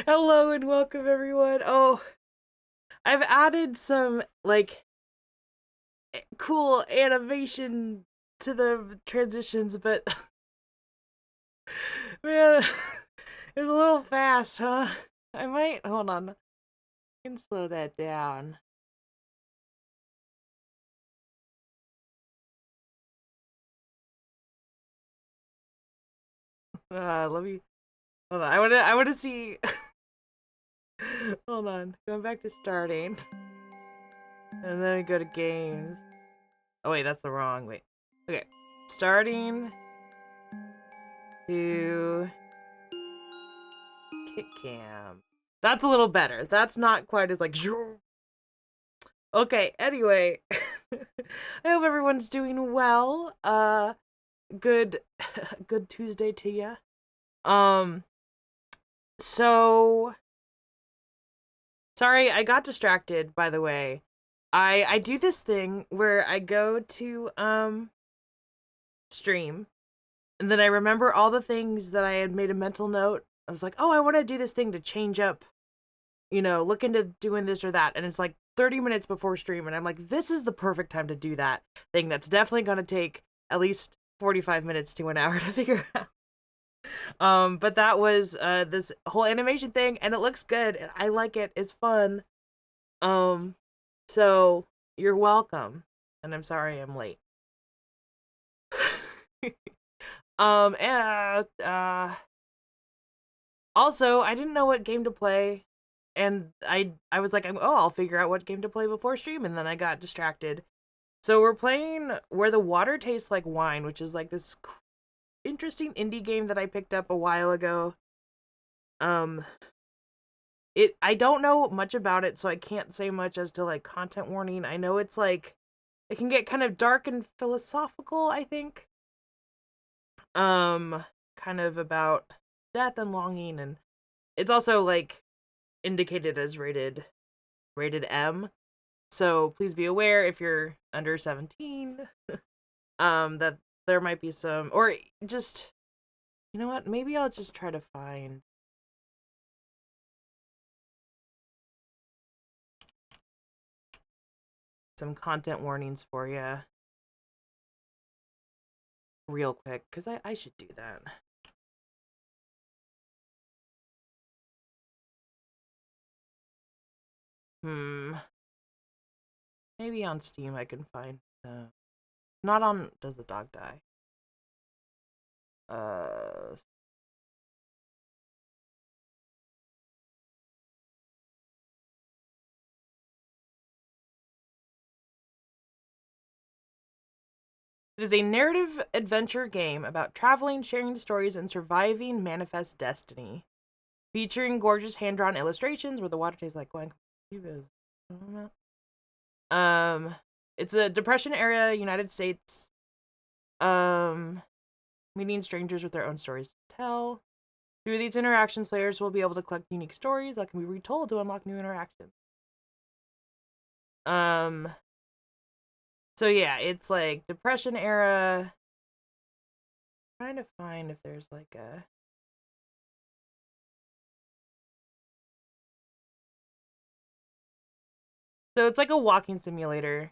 Hello and welcome everyone. Oh, I've added some like cool animation to the transitions, but man, it's a little fast, huh? I might hold on. I can slow that down. Let me hold on. I wanna see. Hold on. Going back to starting. And then we go to games. Oh wait, that's the wrong wait. Okay. Starting to Kit Cam. That's a little better. That's not quite as like. Okay. Anyway, I hope everyone's doing well. Good, good Tuesday to you. Um. So sorry, I got distracted. By the way, I do this thing where I go to stream, and then I remember all the things that I had made a mental note. I was like, oh, I want to do this thing to change up, look into doing this or that. And it's like 30 minutes before stream. And I'm like, this is the perfect time to do that thing that's definitely going to take at least 45 minutes to an hour to figure out. But that was this whole animation thing, and it looks good. I like it. It's fun. Um, so you're welcome. And I'm sorry I'm late. And also, I didn't know what game to play, and I was like, oh, I'll figure out what game to play before stream, and then I got distracted. So we're playing Where the Water Tastes Like Wine, which is like this interesting indie game that I picked up a while ago. Um, I don't know much about it, so I can't say much as to like content warning. I know it's like it can get kind of dark and philosophical, I think. Um, kind of about death and longing, and it's also like indicated as rated M. So please be aware if you're under 17, that there might be some, or just, you know what? Maybe I'll just try to find some content warnings for you real quick, because I should do that. Hmm. Maybe on Steam I can find. Not on. Does the dog die? Uh. It is a narrative adventure game about traveling, sharing stories, and surviving manifest destiny. Featuring gorgeous hand-drawn illustrations where the water tastes like wine. Um, it's a Depression era United States. Um, Meeting strangers with their own stories to tell. Through these interactions, players will be able to collect unique stories that can be retold to unlock new interactions. Um, so yeah, it's like Depression era. I'm trying to find if there's like a. So it's like a walking simulator.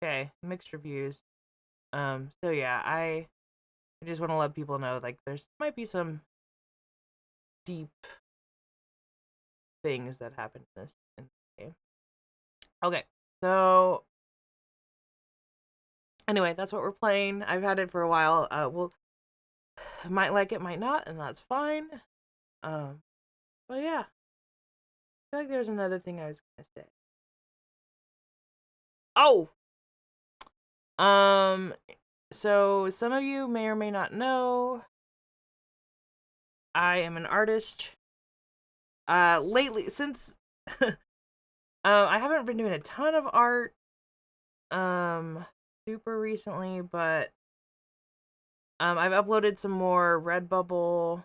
Okay, mixed reviews. So yeah, I just want to let people know like there's might be some deep things that happen in this game. Okay, so anyway, that's what we're playing. I've had it for a while. We'll might like it, might not, and that's fine. Um, but yeah, I feel like there's another thing I was gonna say. Oh, um, so some of you may or may not know, I am an artist. Lately, since I haven't been doing a ton of art, um, super recently, but I've uploaded some more Redbubble.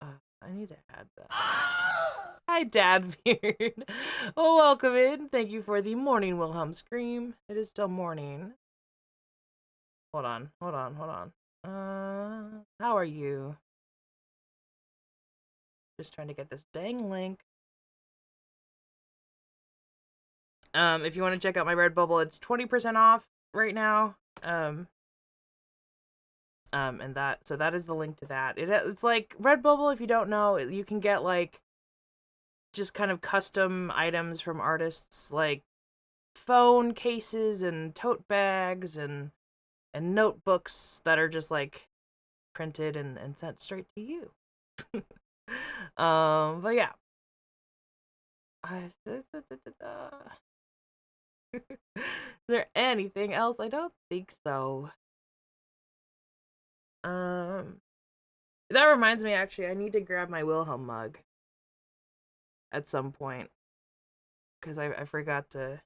I need to add that. Hi, Dad Beard. Well, welcome in. Thank you for the morning Wilhelm scream. It is still morning. Hold on, hold on, hold on. How are you? Just trying to get this dang link. If you want to check out my Redbubble, it's 20% off right now. And that is the link to that. It's like Redbubble. If you don't know, you can get like just kind of custom items from artists, like phone cases and tote bags and notebooks that are just like printed and sent straight to you. But yeah. Is there anything else? I don't think so. That reminds me, actually, I need to grab my Wilhelm mug at some point because I forgot to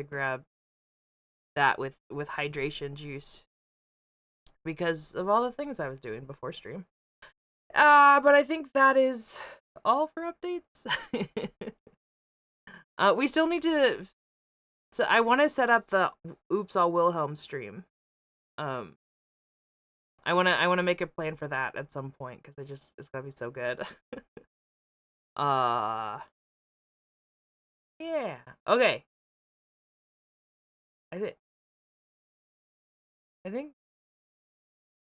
grab that with hydration juice because of all the things I was doing before stream. But I think that is all for updates. We still need to. So I want to set up the Oops All Wilhelm stream. I wanna make a plan for that at some point because it's gonna be so good. uh yeah. Okay. I think I think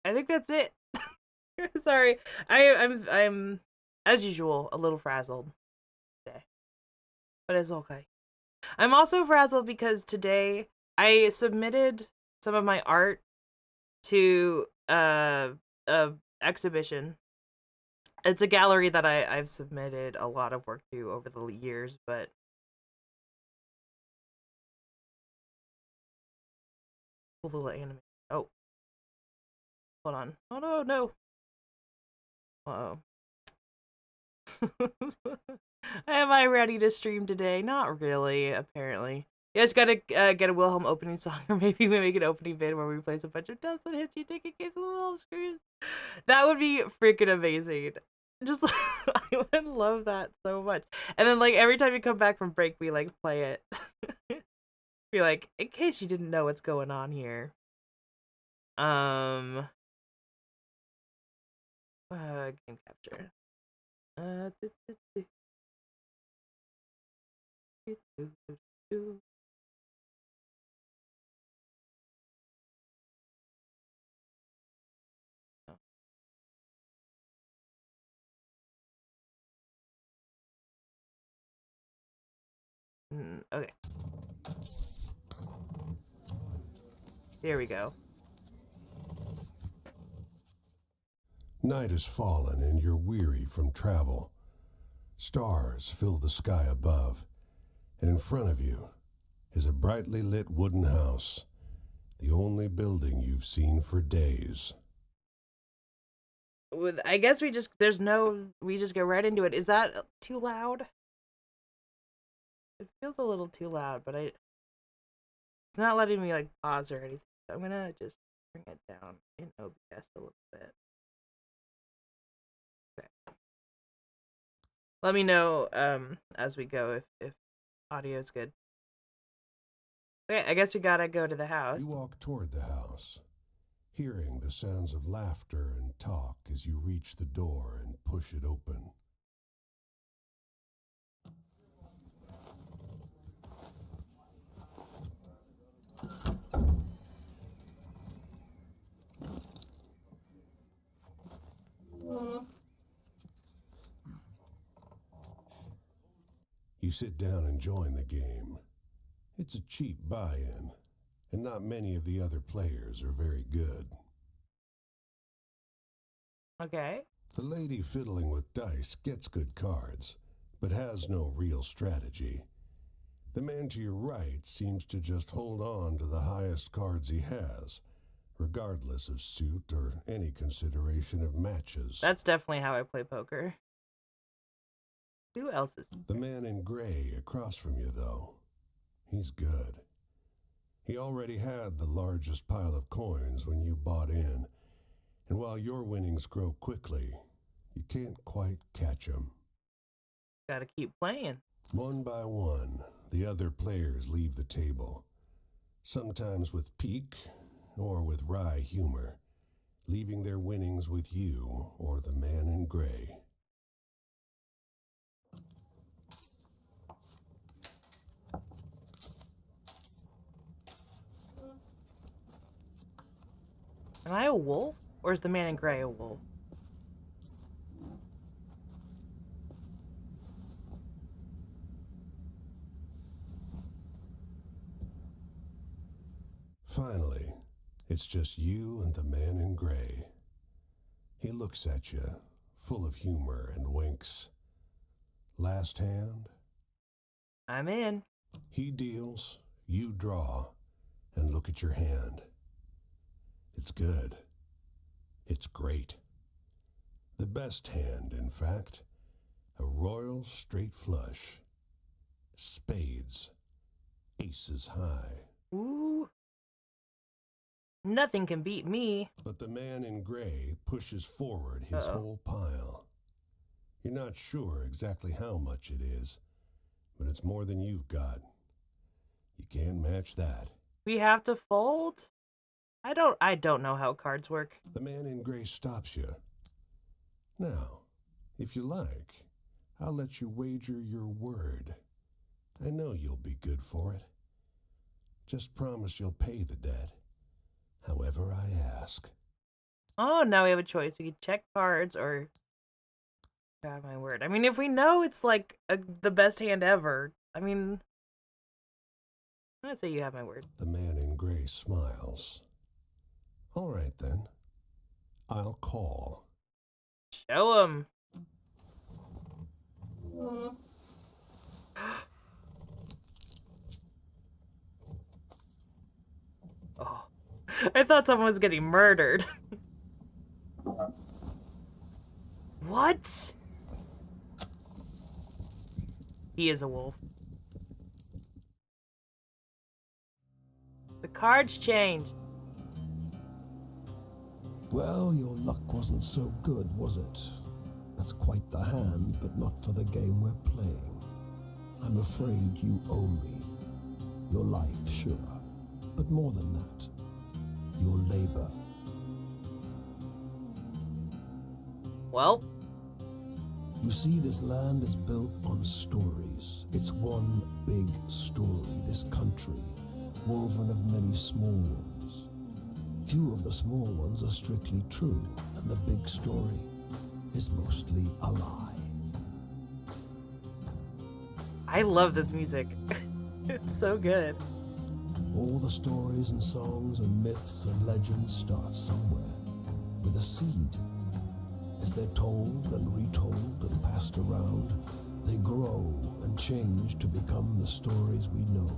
I think that's it. Sorry. I'm as usual a little frazzled today. But it's okay. I'm also frazzled because today I submitted some of my art to a exhibition. It's a gallery that I've submitted a lot of work to over the years, but a little anime. Oh, hold on. Oh no, no. Uh oh. Am I ready to stream today? Not really, apparently. You guys gotta get a Wilhelm opening song, or maybe we make an opening vid where we play a bunch of dubs that hits you take a case of the Wilhelm screams. That would be freaking amazing. Just I would love that so much. And then like every time you come back from break, we like play it. Be like, in case you didn't know what's going on here. Um game capture. Uh do, do, do, do, do, do, do. Okay. Here we go. Night has fallen and you're weary from travel. Stars fill the sky above, and in front of you is a brightly lit wooden house, the only building you've seen for days. I guess we just we just go right into it. Is that too loud? It feels a little too loud, but it's not letting me like pause or anything. So I'm gonna just bring it down in OBS a little bit. Okay. Let me know as we go if audio is good. Okay, I guess we gotta go to the house. You walk toward the house, hearing the sounds of laughter and talk as you reach the door and push it open. You sit down and join the game. It's a cheap buy-in, and not many of the other players are very good. Okay. The lady fiddling with dice gets good cards, but has no real strategy. The man to your right seems to just hold on to the highest cards he has, regardless of suit or any consideration of matches. That's definitely how I play poker. Who else is The man in gray across from you, though, he's good. He already had the largest pile of coins when you bought in, and while your winnings grow quickly, you can't quite catch him. Gotta keep playing. One by one, the other players leave the table, sometimes with pique or with wry humor, leaving their winnings with you or the man in gray. Am I a wolf? Or is the man in gray a wolf? Finally, it's just you and the man in gray. He looks at you, full of humor, and winks. Last hand? I'm in. He deals, you draw, and look at your hand. It's good. It's great. The best hand, in fact. A royal straight flush. Spades. Aces high. Ooh. Nothing can beat me. But the man in gray pushes forward his whole pile. You're not sure exactly how much it is, but it's more than you've got. You can't match that. We have to fold? I don't know how cards work. The man in gray stops you. Now, if you like, I'll let you wager your word. I know you'll be good for it. Just promise you'll pay the debt, however I ask. Oh, now we have a choice. We can check cards or... God, my word. I mean, if we know it's like the best hand ever, I mean... I'm gonna say you have my word. The man in gray smiles. All right, then. I'll call. Show him. Oh. I thought someone was getting murdered. What? He is a wolf. The cards changed. Well, your luck wasn't so good, was it? That's quite the hand, but not for the game we're playing. I'm afraid you owe me. Your life, sure, but more than that, your labor. Well, you see, this land is built on stories. It's one big story, this country, woven of many small ones. Few of the small ones are strictly true, and the big story is mostly a lie. I love this music. It's so good. All the stories and songs and myths and legends start somewhere, with a seed. As they're told and retold and passed around, they grow and change to become the stories we know.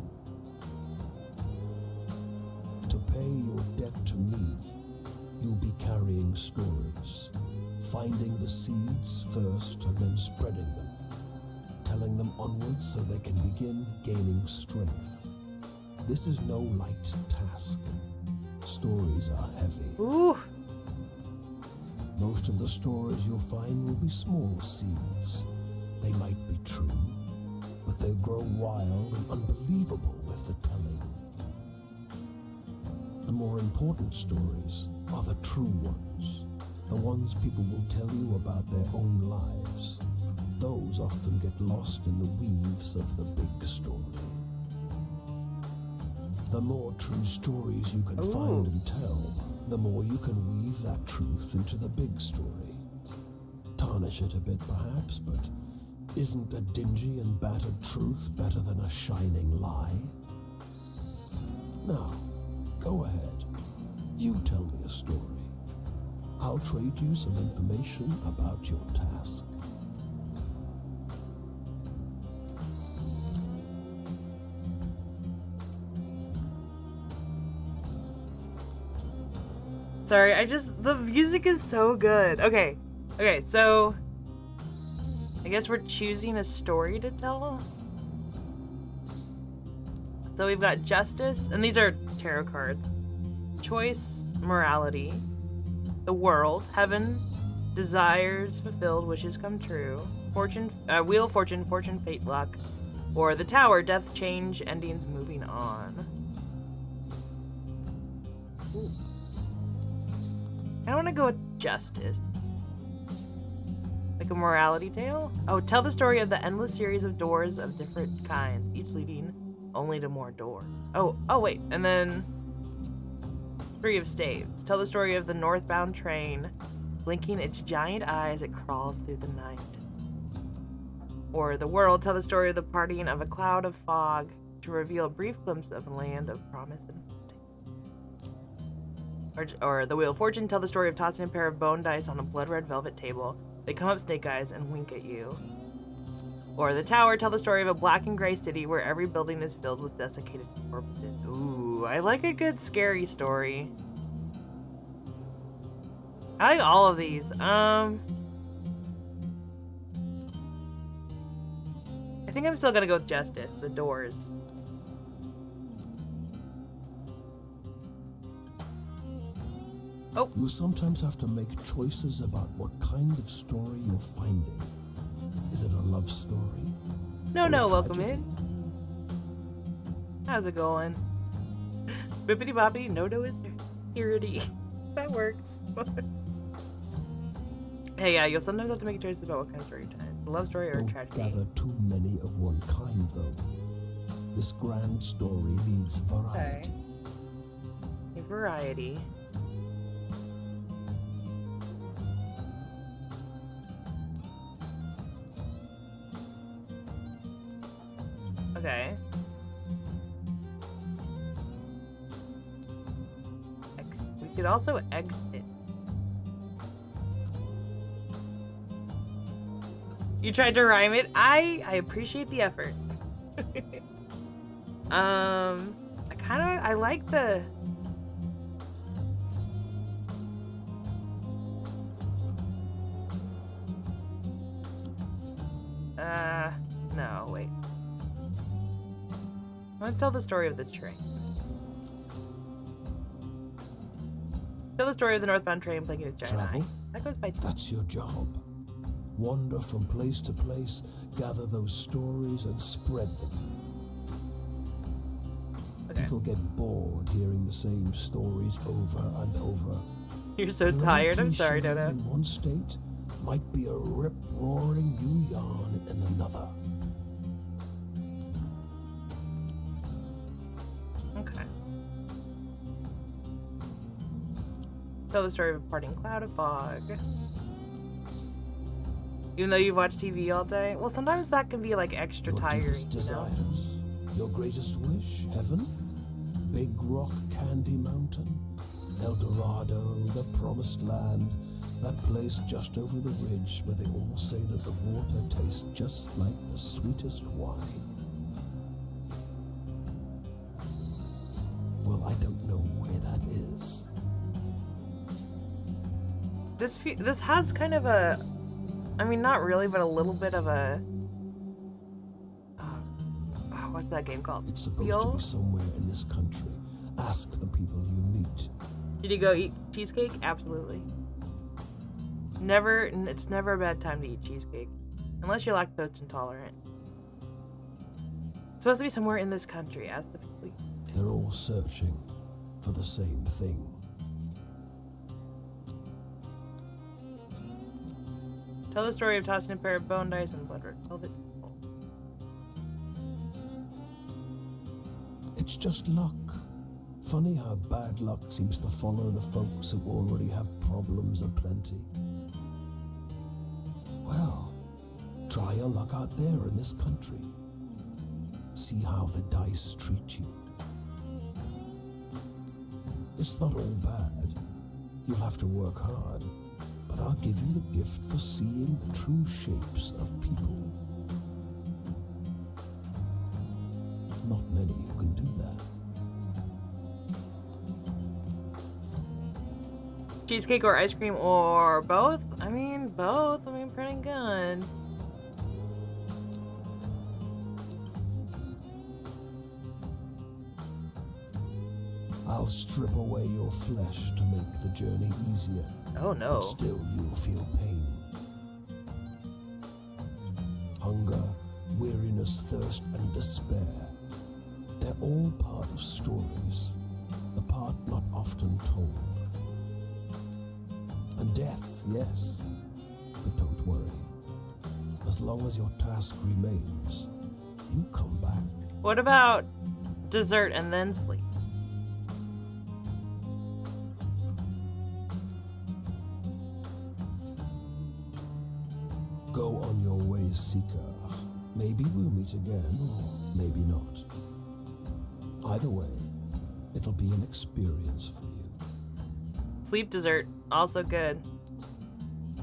To pay your debt to me, you'll be carrying stories, finding the seeds first and then spreading them, telling them onwards so they can begin gaining strength. This is no light task. Stories are heavy. Ooh. Most of the stories you'll find will be small seeds. They might be true, but they'll grow wild and unbelievable with the telling. The more important stories are the true ones, the ones people will tell you about their own lives. Those often get lost in the weaves of the big story. The more true stories you can find and tell, the more you can weave that truth into the big story. Tarnish it a bit perhaps, but isn't a dingy and battered truth better than a shining lie? Now, go ahead. You tell me a story. I'll trade you some information about your task. Sorry, the music is so good. Okay, so I guess we're choosing a story to tell. So we've got justice, and these are tarot cards. Choice, morality, the world, heaven, Desires fulfilled, wishes come true. Wheel of Fortune, fortune, fate, luck. Or The Tower, death, change, endings, moving on. Ooh. I want to go with justice. Like a morality tale? Oh, tell the story of the endless series of doors of different kinds, each leading only to more door. Oh, wait, and then 3 of staves. Tell the story of the northbound train, blinking its giant eye as it crawls through the night. Or The World, tell the story of the parting of a cloud of fog to reveal a brief glimpse of a land of promise and or The Wheel of Fortune, tell the story of tossing a pair of bone dice on a blood-red velvet table. They come up snake eyes and wink at you. Or The Tower, tell the story of a black and gray city where every building is filled with desiccated corpses. Ooh, I like a good scary story. I like all of these. I think I'm still gonna go with Justice, The Doors. Oh. You sometimes have to make choices about what kind of story you're finding. Is it a love story? No, welcome tragedy? in. How's it going? Bippity boppity, no is security. That works. Hey, yeah, you'll sometimes have to make choices about what kind of story you're telling. A love story or a Don't tragedy. gather too many of one kind, though. This grand story needs variety. Okay. A variety. Okay. We could also exit. You tried to rhyme it? I appreciate the effort. I like the no, wait. I want to tell the story of the train. Tell the story of the northbound train blinking its giant eye. Travel? That goes by. That's your job. Wander from place to place, gather those stories and spread them. Okay. People get bored hearing the same stories over and over. You're so Your tired. own I'm sorry, cliché Dodo. In one state might be a rip-roaring new yarn in another. Okay. Tell the story of a parting cloud of fog. Even though you watch TV all day? Well, sometimes that can be like extra Your tiring, deepest you know? desires, your greatest wish, heaven, Big Rock Candy Mountain, El Dorado, the Promised Land, that place just over the ridge where they all say that the water tastes just like the sweetest wine. Well, I don't know where that is. This has kind of a, I mean, not really, but a little bit of a, what's that game called? It's supposed Feel? to be somewhere in this country. Ask the people you meet. Did you go eat cheesecake? Absolutely. It's never a bad time to eat cheesecake. Unless you're lactose intolerant. It's supposed to be somewhere in this country, ask the people. They're all searching for the same thing. Tell the story of tossing a pair of bone dice and blood red velvet. It's just luck. Funny how bad luck seems to follow the folks who already have problems aplenty. Well, try your luck out there in this country. See how the dice treat you. It's not all bad. You'll have to work hard, but I'll give you the gift for seeing the true shapes of people. Not many who can do that. Cheesecake or ice cream or both? I mean, both. I mean, pretty good. I'll strip away your flesh to make the journey easier. Oh no. But still, you'll feel pain. hunger, weariness, thirst, and despair. They're all part of stories, a part not often told. And death, yes, but don't worry. As long as your task remains, you come back. What about dessert and then sleep? Go on your way, Seeker. Maybe we'll meet again, or maybe not. Either way, it'll be an experience for you. Sleep dessert, also good.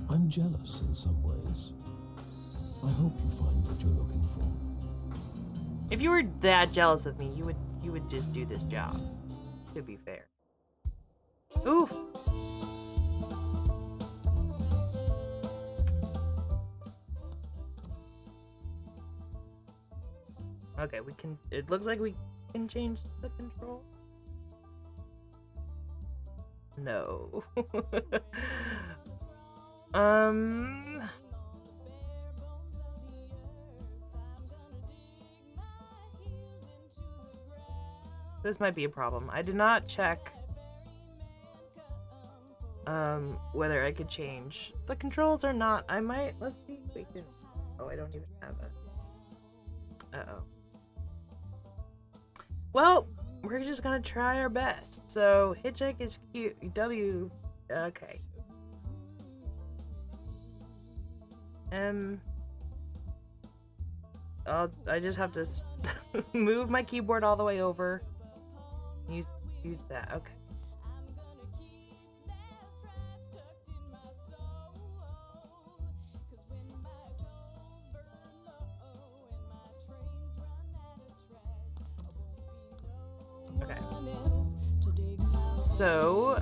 I'm jealous in some ways. I hope you find what you're looking for. If you were that jealous of me, you would just do this job. To be fair. Ooh. Okay, we can. It looks like we can change the control. No. This might be a problem. I did not check whether I could change the controls or not. I might. Let's see if we can. Oh, I don't even have it. Uh-oh. Well, we're just gonna try our best. So, hitchhike is cute. W. Okay. I just have to move my keyboard all the way over. Use that. Okay. Okay. So,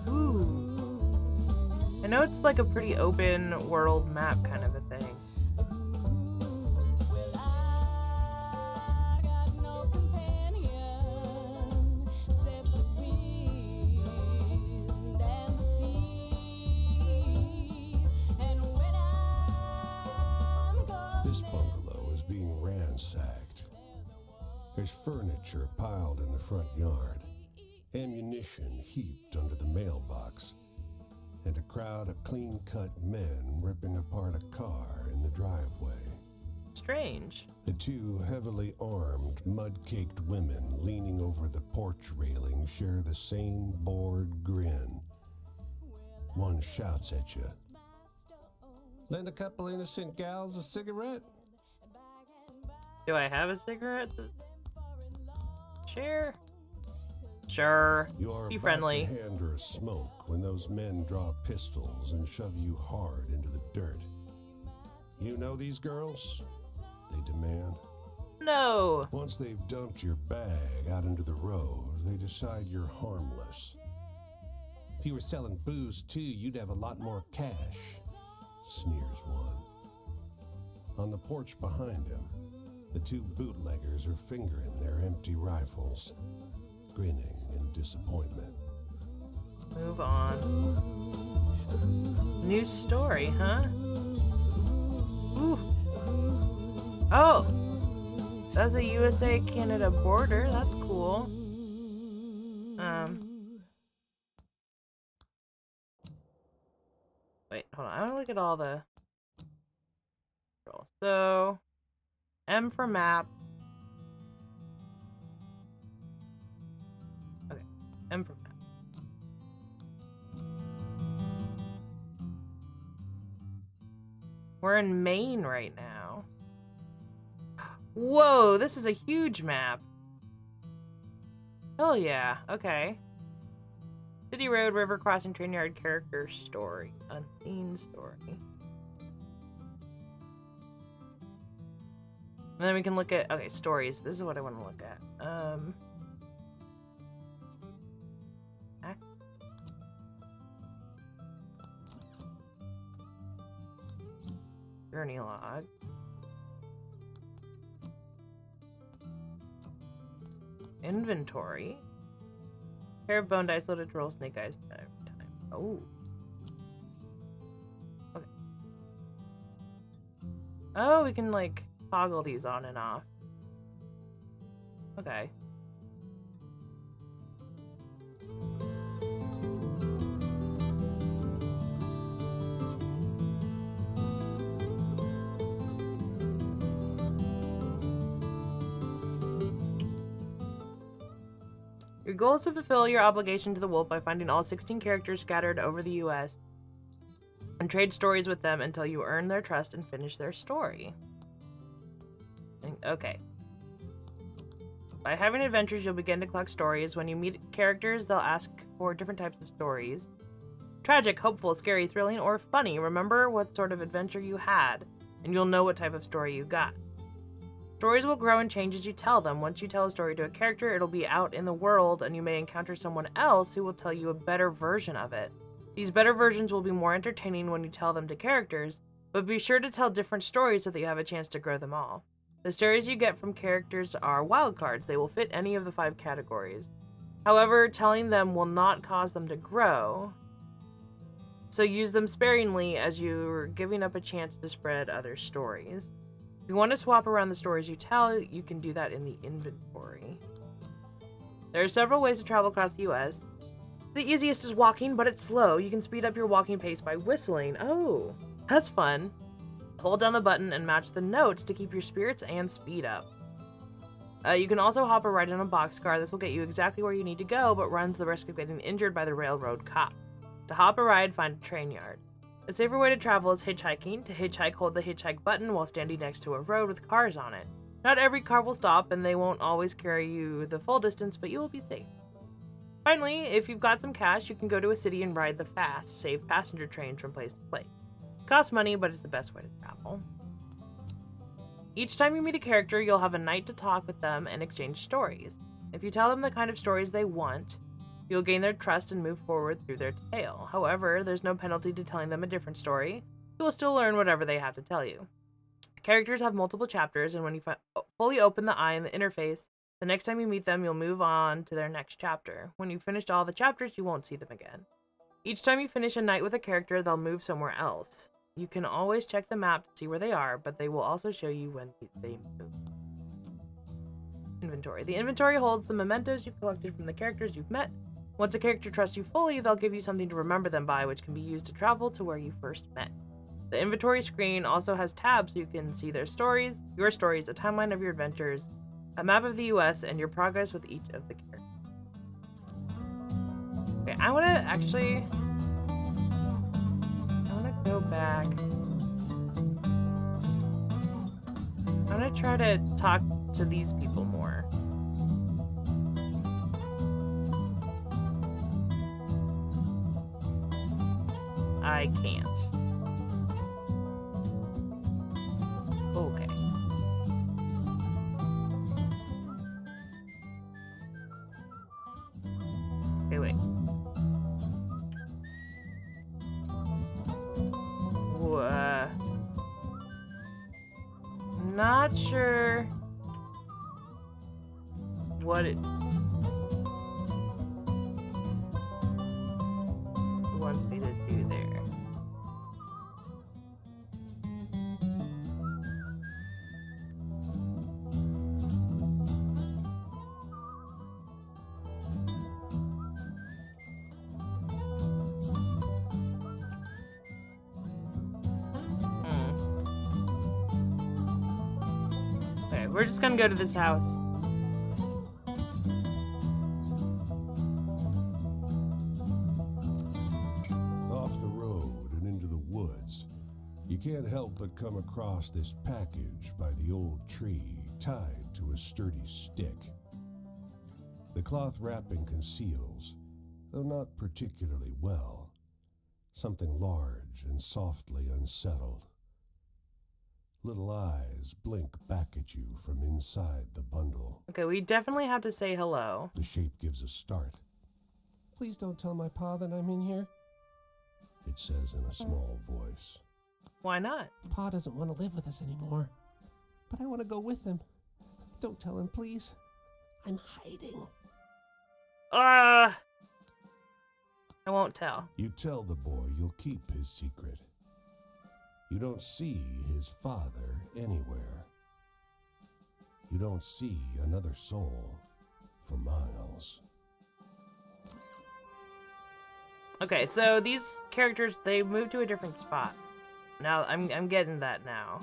ooh. I know it's like a pretty open world map kind of a thing. This bungalow is being ransacked. There's furniture piled in the front yard, ammunition heaped under the mailbox, and a crowd of clean-cut men ripping apart a car in the driveway. Strange. The two heavily armed, mud-caked women leaning over the porch railing share the same bored grin. One shouts at you. Lend a couple innocent gals a cigarette? Do I have a cigarette to share? Sure. You're Be about friendly. to hand her a smoke when those men draw pistols and shove you hard into the dirt. You know these girls? They demand. No. Once they've dumped your bag out into the road, they decide you're harmless. If you were selling booze too, you'd have a lot more cash, sneers one. On the porch behind him, the two bootleggers are fingering their empty rifles, grinning in disappointment. Move on. New story, huh? Ooh. Oh! That's a USA-Canada border. That's cool. Wait, hold on. I want to look at all the... So... M for map. Okay. M for map. We're in Maine right now. Whoa, this is a huge map. Hell yeah. Okay. City Road, River Crossing, Train Yard, Character, Story. Unseen Story. And then we can look at... Okay, stories. This is what I want to look at. Journey log. Inventory. Pair of bone dice loaded to roll snake eyes every time. Oh. Okay. Oh, we can, like, toggle these on and off. Okay. Your goal is to fulfill your obligation to the wolf by finding all 16 characters scattered over the U.S. and trade stories with them until you earn their trust and finish their story. Okay. By having adventures, you'll begin to collect stories. When you meet characters, they'll ask for different types of stories. Tragic, hopeful, scary, thrilling, or funny. Remember what sort of adventure you had, and you'll know what type of story you got. Stories will grow and change as you tell them. Once you tell a story to a character, it'll be out in the world, and you may encounter someone else who will tell you a better version of it. These better versions will be more entertaining when you tell them to characters, but be sure to tell different stories so that you have a chance to grow them all. The stories you get from characters are wildcards. They will fit any of the 5 categories. However, telling them will not cause them to grow, so use them sparingly as you're giving up a chance to spread other stories. If you want to swap around the stories you tell, you can do that in the inventory. There are several ways to travel across the US. The easiest is walking, but it's slow. You can speed up your walking pace by whistling. Oh, that's fun. Hold down the button and match the notes to keep your spirits and speed up. You can also hop or ride in a boxcar. This will get you exactly where you need to go, but runs the risk of getting injured by the railroad cop. To hop or ride, find a train yard. A safer way to travel is hitchhiking. To hitchhike, hold the hitchhike button while standing next to a road with cars on it. Not every car will stop, and they won't always carry you the full distance, but you will be safe. Finally, if you've got some cash, you can go to a city and ride the fast, safe passenger trains from place to place. It costs money, but it's the best way to travel. Each time you meet a character, you'll have a night to talk with them and exchange stories. If you tell them the kind of stories they want, you'll gain their trust and move forward through their tale. However, there's no penalty to telling them a different story. You will still learn whatever they have to tell you. Characters have multiple chapters, and when you fully open the eye in the interface, the next time you meet them, you'll move on to their next chapter. When you've finished all the chapters, you won't see them again. Each time you finish a night with a character, they'll move somewhere else. You can always check the map to see where they are, but they will also show you when they move. Inventory. The inventory holds the mementos you've collected from the characters you've met. Once a character trusts you fully, they'll give you something to remember them by, which can be used to travel to where you first met. The inventory screen also has tabs so you can see their stories, your stories, a timeline of your adventures, a map of the US, and your progress with each of the characters. Okay, I want to go back. I'm going to try to talk to these people more. I can't. Okay. Okay, wait. Not sure what it wants me to do there. Okay, we're just gonna go to this house. Off the road and into the woods, you can't help but come across this package by the old tree tied to a sturdy stick. The cloth wrapping conceals, though not particularly well, something large and softly unsettled. Little eyes blink back at you from inside the bundle. Okay, we definitely have to say hello. The shape gives a start. Please don't tell my pa that I'm in here. It says in a small voice. Why not? Pa doesn't want to live with us anymore. But I want to go with him. Don't tell him, please. I'm hiding. I won't tell. You tell the boy you'll keep his secret. You don't see his father anywhere. You don't see another soul for miles. Okay, so these characters, they move to a different spot. Now, I'm getting that now.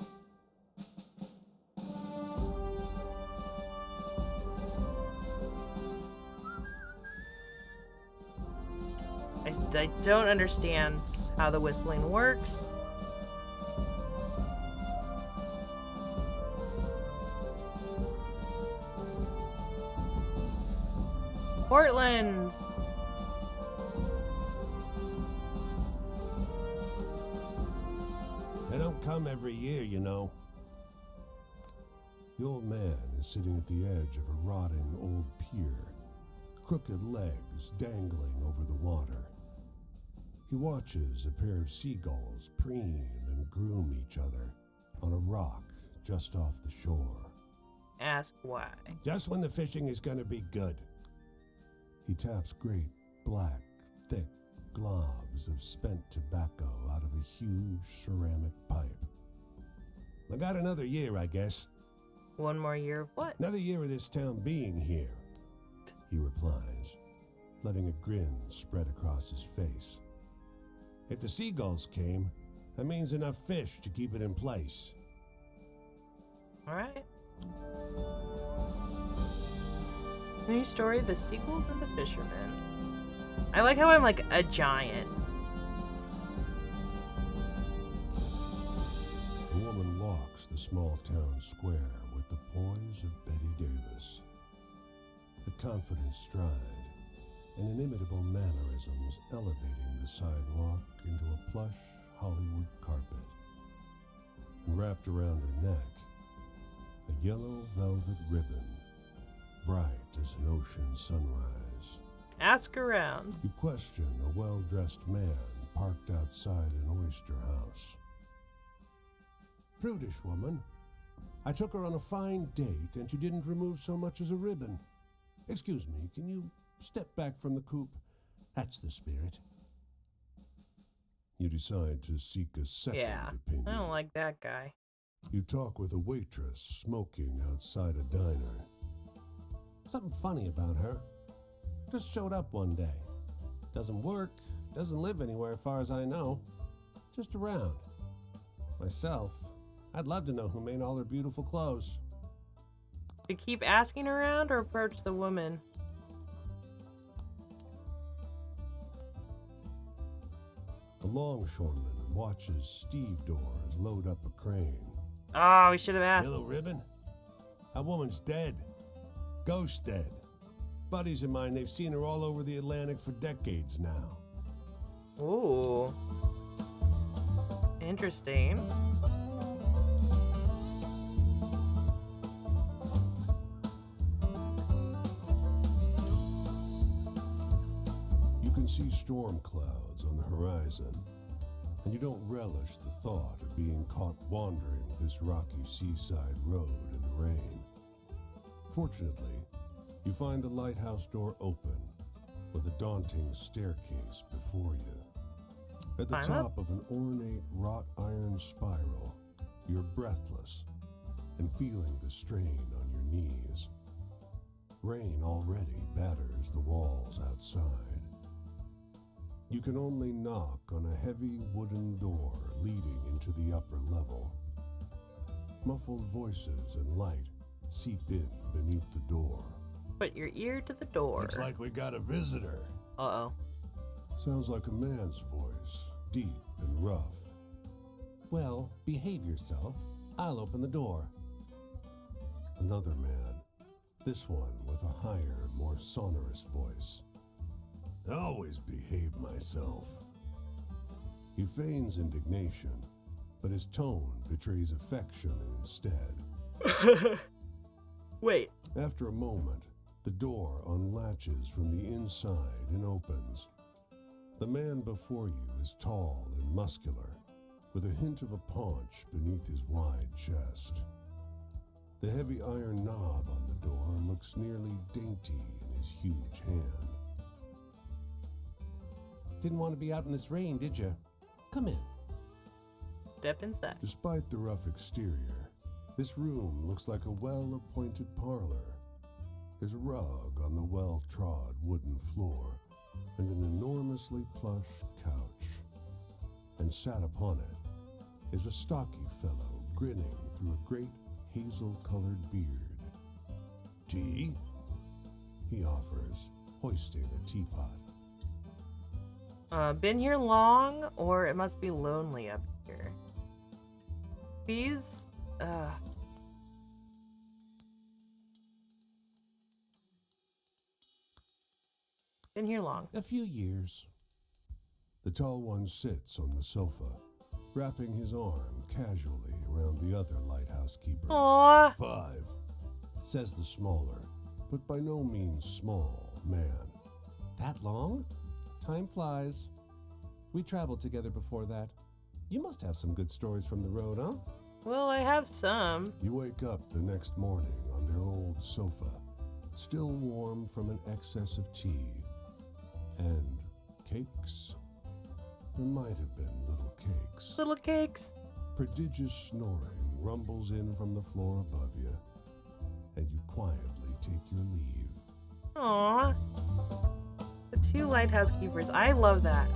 I don't understand how the whistling works. Portland! They don't come every year, you know. The old man is sitting at the edge of a rotting old pier, crooked legs dangling over the water. He watches a pair of seagulls preen and groom each other on a rock just off the shore. Ask why. Just when the fishing is going to be good. He taps great, black, thick globs of spent tobacco out of a huge ceramic pipe. I got another year, I guess. One more year of what? Another year of this town being here, he replies, letting a grin spread across his face. If the seagulls came, that means enough fish to keep it in place. All right. New story, The Seagulls and the Fisherman. I like how I'm like a giant. A woman walks the small town square with the poise of Betty Davis. A confident stride and inimitable mannerisms elevating the sidewalk into a plush Hollywood carpet. And wrapped around her neck, a yellow velvet ribbon, bright as an ocean sunrise. Ask around. You question a well-dressed man parked outside an oyster house. Prudish woman. I took her on a fine date and she didn't remove so much as a ribbon. Excuse me, can you step back from the coupe? That's the spirit. You decide to seek a second opinion. I don't like that guy. You talk with a waitress smoking outside a diner. Something funny about her. Just showed up one day. Doesn't work, doesn't live anywhere as far as I know. Just around. Myself, I'd love to know who made all her beautiful clothes. To keep asking around or approach the woman? A longshoreman watches Steve Doors load up a crane. Oh, we should have asked. Yellow ribbon? That woman's dead. Ghost dead. Buddies of mine, they've seen her all over the Atlantic for decades now. Ooh. Interesting. You can see storm clouds on the horizon, and you don't relish the thought of being caught wandering this rocky seaside road in the rain. Fortunately, you find the lighthouse door open with a daunting staircase before you. At the top of an ornate wrought iron spiral, you're breathless and feeling the strain on your knees. Rain already batters the walls outside. You can only knock on a heavy wooden door leading into the upper level. Muffled voices and light seep in beneath the door. Put your ear to the door. Looks like we got a visitor. Uh-oh. Sounds like a man's voice, deep and rough. Well, behave yourself. I'll open the door. Another man, this one with a higher, more sonorous voice. I always behave myself. He feigns indignation, but his tone betrays affection instead. Wait. After a moment, the door unlatches from the inside and opens. The man before you is tall and muscular, with a hint of a paunch beneath his wide chest. The heavy iron knob on the door looks nearly dainty in his huge hand. Didn't want to be out in this rain, did you? Come in. step inside. Despite the rough exterior, this room looks like a well-appointed parlor. There's a rug on the well-trod wooden floor and an enormously plush couch. And sat upon it is a stocky fellow grinning through a great hazel-colored beard. "Tea?" he offers, hoisting a teapot. Been here long, or it must be lonely up here. These, been here long. "A few years." The tall one sits on the sofa, wrapping his arm casually around the other lighthouse keeper. Aww. "5," says the smaller, but by no means small, man. That long? Time flies. We traveled together before that. You must have some good stories from the road, huh? Well, I have some. You wake up the next morning on their old sofa, still warm from an excess of tea. And cakes? There might have been little cakes. Little cakes. Prodigious snoring rumbles in from the floor above you, and you quietly take your leave. Aww. The two lighthouse keepers. I love that.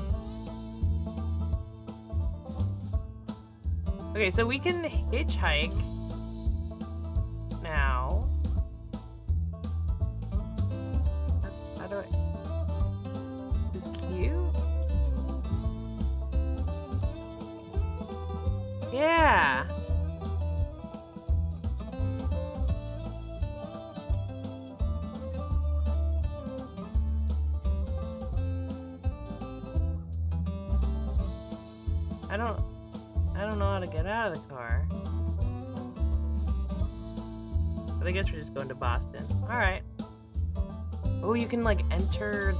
Okay, so we can hitchhike now. How do I... It's cute. Yeah. I don't know how to get out of the car. But I guess we're just going to Boston. Alright. Oh, you can like enter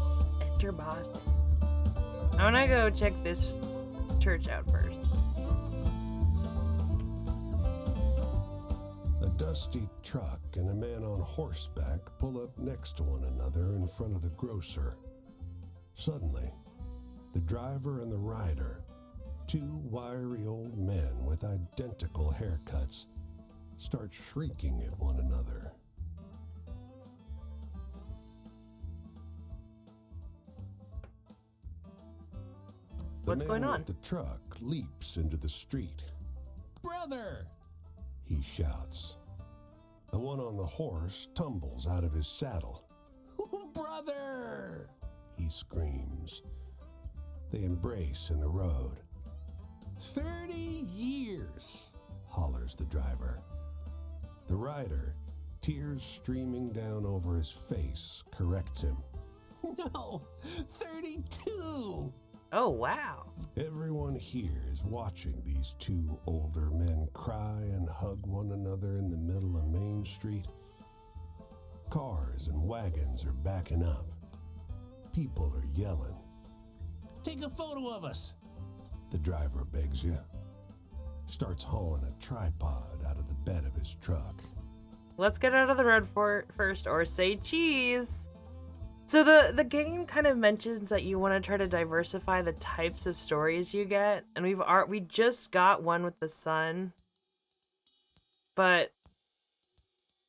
Boston. I wanna go check this church out first. A dusty truck and a man on horseback pull up next to one another in front of the grocer. Suddenly, the driver and the rider, two wiry old men with identical haircuts, start shrieking at one another. What's going on? The truck leaps into the street. Brother! He shouts. The one on the horse tumbles out of his saddle. Brother! He screams. They embrace in the road. 30 years! Hollers the driver. The rider, tears streaming down over his face, corrects him. No! 32! Oh, wow. Everyone here is watching these two older men cry and hug one another in the middle of Main Street. Cars and wagons are backing up. People are yelling. Take a photo of us! The driver begs you. Starts hauling a tripod out of the bed of his truck. Let's get out of the road first, or say cheese. So the game kind of mentions that you want to try to diversify the types of stories you get, and we just got one with the sun. But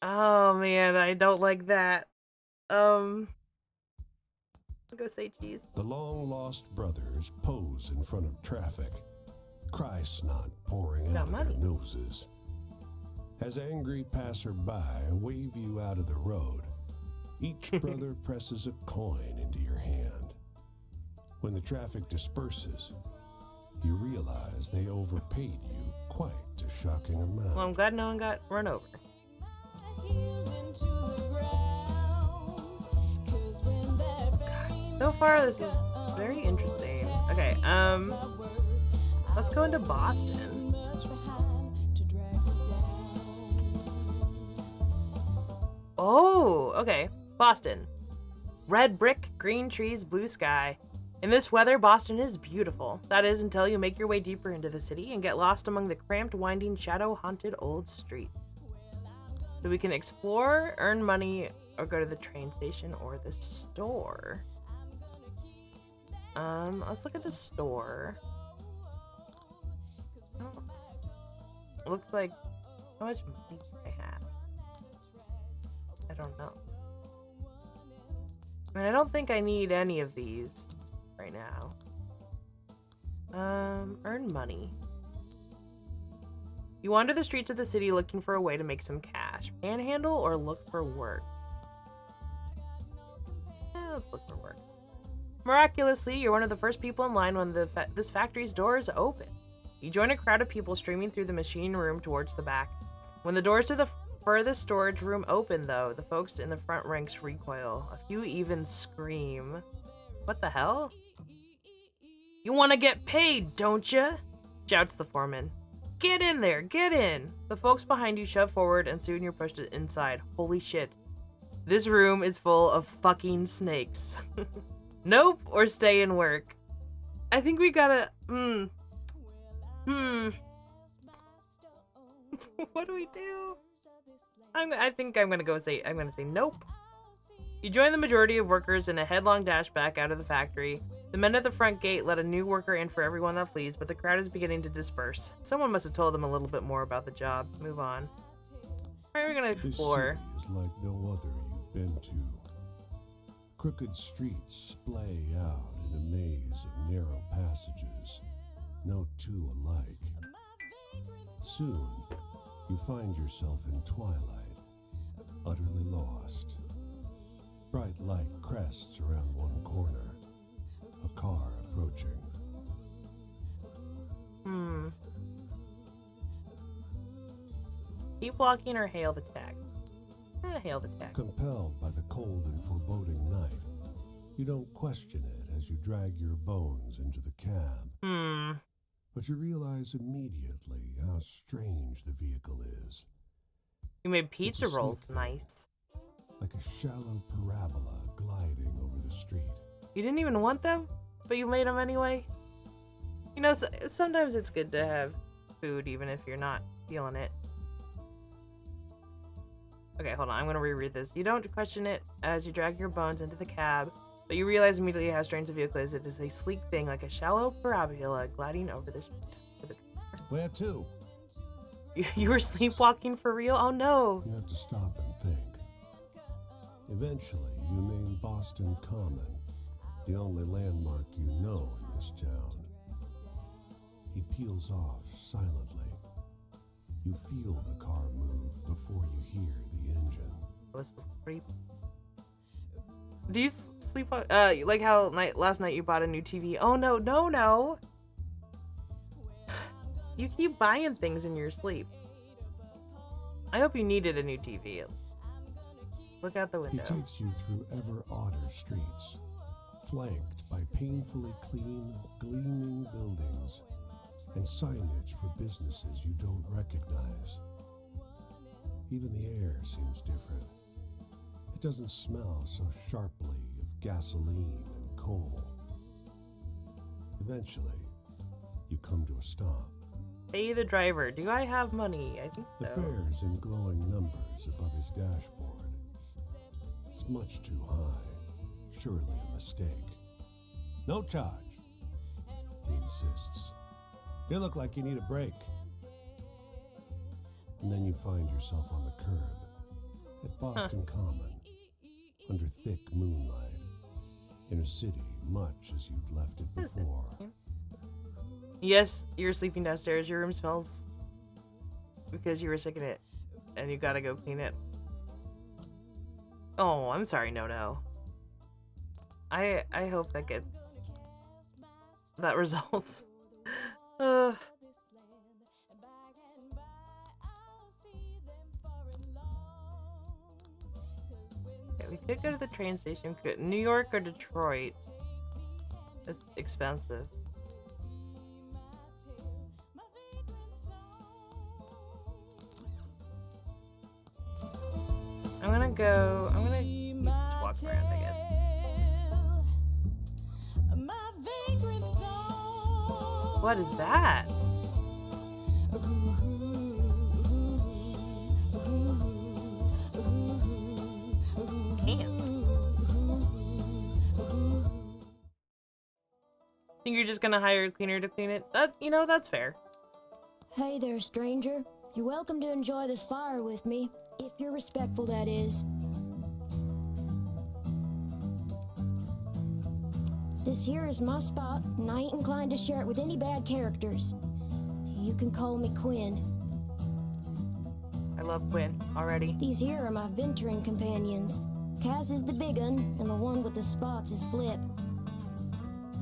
oh man, I don't like that. I'll go say cheese. The long-lost brothers pose in front of traffic, cry snot pouring out of their noses. As angry passerby wave you out of the road, each brother presses a coin into your hand. When the traffic disperses, you realize they overpaid you quite a shocking amount. Well, I'm glad no one got run over. So far, this is very interesting. Okay, let's go into Boston. Oh, okay. Boston. Red brick, green trees, blue sky. In this weather, Boston is beautiful. That is until you make your way deeper into the city and get lost among the cramped, winding, shadow-haunted old streets. So we can explore, earn money, or go to the train station or the store. Let's look at the store. Oh, looks like how much money do I have? I don't know. I mean, I don't think I need any of these right now. Earn money. You wander the streets of the city looking for a way to make some cash. Panhandle or look for work? Let's look for work. Miraculously, you're one of the first people in line when this factory's doors open. You join a crowd of people streaming through the machine room towards the back. When the doors to the furthest storage room open, though, the folks in the front ranks recoil. A few even scream. What the hell? You want to get paid, don't you? Shouts the foreman. Get in there, get in! The folks behind you shove forward and soon you're pushed inside. Holy shit. This room is full of fucking snakes. Nope, or stay and work. I think we gotta, What do we do? I think I'm gonna say nope. You join the majority of workers in a headlong dash back out of the factory. The men at the front gate let a new worker in for everyone that flees, but the crowd is beginning to disperse. Someone must have told them a little bit more about the job. Move on. Alright, we're gonna explore. This city is like no other you've been to. Crooked streets splay out in a maze of narrow passages, no two alike. Soon, you find yourself in twilight, utterly lost. Bright light crests around one corner, a car approaching. Keep walking or hail the tag. Hail the tag. Compelled by the cold and foreboding night, you don't question it as you drag your bones into the cab. But you realize immediately how strange the vehicle is. You made pizza It's a rolls sleek thing, nice. like a shallow parabola gliding over the street. You didn't even want them, but you made them anyway. You know, sometimes it's good to have food even if you're not feeling it. Okay, hold on. I'm going to reread this. You don't question it as you drag your bones into the cab, but you realize immediately how strange the vehicle is. It is a sleek thing like a shallow parabola gliding over the Where to? You were sleepwalking for real? Oh no. You have to stop and think. Eventually, you name Boston Common, the only landmark you know in this town. He peels off silently. You feel the car move before you hear the engine. Was sleep. Do you sleep? Like how last night you bought a new TV? Oh no, no, no! You keep buying things in your sleep. I hope you needed a new TV. Look out the He window. takes you through ever odder streets, flanked by painfully clean, gleaming buildings and signage for businesses you don't recognize. Even the air seems different. It doesn't smell so sharply of gasoline and coal. Eventually, you come to a stop. Pay the driver. Do I have money? I think The so. fare's in glowing numbers above his dashboard. It's much too high. Surely a mistake. No charge, he insists. You look like you need a break. And then you find yourself on the curb at Boston Common, under thick moonlight, in a city much as you'd left it before. Yes, you're sleeping downstairs. Your room smells because you were sick in it, and you gotta go clean it. Oh, I'm sorry, no. I hope that resolves. Okay, we could go to the train station. New York or Detroit. It's expensive. I'm gonna walk around, I guess. What is that? Can't. Think you're just gonna hire a cleaner to clean it? That's fair. Hey there, stranger. You're welcome to enjoy this fire with me, if you're respectful, that is. This here is my spot, and I ain't inclined to share it with any bad characters. You can call me Quinn. I love Quinn already. These here are my venturing companions. Cass is the big un, and the one with the spots is Flip.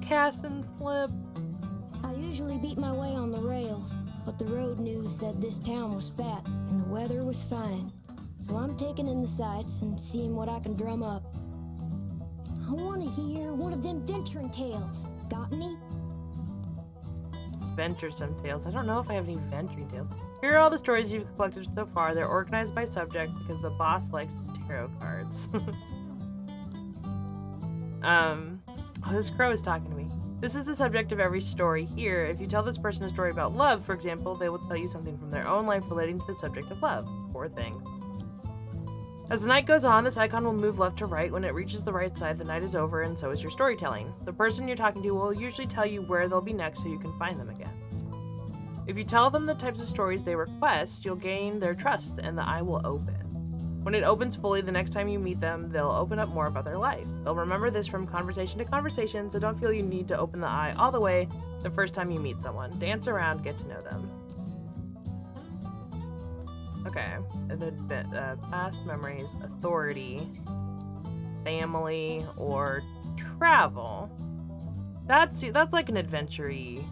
Cass and Flip. I usually beat my way on the rails, but the road news said this town was fat and the weather was fine. So I'm taking in the sights and seeing what I can drum up. I want to hear one of them venturing tales. Got any? Venturesome tales. I don't know if I have any venturing tales. Here are all the stories you've collected so far. They're organized by subject because the boss likes tarot cards. Oh, this crow is talking to me. This is the subject of every story here. If you tell this person a story about love, for example, they will tell you something from their own life relating to the subject of love. Poor thing. As the night goes on, this icon will move left to right. When it reaches the right side, the night is over, and so is your storytelling. The person you're talking to will usually tell you where they'll be next so you can find them again. If you tell them the types of stories they request, you'll gain their trust, and the eye will open. When it opens fully, the next time you meet them, they'll open up more about their life. They'll remember this from conversation to conversation, so don't feel you need to open the eye all the way the first time you meet someone. Dance around, get to know them. Okay, the past memories, authority, family, or travel. That's like an adventure-y.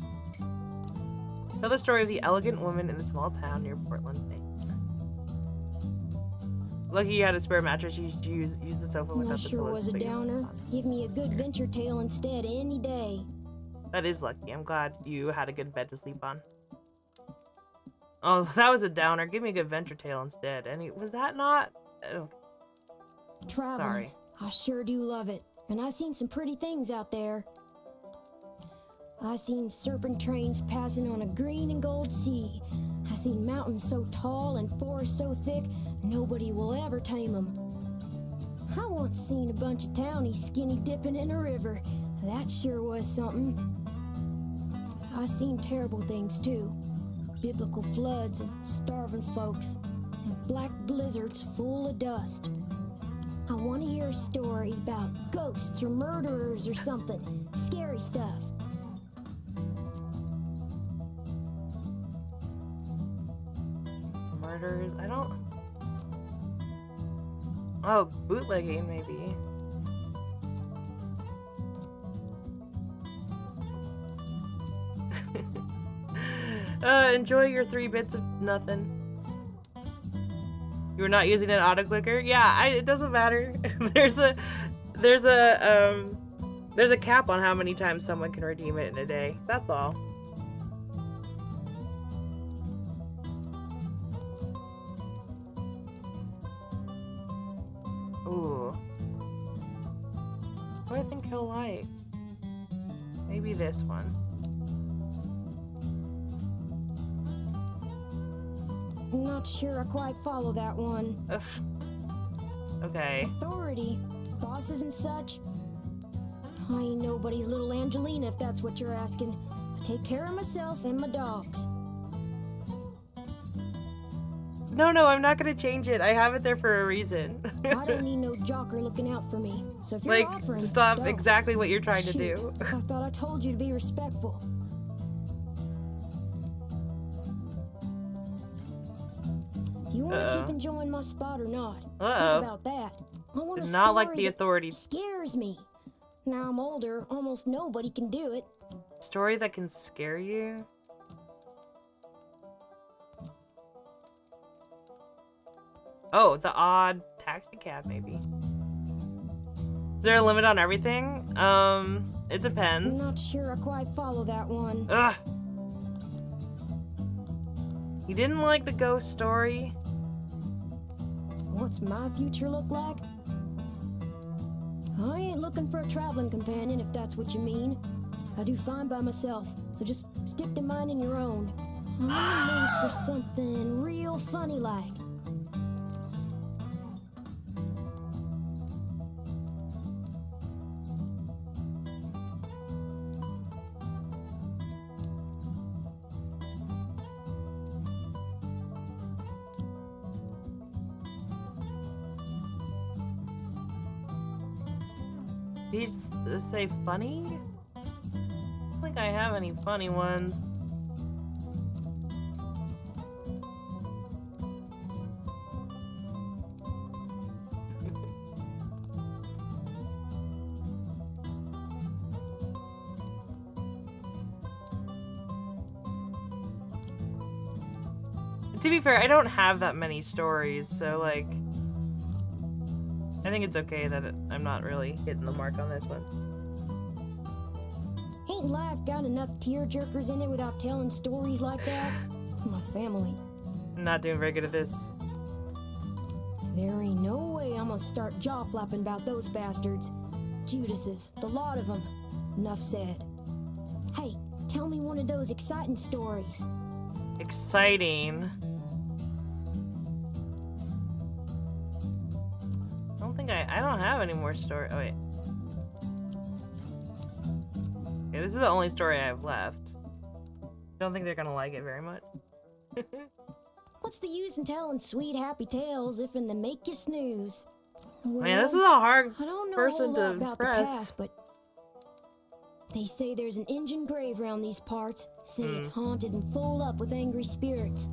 Tell the story of the elegant woman in the small town near Portland, Maine. Lucky you had a spare mattress. You use the sofa without That the sure pillows. was a downer. Give me a good venture tale instead any day. That is lucky. I'm glad you had a good bed to sleep on. Oh, that was a downer. Give me a good venture tale instead. Was that not? Oh, Traveling. sorry. I sure do love it. And I seen some pretty things out there. I seen serpent trains passing on a green and gold sea. I seen mountains so tall and forests so thick, nobody will ever tame them. I once seen a bunch of townies skinny dipping in a river. That sure was something. I seen terrible things too. Biblical floods and starving folks, and black blizzards full of dust. I want to hear a story about ghosts or murderers or something. Scary stuff. Murders? I don't... Oh, bootlegging, maybe. Enjoy your 3 bits of nothing. You were not using an auto clicker? Yeah, it doesn't matter. There's a cap on how many times someone can redeem it in a day. That's all. Ooh. What do I think he'll like? Maybe this one. Not sure I quite follow that one. Ugh. Okay. Authority, bosses and such. I ain't nobody's little Angelina if that's what you're asking. I take care of myself and my dogs. No, I'm not gonna change it. I have it there for a reason. I don't need no jocker looking out for me. So if you're Like, offering, to stop don't. exactly what you're trying to Shoot, do. I thought I told you to be respectful. You want to keep enjoying my spot or not? Think about that. I want a Not like story the that authority. scares me. Now I'm older, almost nobody can do it. Story that can scare you? Oh, the odd taxi cab, maybe. Is there a limit on everything? It depends. I'm not sure I quite follow that one. Ugh. You didn't like the ghost story? What's my future look like? I ain't looking for a traveling companion, if that's what you mean. I do fine by myself, so just stick to minding your own. I'm in the mood for something real funny like. Did he say funny? I don't think I have any funny ones. To be fair, I don't have that many stories, so like, I think it's okay that I'm not really hitting the mark on this one. Ain't life got enough tearjerkers in it without telling stories like that? My family. I'm not doing very good at this. There ain't no way I'm gonna start jaw flapping about those bastards. Judases, the lot of them. Enough said. Hey, tell me one of those exciting stories. Exciting. I don't have any more story. Oh, wait. Okay, this is the only story I have left. Don't think they're gonna like it very much. What's the use in telling sweet happy tales if in the make you snooze? Well, Man, this is a hard I don't know person a whole to lot about the impress. past, but they say there's an Injun grave around these parts. Say it's haunted and full up with angry spirits.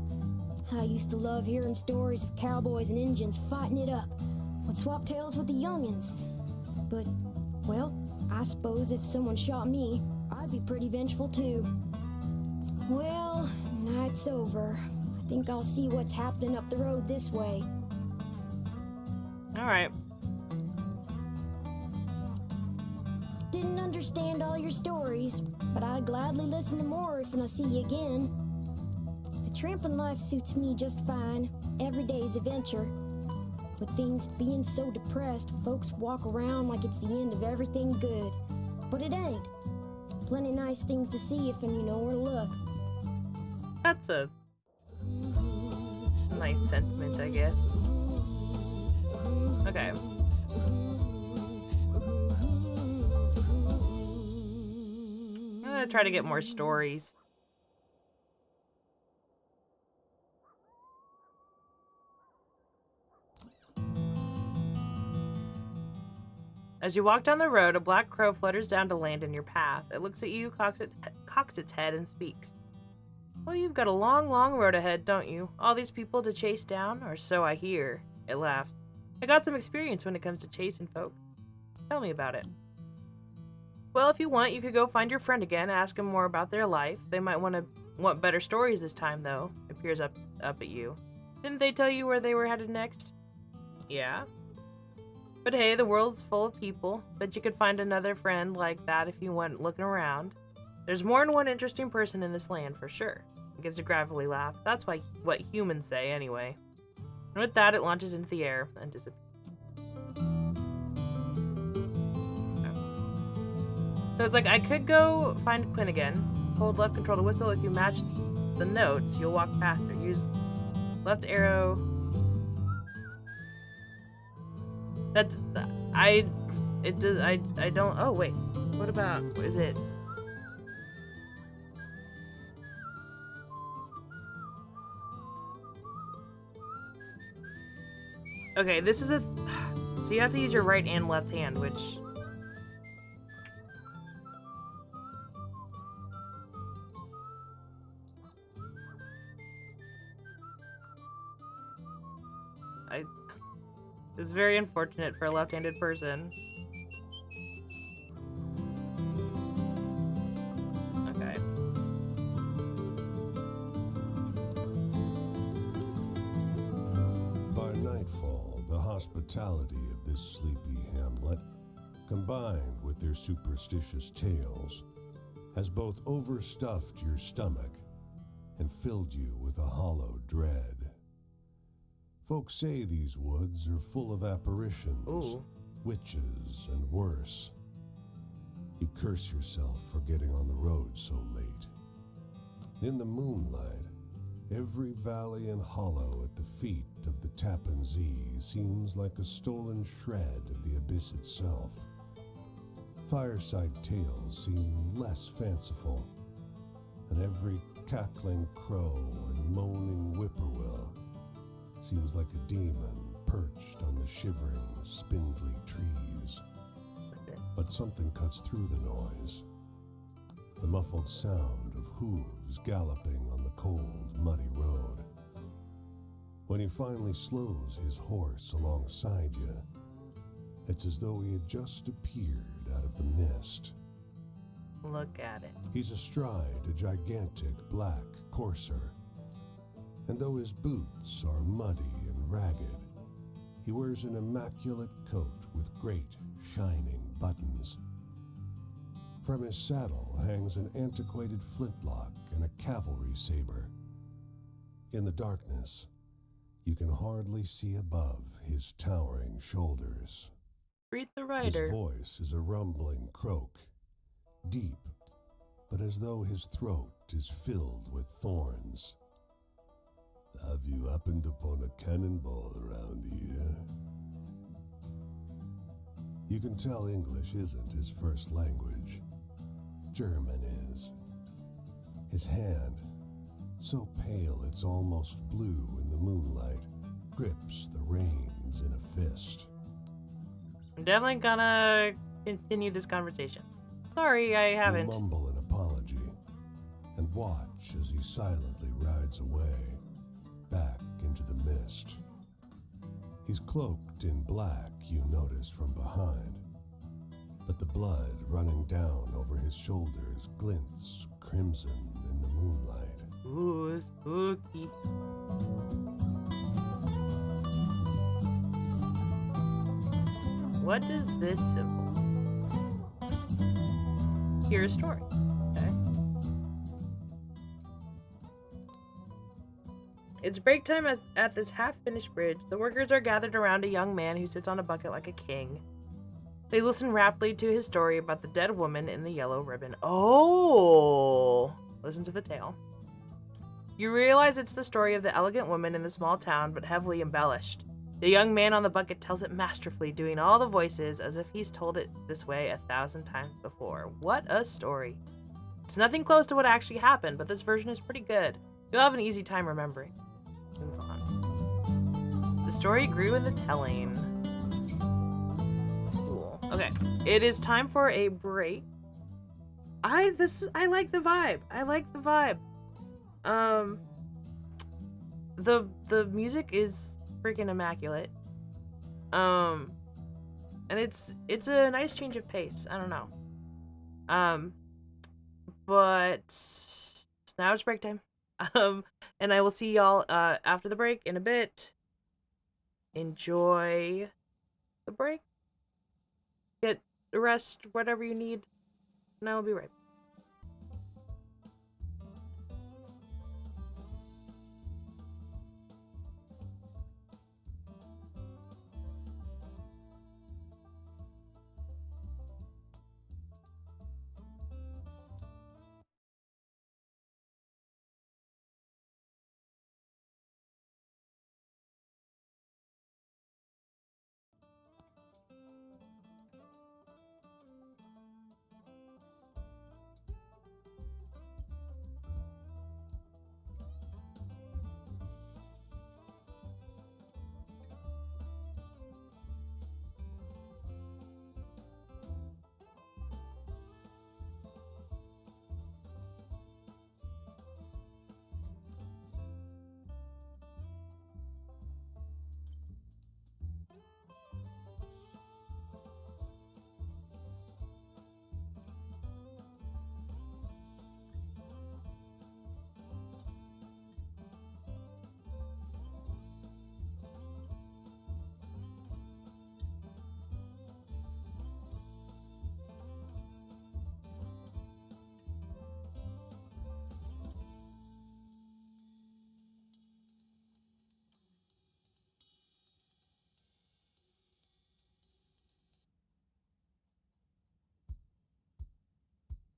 I used to love hearing stories of cowboys and Injuns fighting it up. Would swap tales with the youngins. But, well, I suppose if someone shot me, I'd be pretty vengeful too. Well, night's over. I think I'll see what's happening up the road this way. Alright. Didn't understand all your stories, but I'd gladly listen to more if I see you again. The tramping life suits me just fine. Every day's a venture. With things being so depressed, folks walk around like it's the end of everything good. But it ain't. Plenty nice things to see if and you know where to look. That's a nice sentiment, I guess. Okay. I'm gonna try to get more stories. As you walk down the road, a black crow flutters down to land in your path. It looks at you, cocks its head, and speaks. Well, you've got a long, long road ahead, don't you? All these people to chase down, or so I hear. It laughs. I got some experience when it comes to chasing folk. Tell me about it. Well, if you want, you could go find your friend again, ask them more about their life. They might want better stories this time, though. It peers up at you. Didn't they tell you where they were headed next? Yeah. But hey, the world's full of people. Bet you could find another friend like that if you went looking around. There's more than one interesting person in this land, for sure. It gives a gravelly laugh. That's what humans say, anyway. And with that, it launches into the air and disappears. So it's like, I could go find Quinn again. Hold left control to whistle. If you match the notes, you'll walk faster. Use left arrow. That's, I don't, oh wait, what about, what is it? Okay, this is so you have to use your right and left hand, which, it's very unfortunate for a left-handed person. Okay. By nightfall, the hospitality of this sleepy hamlet, combined with their superstitious tales, has both overstuffed your stomach and filled you with a hollow dread. Folks say these woods are full of apparitions, Ooh. witches, and worse. You curse yourself for getting on the road so late. In the moonlight, every valley and hollow at the feet of the Tappan Zee seems like a stolen shred of the abyss itself. Fireside tales seem less fanciful, and every cackling crow and moaning whippoorwill seems like a demon perched on the shivering, spindly trees. But something cuts through the noise. The muffled sound of hooves galloping on the cold, muddy road. When he finally slows his horse alongside you, it's as though he had just appeared out of the mist. Look at it. He's astride a gigantic black courser, and though his boots are muddy and ragged, he wears an immaculate coat with great, shining buttons. From his saddle hangs an antiquated flintlock and a cavalry saber. In the darkness, you can hardly see above his towering shoulders. Read the writer. His voice is a rumbling croak, deep, but as though his throat is filled with thorns. Have you happened upon a cannonball around here? You can tell English isn't his first language. German is. His hand, so pale it's almost blue in the moonlight, grips the reins in a fist. I'm definitely gonna continue this conversation. Sorry, I haven't. You mumble an apology and watch as he silently rides away, back into the mist. He's cloaked in black, you notice from behind, but the blood running down over his shoulders glints crimson in the moonlight. Ooh, spooky. What is this symbol? Hear a story. Okay. It's break time at this half-finished bridge. The workers are gathered around a young man who sits on a bucket like a king. They listen raptly to his story about the dead woman in the yellow ribbon. Oh! Listen to the tale. You realize it's the story of the elegant woman in the small town, but heavily embellished. The young man on the bucket tells it masterfully, doing all the voices as if he's told it this way 1,000 times before. What a story. It's nothing close to what actually happened, but this version is pretty good. You'll have an easy time remembering. Move on. The story grew in the telling. Cool. Okay. It is time for a break. I like the vibe. I like the vibe. The music is freaking immaculate. And it's a nice change of pace. I don't know. But now it's break time. And I will see y'all after the break in a bit. Enjoy the break. Get the rest, whatever you need. And I will be right back.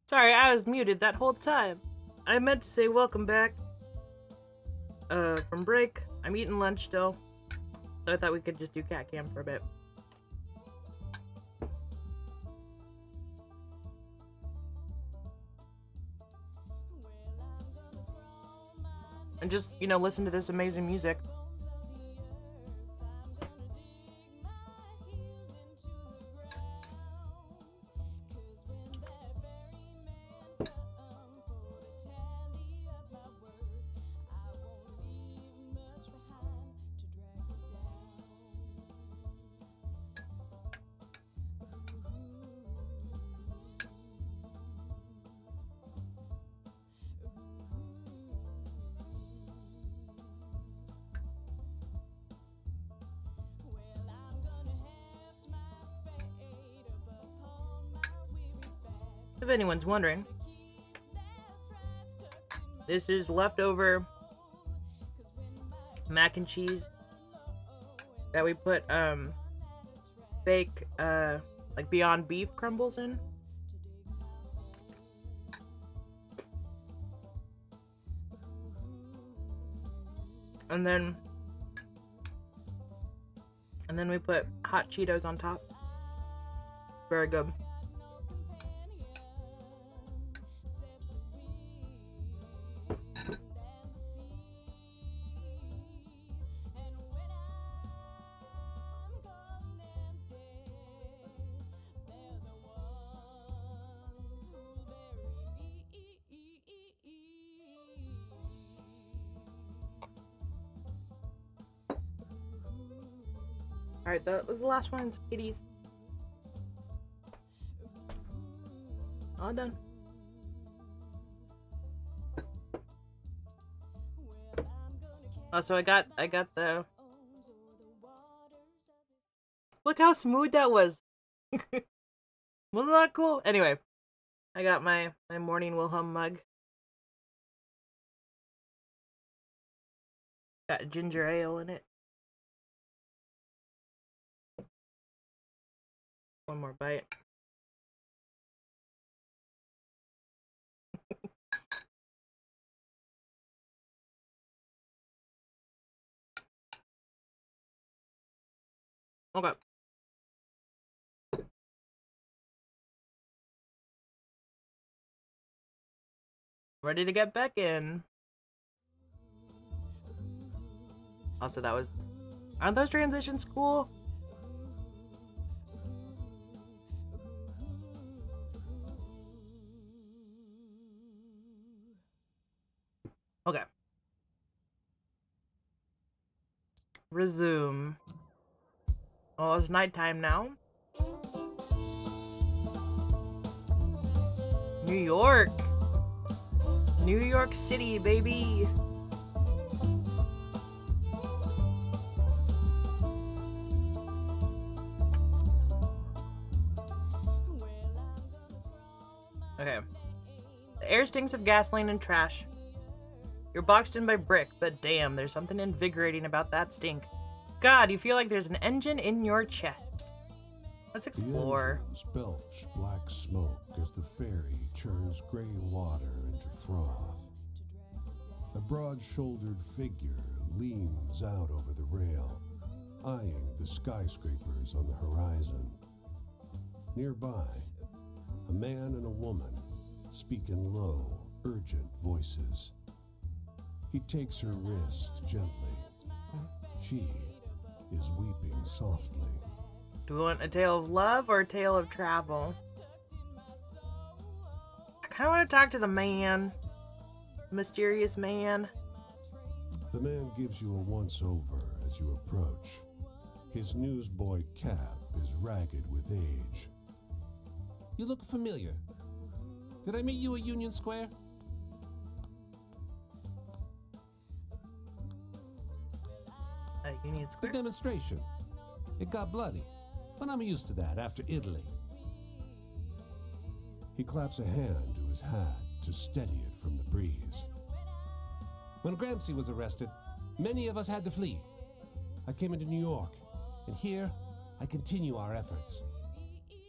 Sorry, I was muted that whole time. I meant to say welcome back from break. I'm eating lunch still, so I thought we could just do cat cam for a bit. And just, listen to this amazing music. If anyone's wondering, this is leftover mac and cheese that we put fake like Beyond Beef crumbles in. And then we put hot Cheetos on top. Very good. Alright, that was the last one, kitties. All done. Oh, so I got the... Look how smooth that was. Wasn't that cool? Anyway, I got my morning Wilhelm mug. Got ginger ale in it. One more bite. Okay. Ready to get back in. Also, that was... Aren't those transitions cool? Okay. Resume. Oh, it's nighttime now. New York. New York City, baby. Okay. The air stinks of gasoline and trash. You're boxed in by brick, but damn, there's something invigorating about that stink. God, you feel like there's an engine in your chest. Let's explore. The engines belch black smoke as the ferry churns gray water into froth. A broad-shouldered figure leans out over the rail, eyeing the skyscrapers on the horizon. Nearby, a man and a woman speak in low, urgent voices. He takes her wrist gently. She is weeping softly. Do we want a tale of love or a tale of travel? I kind of want to talk to the man. Mysterious man. The man gives you a once-over as you approach. His newsboy cap is ragged with age. You look familiar. Did I meet you at Union Square? Union The Square. demonstration. It got bloody, but I'm used to that after Italy. He claps a hand to his hat to steady it from the breeze. When Gramsci was arrested, many of us had to flee. I came into New York, and here I continue our efforts.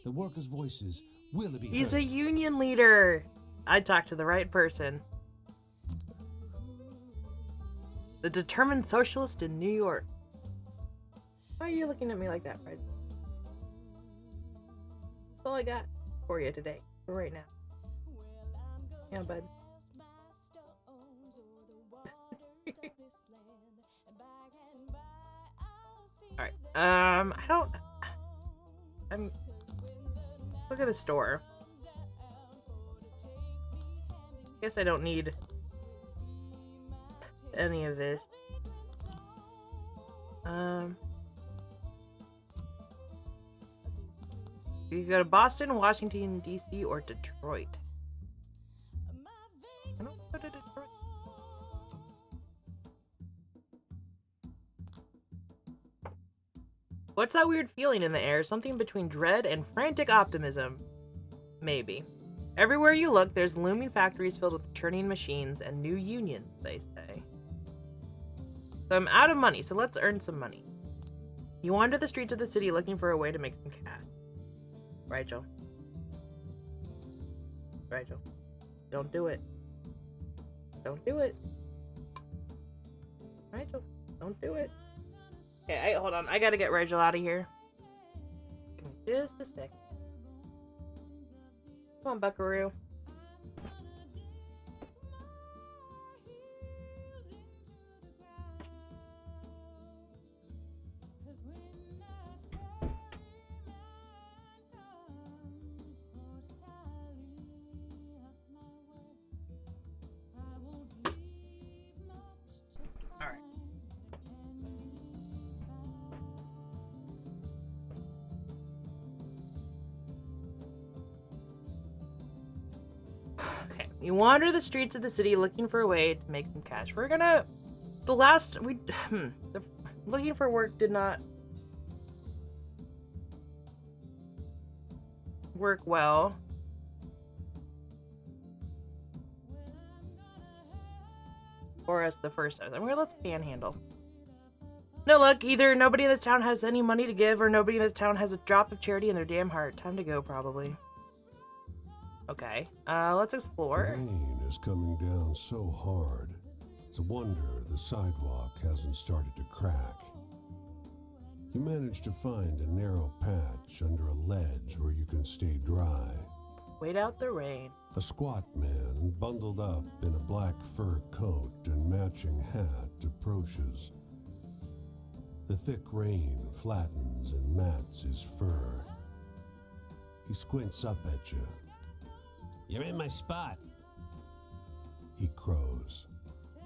The workers' voices will be He's heard. a union leader. I talked to the right person. The determined socialist in New York. Why are you looking at me like that, Fred? That's all I got for you today, for right now. Yeah, bud. Alright, look at the store. Guess I don't need any of this. You could go to Boston, Washington, D.C., or Detroit. I don't go to Detroit. What's that weird feeling in the air? Something between dread and frantic optimism. Maybe. Everywhere you look, there's looming factories filled with churning machines and new unions, they say. So I'm out of money, so let's earn some money. You wander the streets of the city looking for a way to make some cash. Rigel. Rigel. Don't do it. Don't do it. Rigel, don't do it. Okay, hold on. I gotta get Rigel out of here. Give me just a sec. Come on, Buckaroo. Alright. Okay, you wander the streets of the city looking for a way to make some cash. We're gonna... looking for work did not work well. For us the first time. Let's panhandle. No luck. Either nobody in this town has any money to give, or nobody in this town has a drop of charity in their damn heart. Time to go, probably. Okay. Let's explore. The rain is coming down so hard. It's a wonder the sidewalk hasn't started to crack. You manage to find a narrow patch under a ledge where you can stay dry. Wait out the rain. A squat man, bundled up in a black fur coat and matching hat, approaches. The thick rain flattens and mats his fur. He squints up at you. You're in my spot. He crows.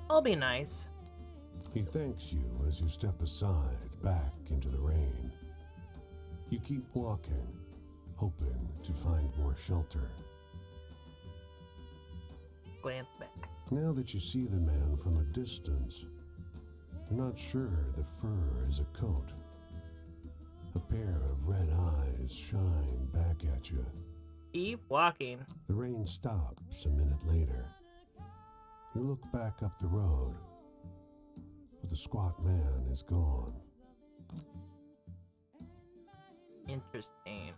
I'll be nice. He thanks you as you step aside, back into the rain. You keep walking, hoping to find more shelter. Glance back. Now that you see the man from a distance, you're not sure the fur is a coat. A pair of red eyes shine back at you. Keep walking. The rain stops a minute later. You look back up the road, but the squat man is gone. Interesting.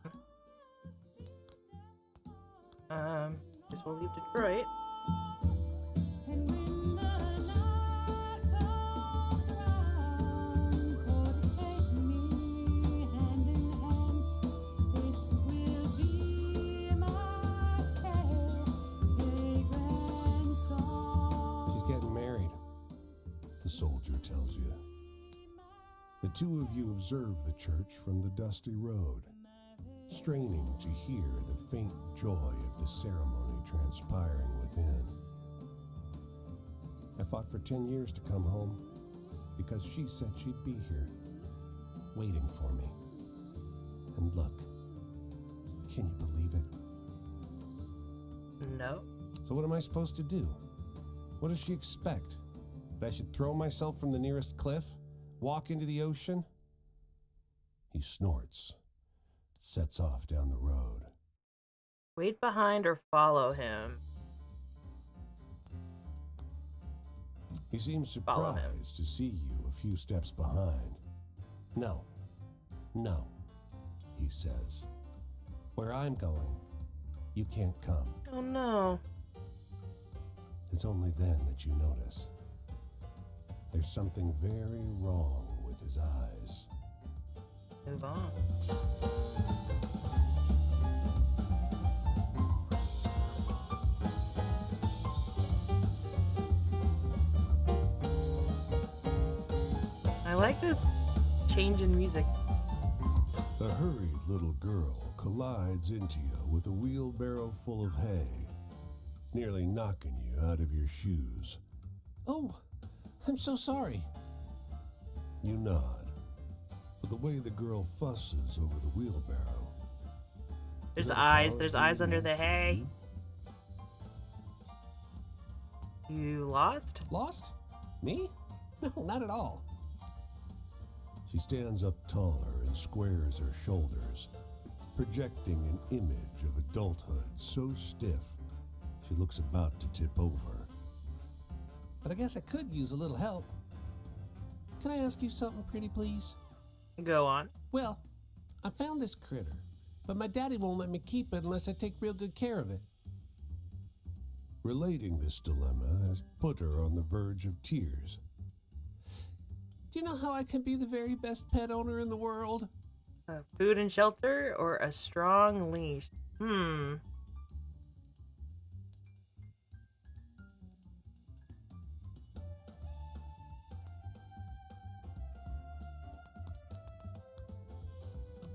Guess we'll leave Detroit. Soldier tells you. The two of you observe the church from the dusty road, straining to hear the faint joy of the ceremony transpiring within. I fought for 10 years to come home because she said she'd be here, waiting for me. And look, can you believe it? No. So what am I supposed to do? What does she expect? That I should throw myself from the nearest cliff? Walk into the ocean? He snorts, sets off down the road. Wait behind or follow him. He seems Follow him. surprised to see you a few steps behind. No, he says. Where I'm going, you can't come. Oh no. It's only then that you notice. There's something very wrong with his eyes. Move on. I like this change in music. A hurried little girl collides into you with a wheelbarrow full of hay, nearly knocking you out of your shoes. Oh, I'm so sorry. You nod, but the way the girl fusses over the wheelbarrow. There's eyes under the hay. You lost? Lost? Me? No, not at all. She stands up taller and squares her shoulders, projecting an image of adulthood so stiff she looks about to tip over. But I guess I could use a little help. Can I ask you something pretty, please? Go on. Well, I found this critter, but my daddy won't let me keep it unless I take real good care of it. Relating this dilemma has put her on the verge of tears. Do you know how I can be the very best pet owner in the world? Food and shelter or a strong leash?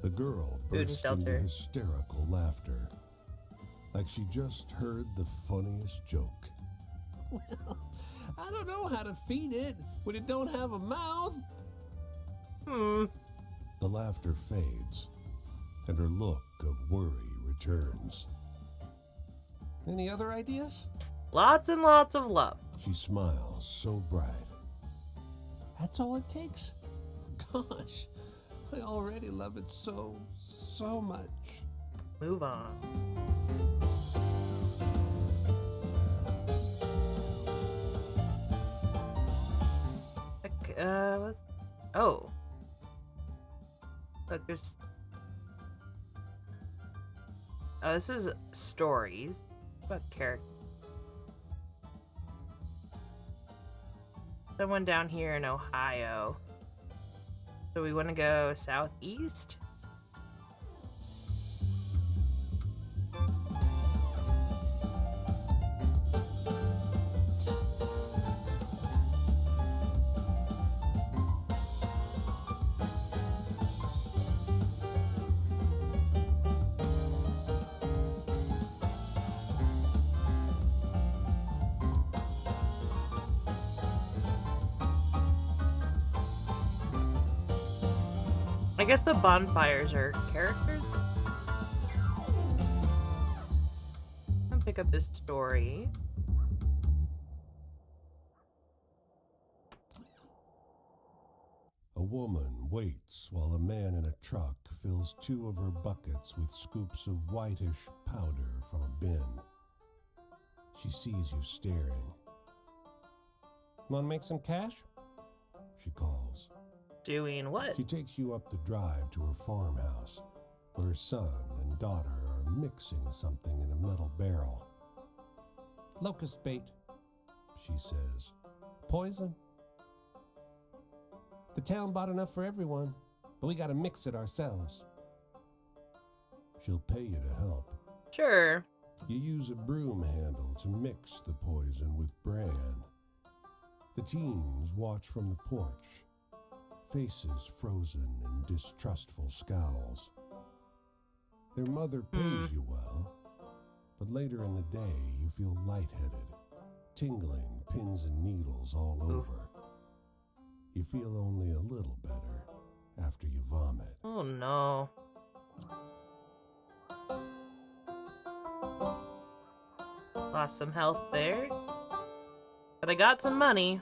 The girl Food and bursts into shelter. hysterical laughter, like she just heard the funniest joke. Well, I don't know how to feed it when it don't have a mouth. The laughter fades, and her look of worry returns. Any other ideas? Lots and lots of love. She smiles so bright. That's all it takes? Gosh, I already love it so much. Move on. Let's... Oh. Look, there's... Oh, this is stories. What character? Someone down here in Ohio. So we want to go southeast? I guess the bonfires are characters? I'll pick up this story. A woman waits while a man in a truck fills 2 of her buckets with scoops of whitish powder from a bin. She sees you staring. Want to make some cash? She calls. Doing what? She takes you up the drive to her farmhouse, where her son and daughter are mixing something in a metal barrel. Locust bait. She says, Poison. The town bought enough for everyone, but we gotta mix it ourselves. she'll pay you to help. Sure. You use a broom handle to mix the poison with bran. The teens watch from the porch, faces frozen in distrustful scowls. Their mother pays you well, but later in the day you feel lightheaded, tingling pins and needles all over. You feel only a little better after you vomit. Oh no. Lost some health there. But I got some money.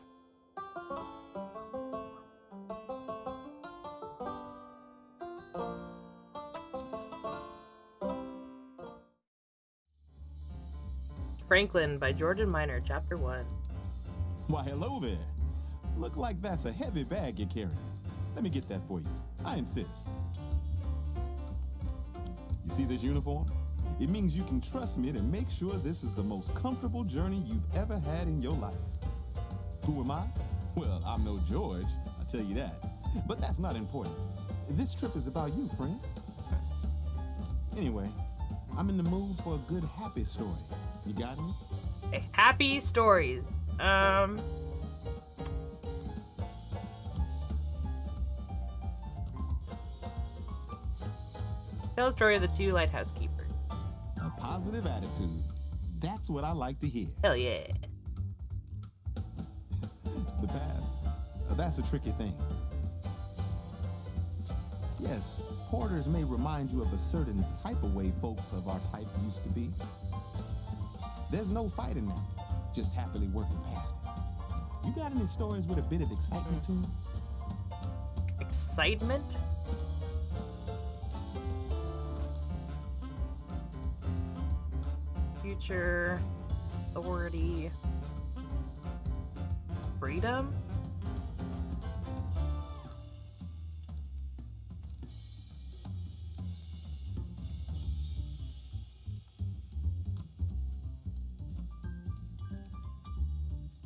Franklin by Jordan Miner, Chapter 1. Why, hello there. Look like that's a heavy bag you're carrying. Let me get that for you. I insist. You see this uniform? It means you can trust me to make sure this is the most comfortable journey you've ever had in your life. Who am I? Well, I'm no George, I'll tell you that. But that's not important. This trip is about you, friend. Anyway, I'm in the mood for a good happy story. You got me? Okay, happy stories. Tell the story of the two lighthouse keepers. A positive attitude. That's what I like to hear. Hell yeah. The past, that's a tricky thing. Yes, porters may remind you of a certain type of way folks of our type used to be. There's no fighting that, just happily working past it. You got any stories with a bit of excitement to them? Excitement? future, authority, freedom?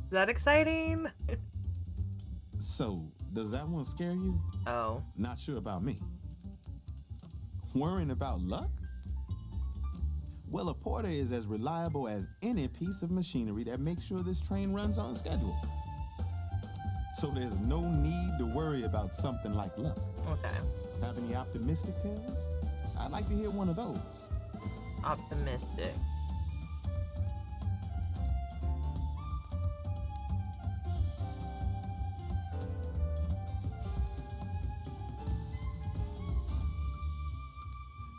Is that exciting? So, does that one scare you? Oh. Not sure about me. Worrying about luck? Well, a porter is as reliable as any piece of machinery that makes sure this train runs on schedule. So there's no need to worry about something like luck. Okay. Have any optimistic tales? I'd like to hear one of those. Optimistic.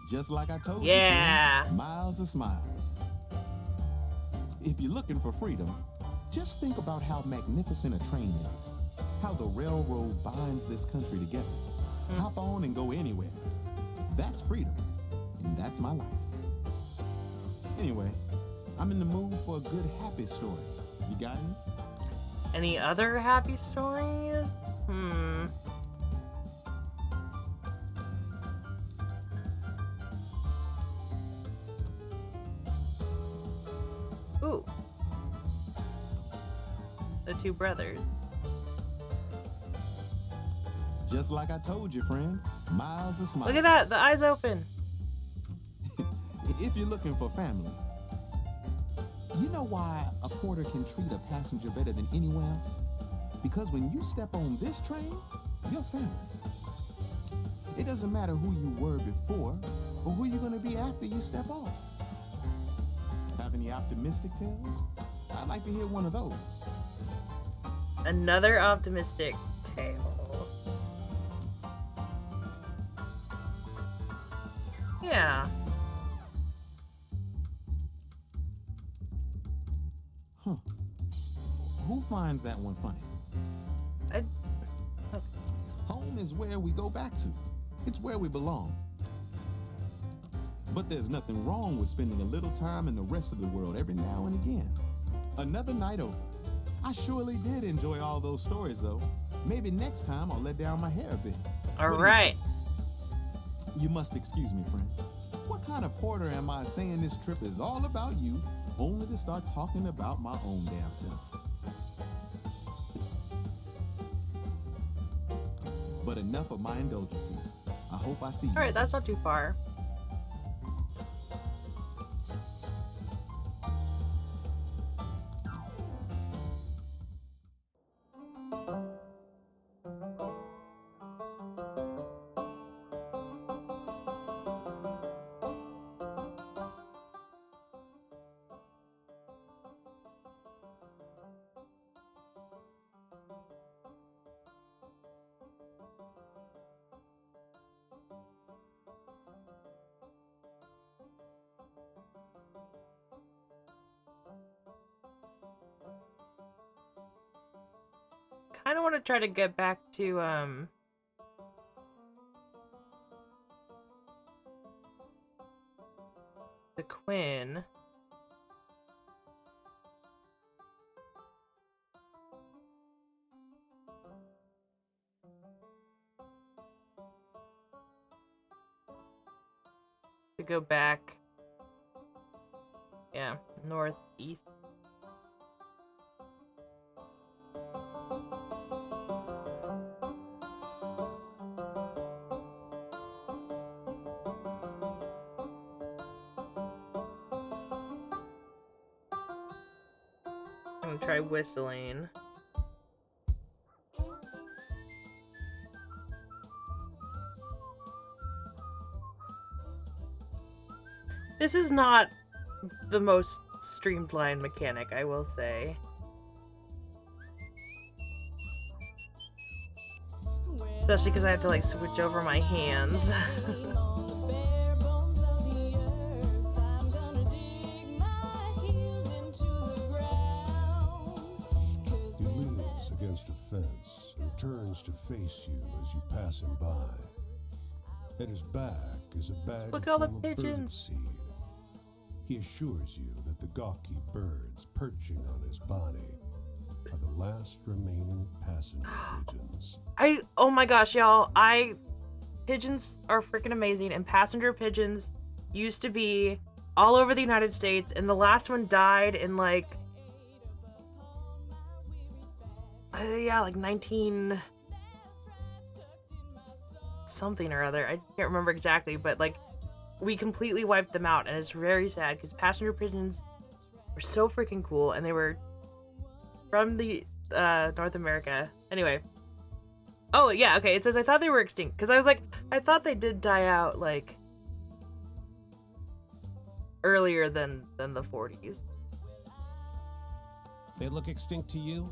Just like I told you, Yeah. friend, miles of smiles. If you're looking for freedom, just think about how magnificent a train is. How the railroad binds this country together. Hop on and go anywhere. That's freedom. And that's my life. Anyway, I'm in the mood for a good happy story. You got any? Any other happy stories? Ooh. The two brothers. Just like I told you, friend, miles of smiles. Look at that, the eyes open. If you're looking for family, you know why a porter can treat a passenger better than anyone else? Because when you step on this train, you're family. It doesn't matter who you were before or who you're going to be after you step off. Have any optimistic tales? I'd like to hear one of those. Another optimistic tale. Yeah. Huh. Who finds that one funny? Home is where we go back to. It's where we belong. But there's nothing wrong with spending a little time in the rest of the world every now and again. Another night over. I surely did enjoy all those stories, though. Maybe next time I'll let down my hair a bit. All What do right. You must excuse me, friend. What kind of porter am I saying this trip is all about you, only to start talking about my own damn self? But enough of my indulgences. I hope I see you. All right, that's not too far. Kind of want to try to get back to the Quinn. To go back. Yeah, northeast. I'm gonna try whistling. This is not the most streamlined mechanic, I will say. Especially because I have to like switch over my hands. He leans against a fence and turns to face you as you pass him by. At his back is a bag Look at full all the of bird pigeons. seed. He assures you that the gawky birds perching on his body are the last remaining passenger pigeons. Oh my gosh, y'all. Pigeons are freaking amazing, and passenger pigeons used to be all over the United States, and the last one died in like 19 something or other. I can't remember exactly, but like we completely wiped them out, and it's very sad because passenger pigeons were so freaking cool, and they were from the North America. Anyway. Oh, yeah, okay. It says I thought they were extinct because I was like, I thought they did die out like earlier than the 40s. They look extinct to you?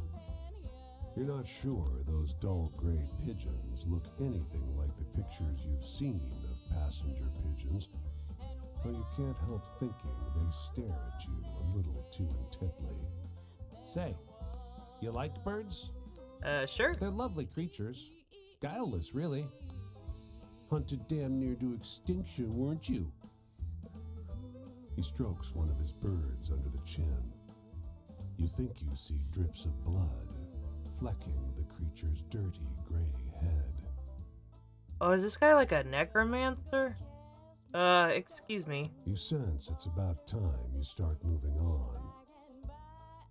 You're not sure those dull gray pigeons look anything like the pictures you've seen of passenger pigeons, but you can't help thinking they stare at you a little too intently. Say, you like birds? Sure. They're lovely creatures. Guileless, really. Hunted damn near to extinction, weren't you? He strokes one of his birds under the chin. You think you see drips of blood flecking the creature's dirty gray head. Oh, is this guy like a necromancer? Excuse me. You sense it's about time you start moving on.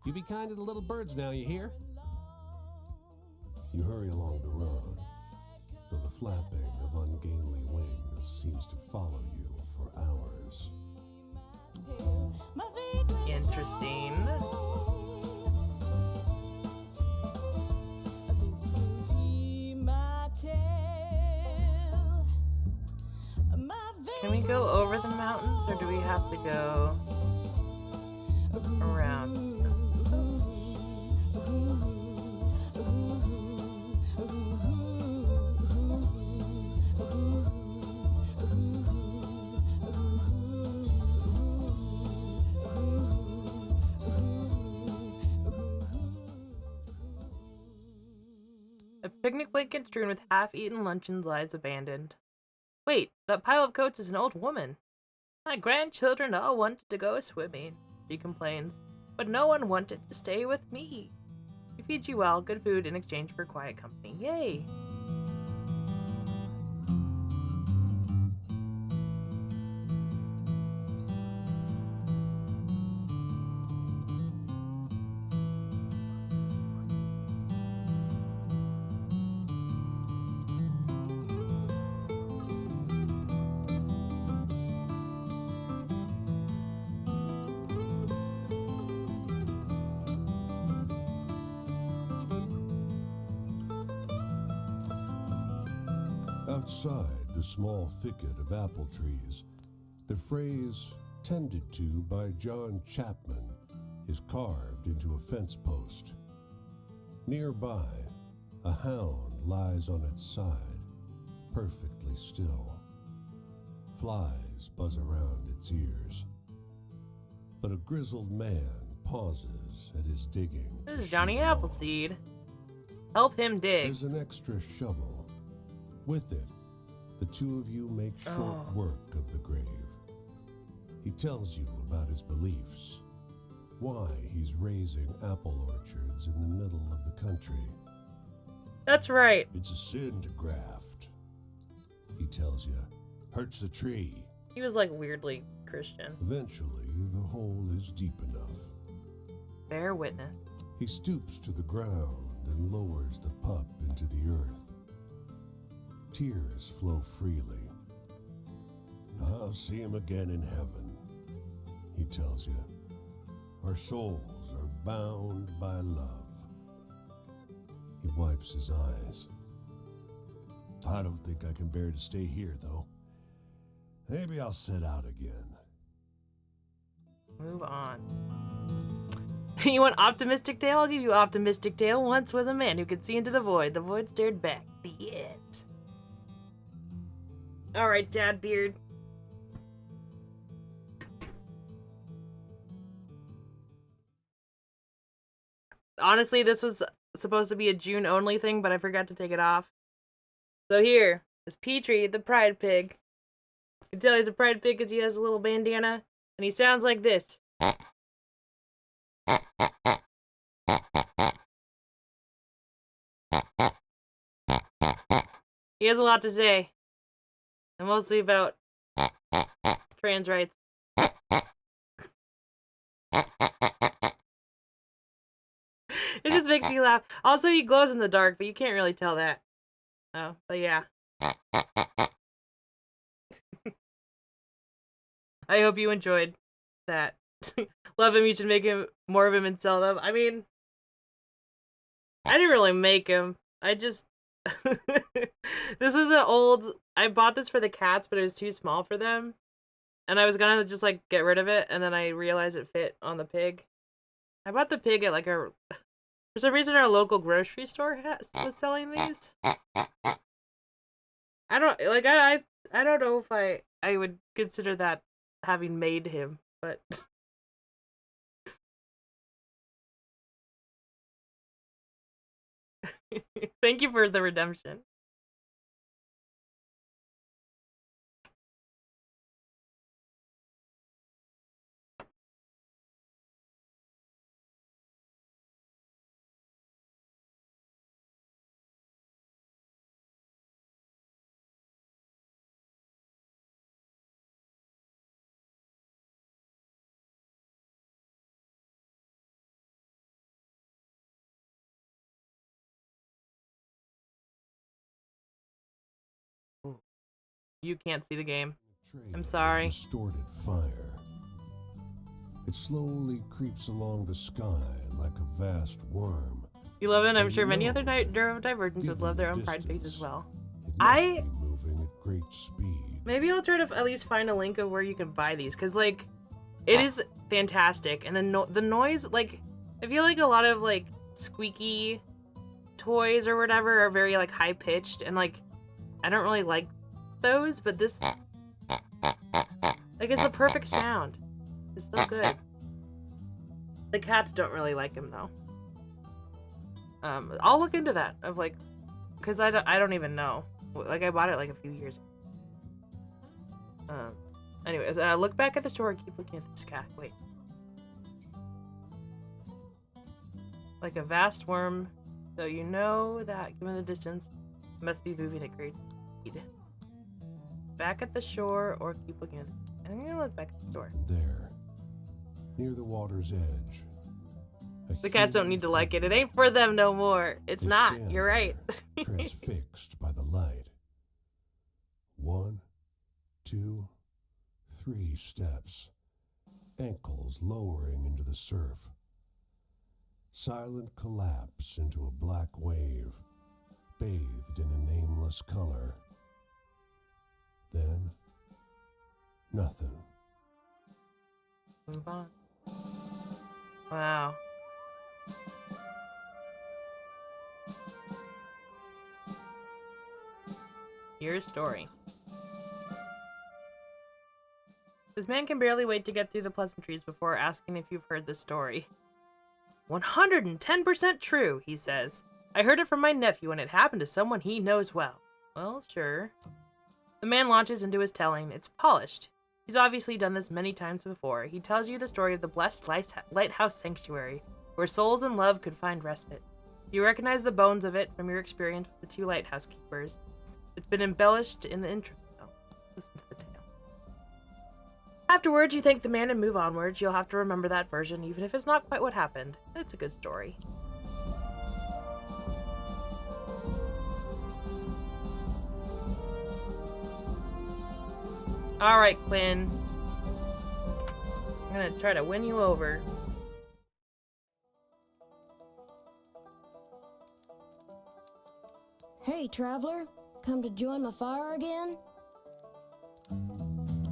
You be kind to the little birds now, you hear? You hurry along the road, though the flapping of ungainly wings seems to follow you for hours. Interesting. Can we go over the mountains, or do we have to go around? A picnic blanket strewn with half-eaten luncheons lies abandoned. Wait, that pile of coats is an old woman. My grandchildren all wanted to go swimming, she complains, but no one wanted to stay with me. She feeds you well, good food in exchange for quiet company. Yay! Outside the small thicket of apple trees, the phrase "tended to by John Chapman" is carved into a fence post. Nearby, a hound lies on its side, perfectly still. Flies buzz around its ears. But a grizzled man pauses at his digging. This is Johnny Appleseed. Help him dig. There's an extra shovel. With it, the two of you make short work of the grave. He tells you about his beliefs, why he's raising apple orchards in the middle of the country. That's right. It's a sin to graft, he tells you. Hurts the tree. He was like weirdly Christian. Eventually, the hole is deep enough. Bear witness. He stoops to the ground and lowers the pup into the earth. Tears flow freely. I'll see him again in heaven, he tells you. Our souls are bound by love. He wipes his eyes. I don't think I can bear to stay here, though. Maybe I'll set out again. Move on. You want optimistic tale? I'll give you optimistic tale. Once was a man who could see into the void. The void stared back. The end. Alright, Dad Beard. Honestly, this was supposed to be a June only thing, but I forgot to take it off. So here is Petrie, the pride pig. You can tell he's a pride pig because he has a little bandana. And he sounds like this. He has a lot to say. And mostly about trans rights. It just makes me laugh. Also, he glows in the dark, but you can't really tell that. Oh, but yeah. I hope you enjoyed that. Love him, you should make him more of him and sell them. I mean, I didn't really make him. I just... This was an old... I bought this for the cats, but it was too small for them. And I was gonna just, like, get rid of it, and then I realized it fit on the pig. I bought the pig at, like, a... For some reason, our local grocery store was selling these. I don't... Like, I don't know if I would consider that having made him, but... Thank you for the redemption. You can't see the game. I'm sorry. Distorted fire. It slowly creeps along the sky like a vast worm. You love it. I'm sure many other neurodivergents would love their own pride face as well. Be moving at great speed. Maybe I'll try to at least find a link of where you can buy these, because, like, it is fantastic. And then the noise, like, I feel like a lot of, like, squeaky toys or whatever are very, like, high-pitched, and, like, I don't really like those, but this, like, it's a perfect sound. It's so good. The cats don't really like him, though. I'll look into that, of, like, because I don't even know. Like, I bought it, like, a few years ago. Anyways, look back at the store and keep looking at this cat. Wait. Like a vast worm, so you know that, given the distance, it must be moving at great speed. Back at the shore, or keep looking at it. I'm gonna look back at the shore. There, near the water's edge. The cats don't need to like it. It ain't for them no more. It's They not. stand You're right. there, transfixed by the light. 1, 2, 3 steps. Ankles lowering into the surf. Silent collapse into a black wave, bathed in a nameless color. Then, nothing. Move on. Wow. Your story. This man can barely wait to get through the pleasantries before asking if you've heard this story. 110% true, he says. I heard it from my nephew and it happened to someone he knows well. Well, sure. The man launches into his telling. It's polished. He's obviously done this many times before. He tells you the story of the blessed lighthouse sanctuary, where souls in love could find respite. You recognize the bones of it from your experience with the 2 lighthouse keepers. It's been embellished in the intro. Oh, listen to the tale. Afterwards, you thank the man and move onwards. You'll have to remember that version, even if it's not quite what happened. It's a good story. Alright, Quinn. I'm gonna try to win you over. Hey, traveler. Come to join my fire again?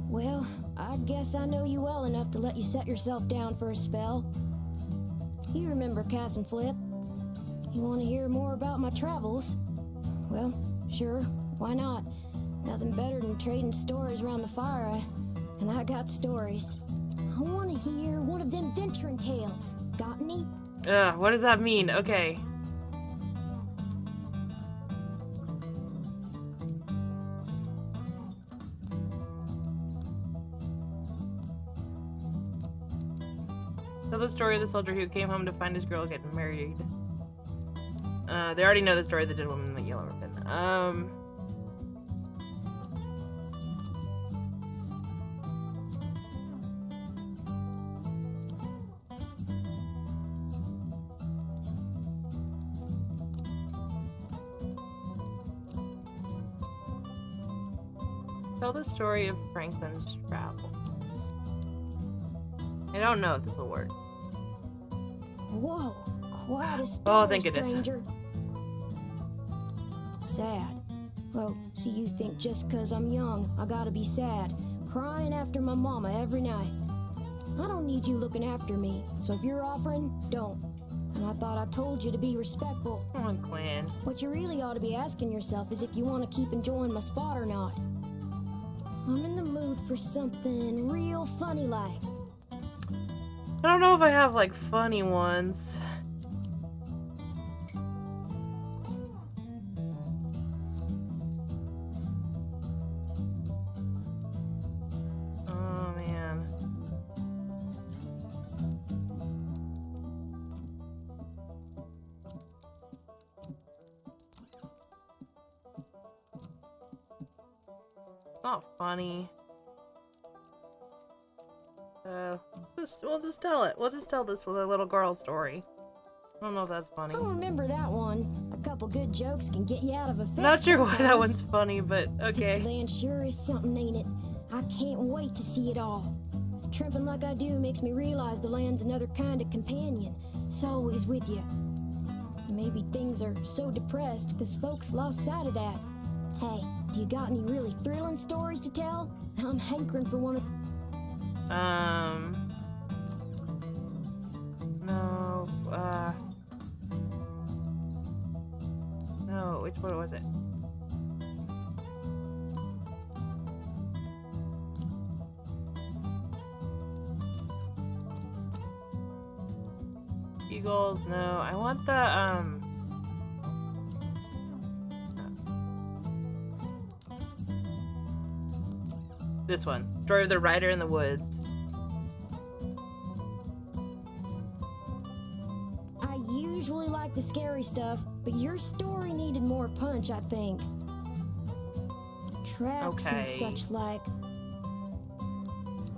Well, I guess I know you well enough to let you set yourself down for a spell. You remember Cass and Flip? You want to hear more about my travels? Well, sure, why not? Nothing better than trading stories around the fire, and I got stories. I want to hear one of them venturing tales. Got any? What does that mean? Okay. Tell the story of the soldier who came home to find his girl getting married. They already know the story of the dead woman in the yellow ribbon. Tell the story of Franklin's travels. I don't know if this will work. Whoa, quite a story, Oh, I think it is. stranger. Sad. Oh, so you think just 'cause I'm young, I gotta be sad, crying after my mama every night. I don't need you looking after me, so if you're offering, don't. And I thought I told you to be respectful. Come on, Quinn. What you really ought to be asking yourself is if you want to keep enjoying my spot or not. I'm in the mood for something real funny like. I don't know if I have like funny ones. Oh man. It's not funny. We'll just tell it. We'll just tell this with a little girl story. I don't know if that's funny. I'll remember that one. A couple good jokes can get you out of a fix. Not sure why that sometimes. one's funny, but okay. This land sure is something, ain't it? I can't wait to see it all. Tramping like I do makes me realize the land's another kind of companion. It's always with you. Maybe things are so depressed because folks lost sight of that. Hey, do you got any really thrilling stories to tell? I'm hankering for one of... No, no, which one was it? Eagles, no, I want the, this one. Story of the Rider in the Woods. I usually like the scary stuff, but your story needed more punch, I think. Traps and Okay. such like.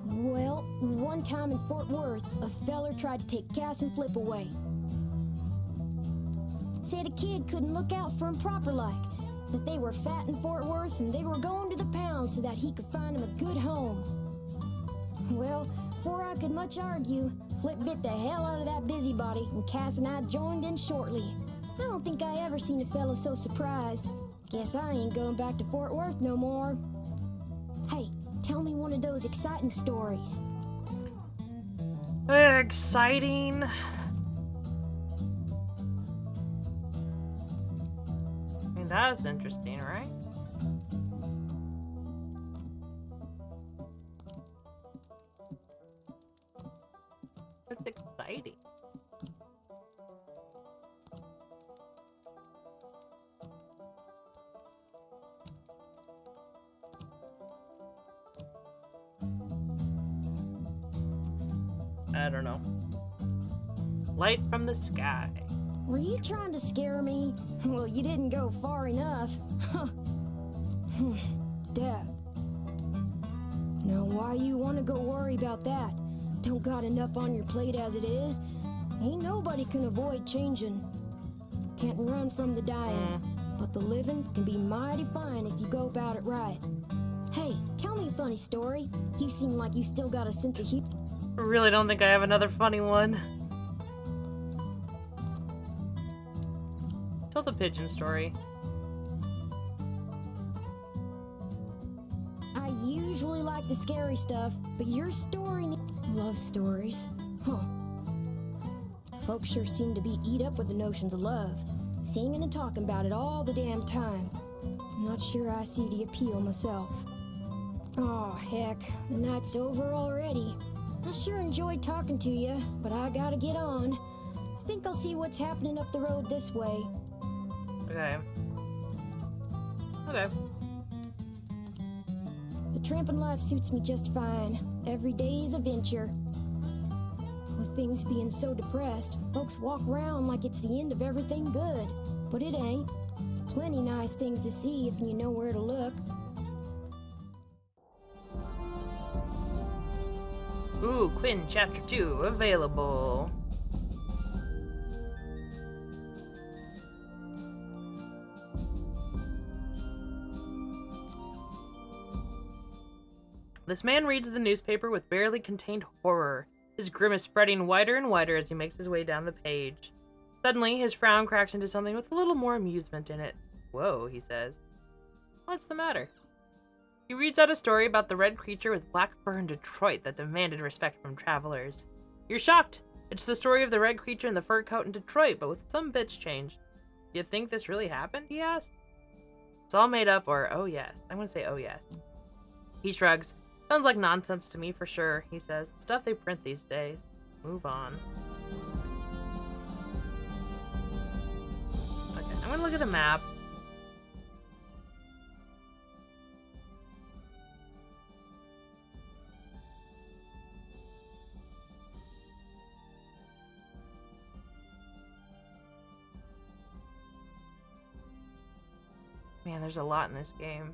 Well, one time in Fort Worth, a feller tried to take Cass and Flip away. Said a kid couldn't look out for him proper like. That they were fat in Fort Worth and they were going to the pound so that he could find him a good home. Well, before I could much argue, Flip bit the hell out of that busybody and Cass and I joined in shortly. I don't think I ever seen a fella so surprised. Guess I ain't going back to Fort Worth no more. Hey, tell me one of those exciting stories. Exciting. I mean, that's interesting, right? That's exciting. I don't know. Light from the sky. Were you trying to scare me? Well, you didn't go far enough. Huh. Death. Now, why you want to go worry about that? Don't got enough on your plate as it is. Ain't nobody can avoid changing. Can't run from the dying. But the living can be mighty fine if you go about it right. Hey, tell me a funny story. You seem like you still got a sense of humor. I really don't think I have another funny one. Tell the pigeon story. I usually like the scary stuff, but your story... Love stories. Huh. Folks sure seem to be eat up with the notions of love. Singing and talking about it all the damn time. Not sure I see the appeal myself. Oh, heck. The night's over already. I sure enjoyed talking to you, but I gotta get on. I think I'll see what's happening up the road this way. Okay. Okay. The tramping life suits me just fine. Every day's a venture. With things being so depressed, folks walk around like it's the end of everything good. But it ain't. Plenty nice things to see if you know where to look. Ooh, Quinn Chapter 2 available. This man reads the newspaper with barely contained horror, his grimace spreading wider and wider as he makes his way down the page. Suddenly, his frown cracks into something with a little more amusement in it. Whoa, he says. What's the matter? He reads out a story about the red creature with black fur in Detroit that demanded respect from travelers. You're shocked. It's the story of the red creature in the fur coat in Detroit, but with some bits changed. Do you think this really happened? He asked. It's all made up, or oh yes. I'm gonna say oh yes. He shrugs. Sounds like nonsense to me for sure, he says. Stuff they print these days. Move on. Okay, I'm gonna look at the map. Man, there's a lot in this game.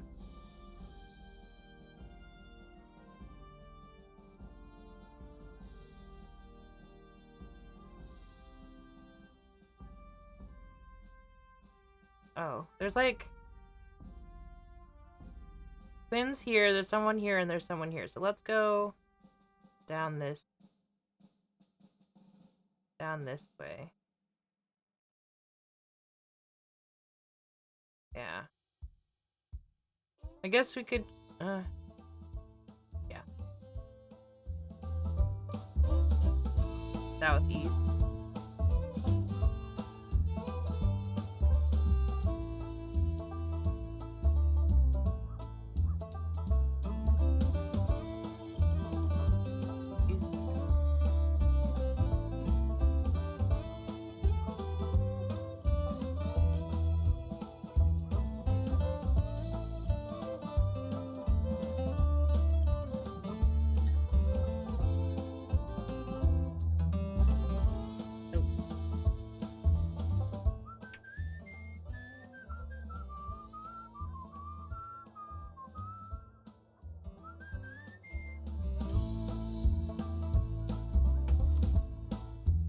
Oh, there's like... Quinn's here, there's someone here, and there's someone here. So let's go down this way. Yeah. I guess we could, yeah. Southeast.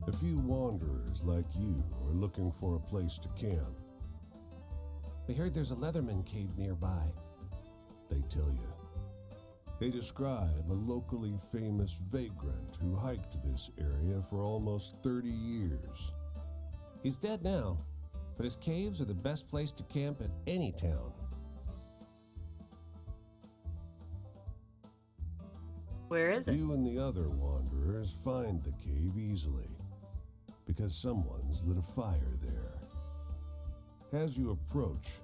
A few wanderers like you are looking for a place to camp. We heard there's a Leatherman cave nearby. They tell you. They describe a locally famous vagrant who hiked this area for almost 30 years. He's dead now, but his caves are the best place to camp at any town. Where is it? You and the other wanderers find the cave easily, because someone's lit a fire there. As you approach,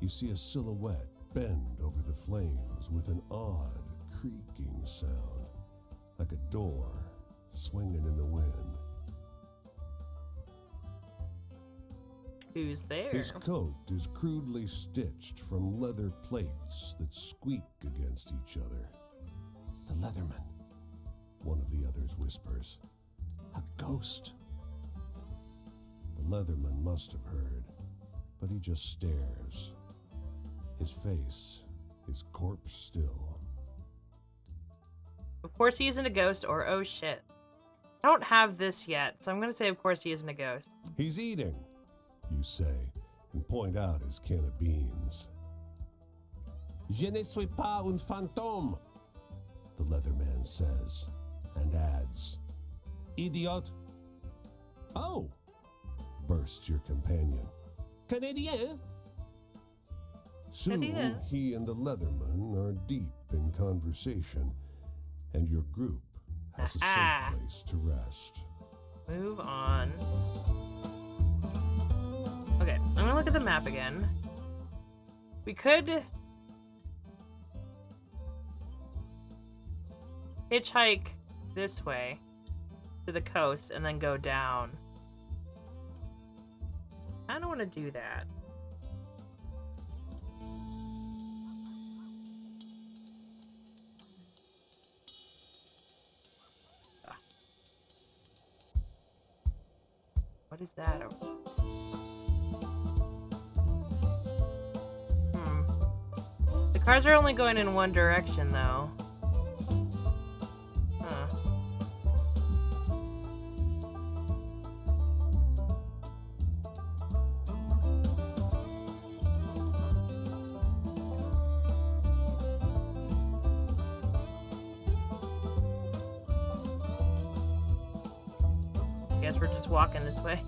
you see a silhouette bend over the flames with an odd creaking sound, like a door swinging in the wind. Who's there? His coat is crudely stitched from leather plates that squeak against each other. The Leatherman. One of the others whispers. A ghost. The Leatherman must have heard, but he just stares. His face is corpse still. Of course he isn't a ghost, or oh shit. I don't have this yet, so I'm gonna say of course he isn't a ghost. He's eating, you say, and point out his can of beans. Je ne suis pas un fantôme, The Leatherman says, and adds, idiot. Oh, bursts your companion. Canadien. Soon, Canadien. he and the Leatherman are deep in conversation, and your group has a Ah. safe place to rest. Move on. Okay, I'm gonna look at the map again. We could hitchhike this way to the coast and then go down. I don't want to do that. that? The cars are only going in one direction, though. Huh. Guess we're just walking this way.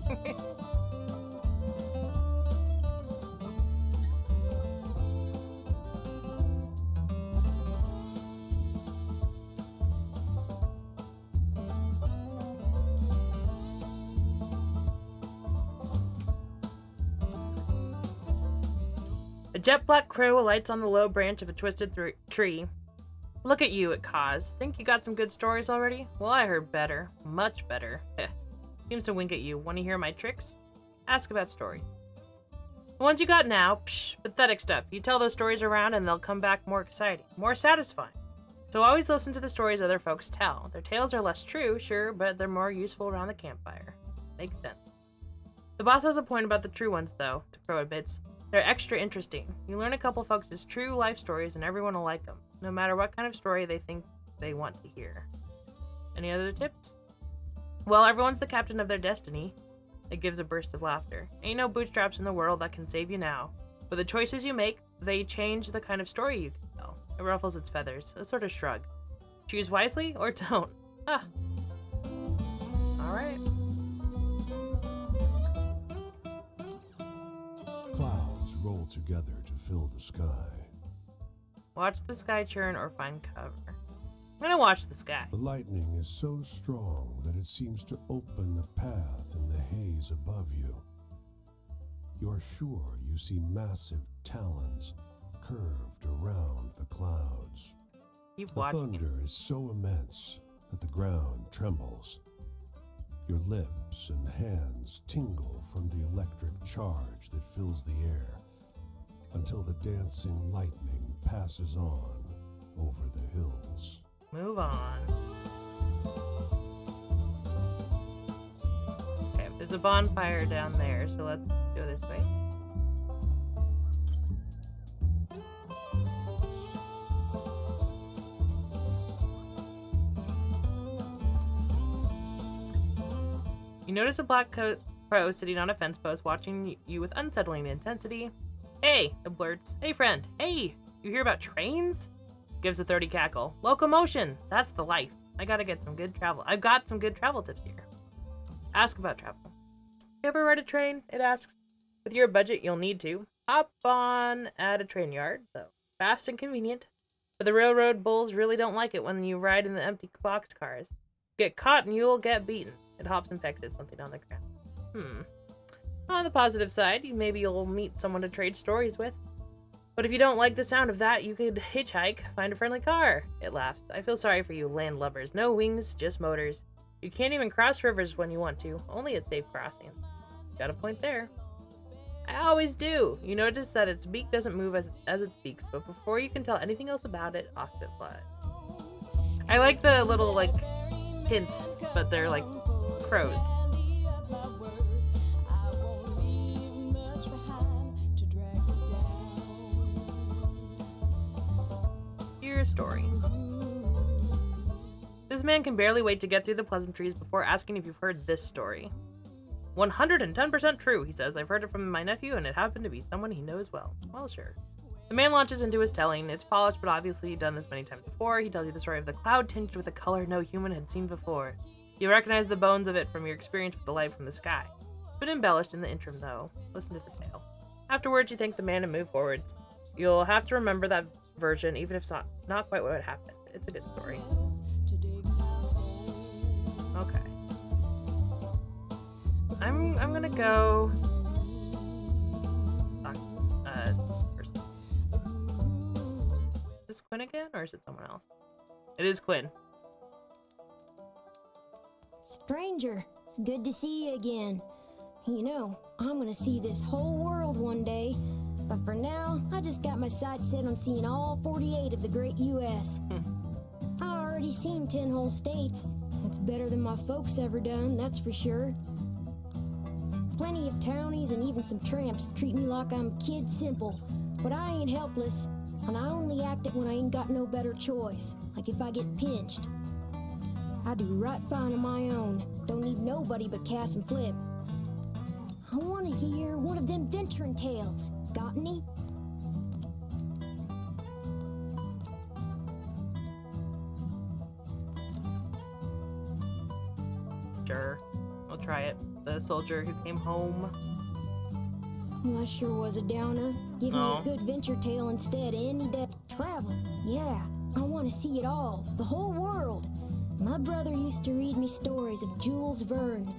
A jet black crow alights on the low branch of a twisted tree. Look at you, it caws. Think you got some good stories already? Well, I heard better. Much better. Seems to wink at you. Want to hear my tricks? Ask about story. The ones you got now, psh, pathetic stuff. You tell those stories around and they'll come back more exciting, more satisfying. So always listen to the stories other folks tell. Their tales are less true, sure, but they're more useful around the campfire. Makes sense. The boss has a point about the true ones, though, the crow admits. They're extra interesting. You learn a couple folks' true life stories and everyone will like them, no matter what kind of story they think they want to hear. Any other tips? Well, everyone's the captain of their destiny. It gives a burst of laughter. Ain't no bootstraps in the world that can save you now. But the choices you make, they change the kind of story you can tell. It ruffles its feathers, a sort of shrug. Choose wisely or don't. Ah. Alright. Clouds roll together to fill the sky. Watch the sky churn or find cover. I'm gonna watch the sky. The lightning is so strong that it seems to open a path in the haze above you. You're sure you see massive talons curved around the clouds. Keep The watching. thunder is so immense that the ground trembles. Your lips and hands tingle from the electric charge that fills the air until the dancing lightning passes on over the hills. Move on. Okay, there's a bonfire down there, so let's go this way. You notice a black crow sitting on a fence post watching you with unsettling intensity. Hey, it blurts. Hey friend, hey, you hear about trains? Gives a 30 cackle. Locomotion, that's the life. I've got some good travel tips here. Ask about travel. You ever ride a train? It asks. With your budget, you'll need to. Hop on at a train yard, though. Fast and convenient. But the railroad bulls really don't like it when you ride in the empty boxcars. Get caught and you'll get beaten. It hops and pecks at something on the ground. On the positive side, maybe you'll meet someone to trade stories with. But if you don't like the sound of that, you could hitchhike, find a friendly car. It laughs. I feel sorry for you landlubbers. No wings, just motors. You can't even cross rivers when you want to, only at safe crossings. Got a point there. I always do. You notice that its beak doesn't move as it speaks, but before you can tell anything else about it, off it flies. I like the little, hints, but they're crows. Your story. This man can barely wait to get through the pleasantries before asking if you've heard this story. 110% true, he says. I've heard it from my nephew, and it happened to be someone he knows well. Well, sure. The man launches into his telling. It's polished, but obviously done this many times before. He tells you the story of the cloud tinged with a color no human had seen before. You recognize the bones of it from your experience with the light from the sky. It's been embellished in the interim, though. Listen to the tale. Afterwards, you thank the man and move forwards. You'll have to remember that version, even if it's not quite what happened. It's a good story. Okay. I'm gonna go. First. Is this Quinn again, or is it someone else? It is Quinn. Stranger, it's good to see you again. You know, I'm gonna see this whole world one day. But for now, I just got my sights set on seeing all 48 of the great U.S. I already seen 10 whole states. That's better than my folks ever done, that's for sure. Plenty of townies and even some tramps treat me like I'm kid simple. But I ain't helpless, and I only act it when I ain't got no better choice. Like if I get pinched. I do right fine on my own. Don't need nobody but Cass and Flip. I want to hear one of them venturing tales. Got any? Sure. I'll try it. The soldier who came home. Well, that sure was a downer. Give me a good venture tale instead any day. Travel. Yeah, I want to see it all. The whole world. My brother used to read me stories of Jules Verne,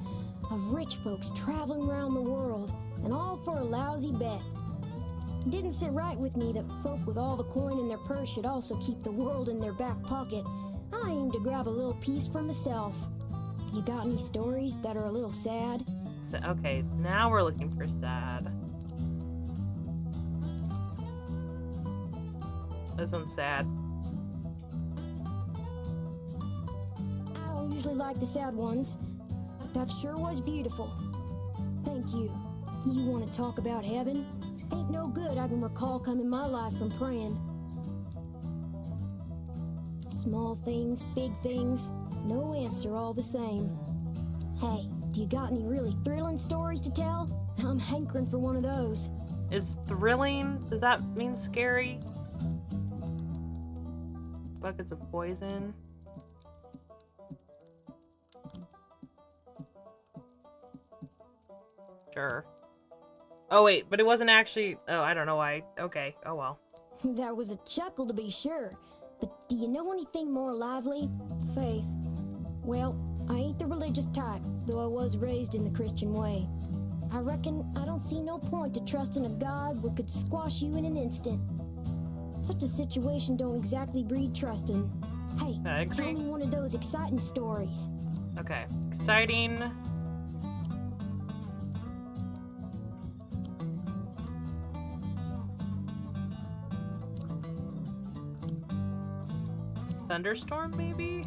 of rich folks traveling around the world, and all for a lousy bet. It didn't sit right with me that folk with all the coin in their purse should also keep the world in their back pocket. I aim to grab a little piece for myself. You got any stories that are a little sad? So, okay, now we're looking for sad. This one's sad. I don't usually like the sad ones. That sure was beautiful. Thank you. You want to talk about heaven? Ain't no good I can recall coming my life from praying. Small things, big things, no answer all the same. Hey, do you got any really thrilling stories to tell? I'm hankering for one of those. Is thrilling, does that mean scary? Buckets of poison. Sure. Oh wait, but it wasn't actually, oh, I don't know why. Okay, oh well. That was a chuckle to be sure. But do you know anything more lively? Faith. Well, I ain't the religious type, though I was raised in the Christian way. I reckon I don't see no point to trusting a God what could squash you in an instant. Such a situation don't exactly breed trusting. Hey, tell me one of those exciting stories. Okay, exciting. Thunderstorm, maybe?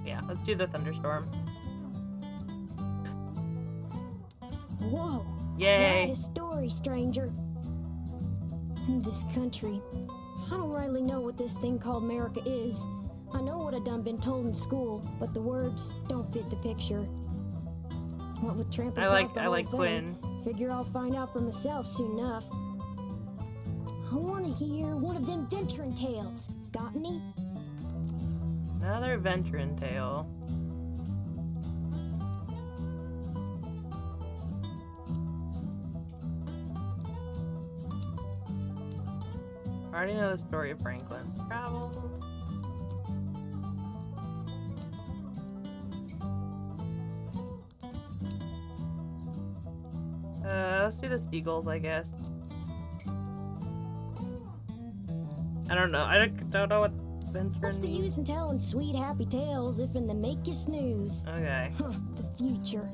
Yeah, let's do the thunderstorm. Whoa. Yay. Write a story, stranger. In this country, I don't rightly know what this thing called America is. I know what I done been told in school, but the words don't fit the picture. What with tramping across the whole thing, Quinn. figure I'll find out for myself soon enough. I want to hear one of them venturing tales. Got any? Another venturing tale. I already know the story of Franklin's travels. Let's do the seagulls, I guess. I don't know. I don't know what venturing What's the means. use in telling sweet happy tales if in they make you snooze? Okay. Huh, the future.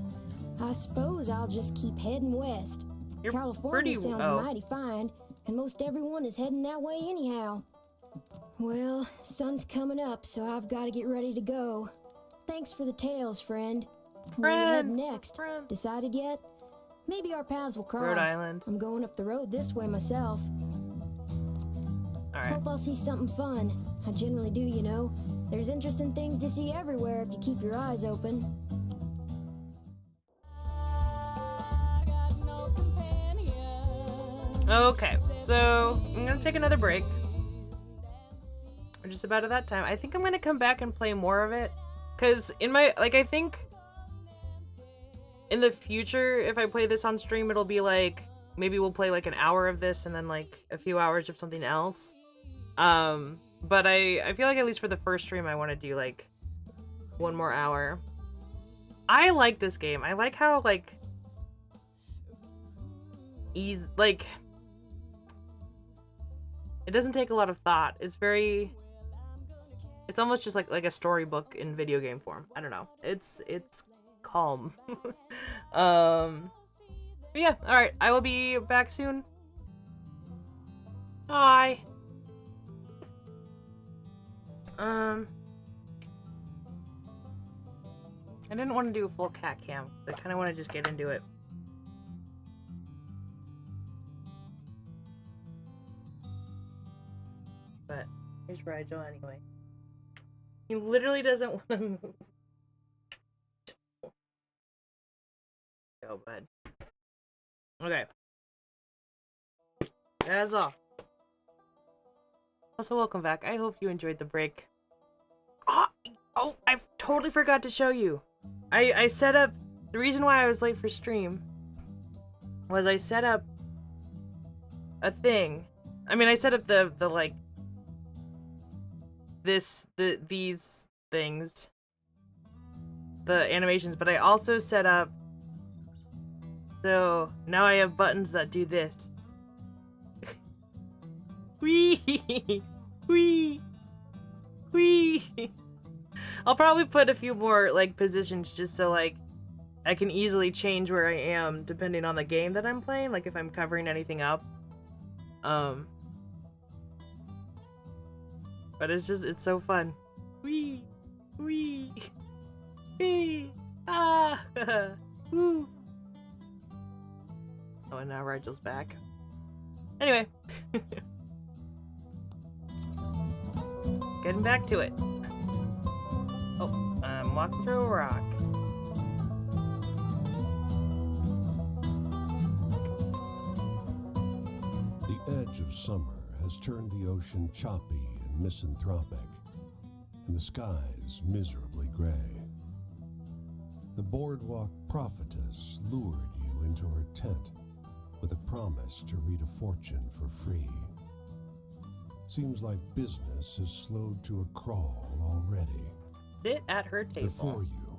I suppose I'll just keep heading west. You're California pretty- sounds oh. mighty fine, and most everyone is heading that way anyhow. Well, sun's coming up, so I've got to get ready to go. Thanks for the tales, friend. Where you heading next? Friend. Decided yet? Maybe our paths will cross. Rhode Island. I'm going up the road this way myself. Alright. Hope I'll see something fun. I generally do, you know. There's interesting things to see everywhere if you keep your eyes open. Okay, so I'm gonna take another break. We're just about at that time. I think I'm gonna come back and play more of it. Cause in my, like, I think in the future, if I play this on stream, it'll be like, maybe we'll play like an hour of this and then like a few hours of something else. But I feel like at least for the first stream, I want to do like one more hour. I like this game. I like how like easy, like it doesn't take a lot of thought. It's very, it's almost just like a storybook in video game form. I don't know. It's calm. But yeah, alright. I will be back soon. Bye. I didn't want to do a full cat cam. I kind of want to just get into it. But here's Rigel anyway. He literally doesn't want to move. Oh, bud. Okay. That's all. Also, welcome back. I hope you enjoyed the break. Oh, I totally forgot to show you. I set up... The reason why I was late for stream was I set up a thing. I mean, I set up the like... these things. The animations, but I also set up... So, now I have buttons that do this. Whee! Whee! Whee! I'll probably put a few more, like, positions just so, like, I can easily change where I am depending on the game that I'm playing, like if I'm covering anything up. But it's so fun. Whee! Whee! Whee! Ah! Woo! Oh, and now Rigel's back. Anyway. Getting back to it. Oh, I'm walking through a rock. The edge of summer has turned the ocean choppy and misanthropic, and the skies miserably gray. The boardwalk prophetess lured you into her tent with a promise to read a fortune for free. Seems like business has slowed to a crawl already. Sit at her table. Before you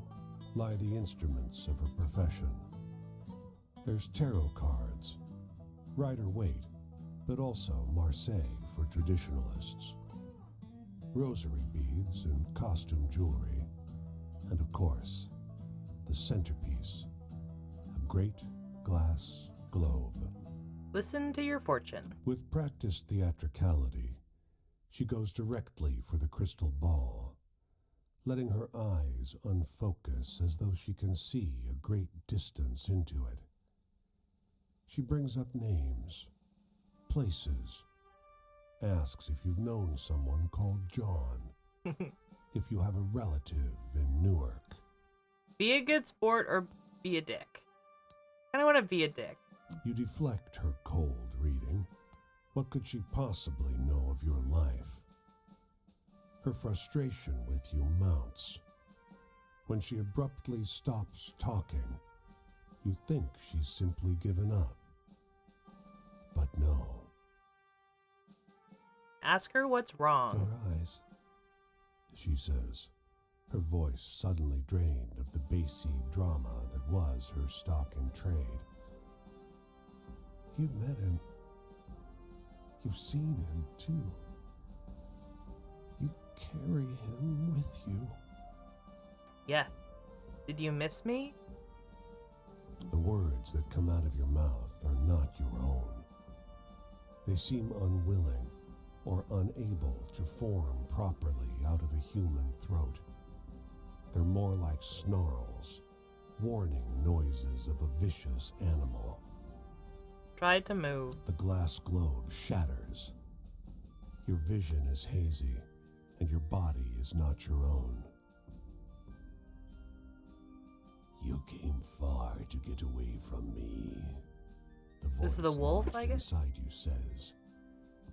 lie the instruments of her profession. There's tarot cards, Rider-Waite, but also Marseille for traditionalists. Rosary beads and costume jewelry, and of course, the centerpiece, a great glass globe. Listen to your fortune. With practiced theatricality, she goes directly for the crystal ball, letting her eyes unfocus as though she can see a great distance into it. She brings up names, places, asks if you've known someone called John, if you have a relative in Newark. Be a good sport or be a dick. I don't want to be a dick. You deflect her cold reading. What could she possibly know of your life? Her frustration with you mounts. When she abruptly stops talking, you think she's simply given up. But no. Ask her what's wrong. Her eyes, she says, her voice suddenly drained of the bassy drama that was her stock in trade. You've met him. You've seen him, too. You carry him with you. Yeah. Did you miss me? The words that come out of your mouth are not your own. They seem unwilling or unable to form properly out of a human throat. They're more like snarls, warning noises of a vicious animal. Try to move. The glass globe shatters. Your vision is hazy, and your body is not your own. You came far to get away from me. The voice This is the wolf, I guess? inside you says,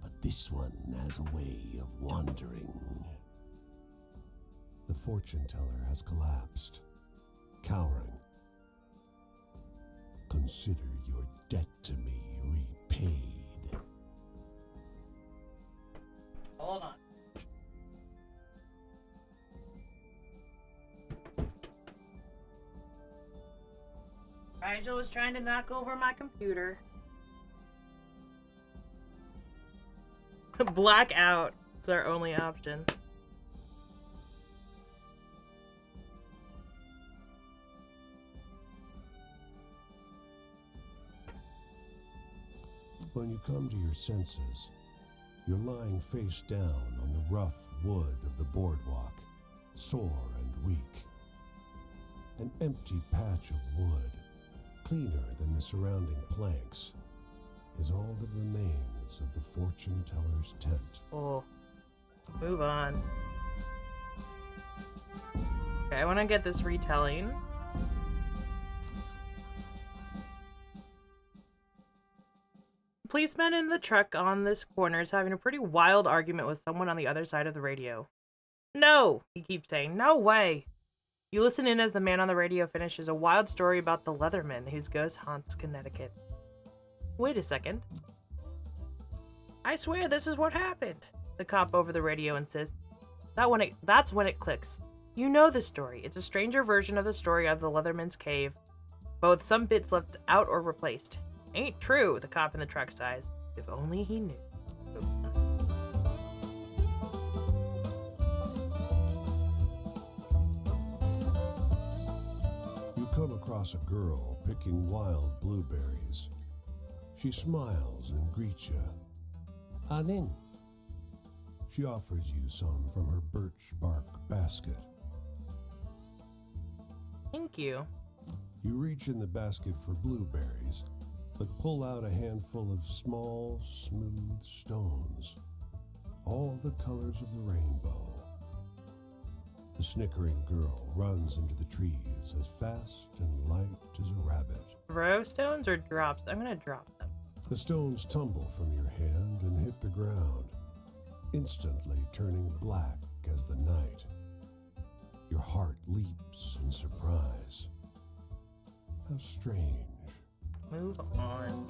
but this one has a way of wandering. The fortune teller has collapsed, cowering. Consider your debt to me repaid. Hold on. Rigel was trying to knock over my computer. Black out is our only option. When you come to your senses, you're lying face down on the rough wood of the boardwalk, sore and weak. An empty patch of wood, cleaner than the surrounding planks, is all that remains of the fortune teller's tent. Oh, move on. Okay, I want to get this retelling. Policeman in the truck on this corner is having a pretty wild argument with someone on the other side of the radio. No, he keeps saying, no way. You listen in as the man on the radio finishes a wild story about the Leatherman whose ghost haunts Connecticut. Wait a second. I swear this is what happened, the cop over the radio insists. That's when it clicks. You know the story. It's a stranger version of the story of the Leatherman's cave, but with some bits left out or replaced. Ain't true, the cop in the truck sighs. If only he knew. You come across a girl picking wild blueberries. She smiles and greets you. Anin. She offers you some from her birch bark basket. Thank you. You reach in the basket for blueberries, but pull out a handful of small, smooth stones, all the colors of the rainbow. The snickering girl runs into the trees as fast and light as a rabbit. Throw stones or drops? I'm gonna drop them. The stones tumble from your hand and hit the ground, instantly turning black as the night. Your heart leaps in surprise. How strange. Move on.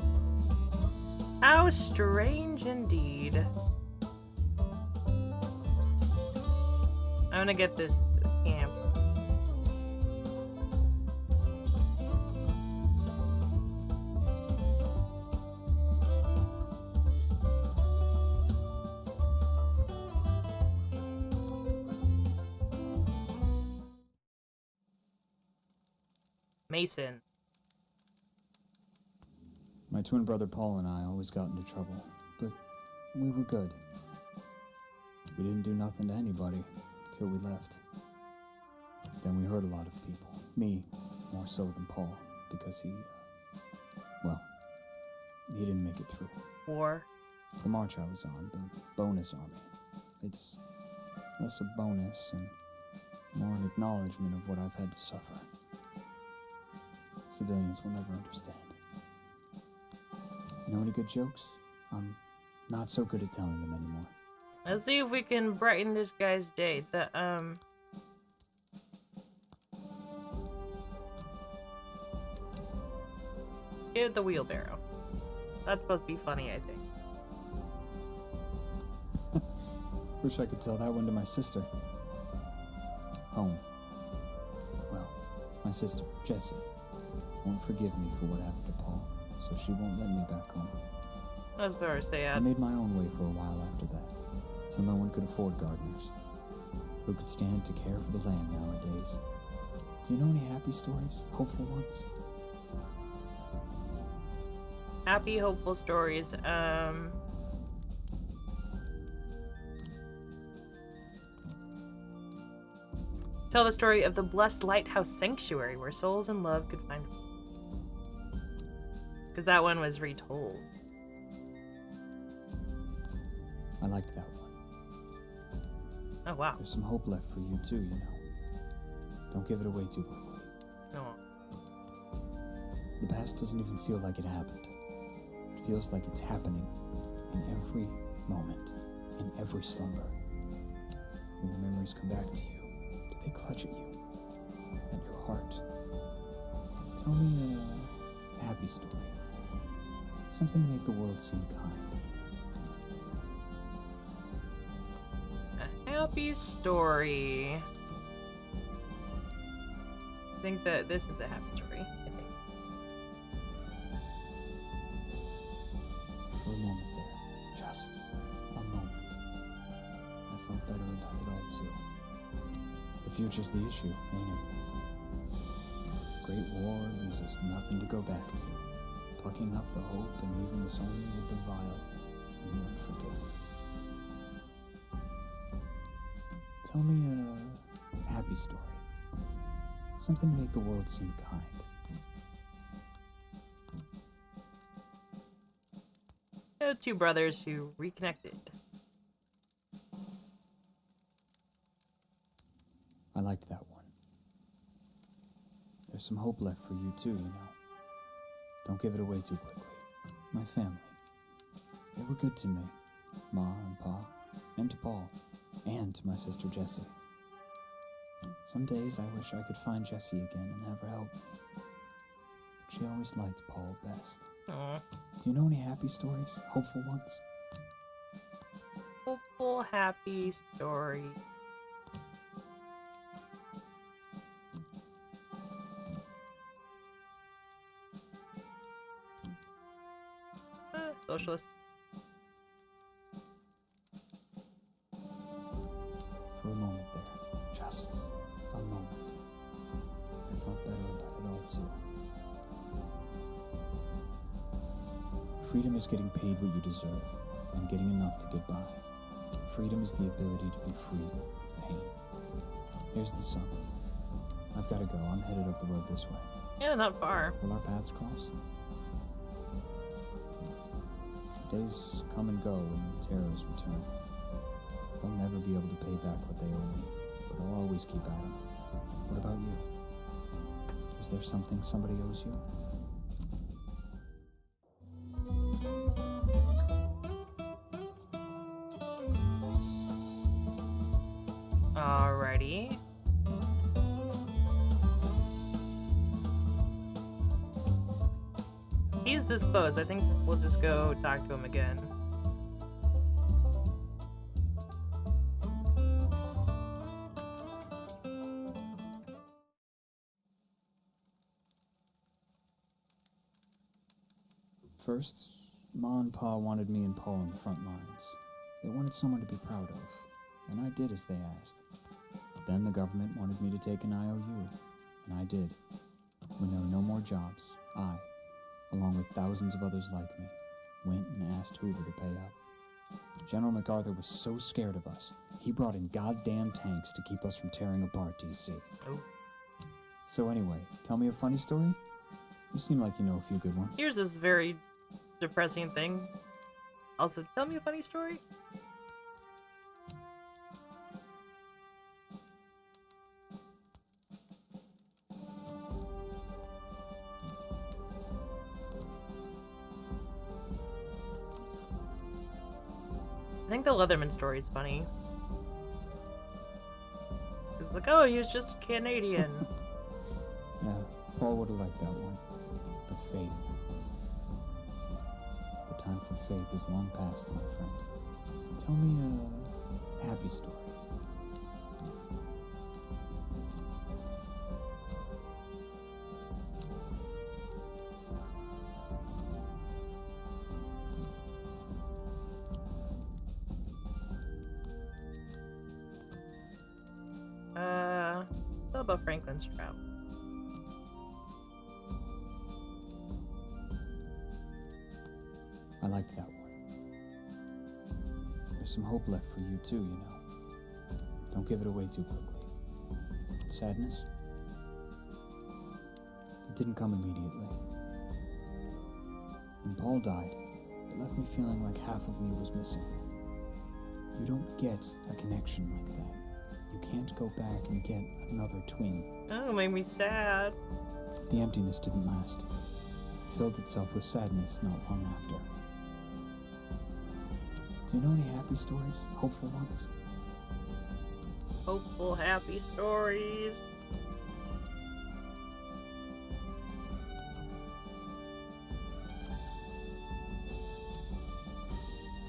How strange indeed. I'm gonna get this camp. Mason. My twin brother Paul and I always got into trouble, but we were good. We didn't do nothing to anybody till we left. Then we hurt a lot of people. Me, more so than Paul, because he didn't make it through. War. The march I was on, the bonus army. It's less a bonus and more an acknowledgement of what I've had to suffer. Civilians will never understand. You know any good jokes? I'm not so good at telling them anymore. Let's see if we can brighten this guy's day. Give it the wheelbarrow. That's supposed to be funny, I think. Wish I could tell that one to my sister. Home. Well, my sister, Jessie, won't forgive me for what happened to Paul, so she won't let me back home. That's very I sad. made my own way for a while after that, till no one could afford gardeners. Who could stand to care for the land nowadays? Do you know any happy stories? Hopeful ones? Happy, hopeful stories. Tell the story of the blessed lighthouse sanctuary where souls in love could find. Because that one was retold. I liked that one. Oh wow. There's some hope left for you too, you know. Don't give it away too quickly. No. The past doesn't even feel like it happened. It feels like it's happening in every moment, in every slumber. When the memories come back to you, do they clutch at you, at your heart? Tell me a happy story. Something to make the world seem kind. A happy story. I think that this is a happy story. I think. For a moment there, just a moment, I felt better about it all too. The future's the issue, ain't it? Great war leaves us nothing to go back to, plucking up the hope and leaving us only with the Tell me a happy story. Something to make the world seem kind. Two brothers who reconnected. I liked that one. There's some hope left for you too, you know. Don't give it away too quickly. My family. They were good to me. Ma and Pa. And to Paul. And to my sister Jessie. Some days I wish I could find Jessie again and have her help me. She always liked Paul best. Aww. Do you know any happy stories? Hopeful ones? Hopeful, happy story. Socialist. For a moment there, just a moment, I felt better about it all too. Freedom is getting paid what you deserve, and getting enough to get by. Freedom is the ability to be free of pain. Here's the sun. I've got to go. I'm headed up the road this way. Yeah, not far. Will our paths cross? Days come and go when the terrors return. They'll never be able to pay back what they owe me, but I'll always keep at 'em. What about you? Is there something somebody owes you? Alrighty. He's this close. I think we'll just go talk to him again. First, Ma and Pa wanted me and Paul on the front lines. They wanted someone to be proud of, and I did as they asked. Then the government wanted me to take an IOU, and I did. When there were no more jobs, I, along with thousands of others like me, went and asked Hoover to pay up. General MacArthur was so scared of us, he brought in goddamn tanks to keep us from tearing apart DC. Oh. So anyway, tell me a funny story? You seem like you know a few good ones. Here's this very depressing thing. Also, tell me a funny story. I think the Leatherman story is funny. It's like, oh, he was just Canadian. Yeah, Paul would have liked that one. The faith. The time for faith is long past, my friend. Tell me a happy story. What about Franklin's Trout? I liked that one. There's some hope left for you too, you know. Don't give it away too quickly. Sadness? It didn't come immediately. When Paul died, it left me feeling like half of me was missing. You don't get a connection like that. You can't go back and get another twin. Oh, it made me sad. The emptiness didn't last. It filled itself with sadness not long after. Do you know any happy stories? Hopeful ones? Hopeful, happy stories.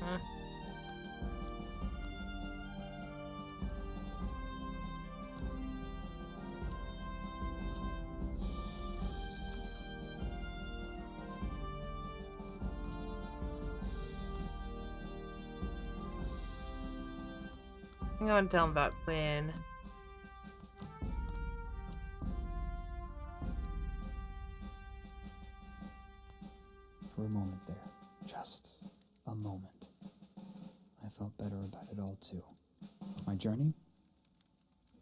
Huh. I'm gonna tell him about Quinn. For a moment there, just a moment, I felt better about it all too. My journey?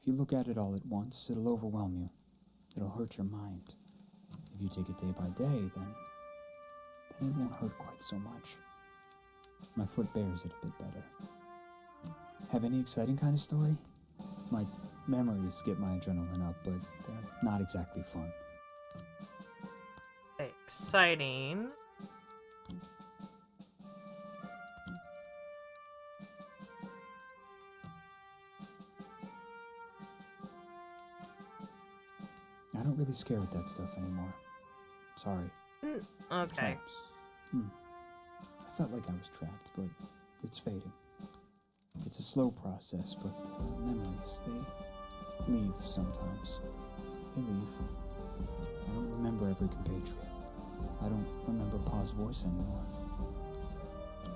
If you look at it all at once, it'll overwhelm you. It'll hurt your mind. If you take it day by day, then it won't hurt quite so much. My foot bears it a bit better. Have any exciting kind of story? My memories get my adrenaline up, but they're not exactly fun. Exciting. I don't really scare at that stuff anymore. Sorry. Okay. Traps. I felt like I was trapped, but it's fading. It's a slow process, but the memories, they leave sometimes. They leave. I don't remember every compatriot. I don't remember Pa's voice anymore.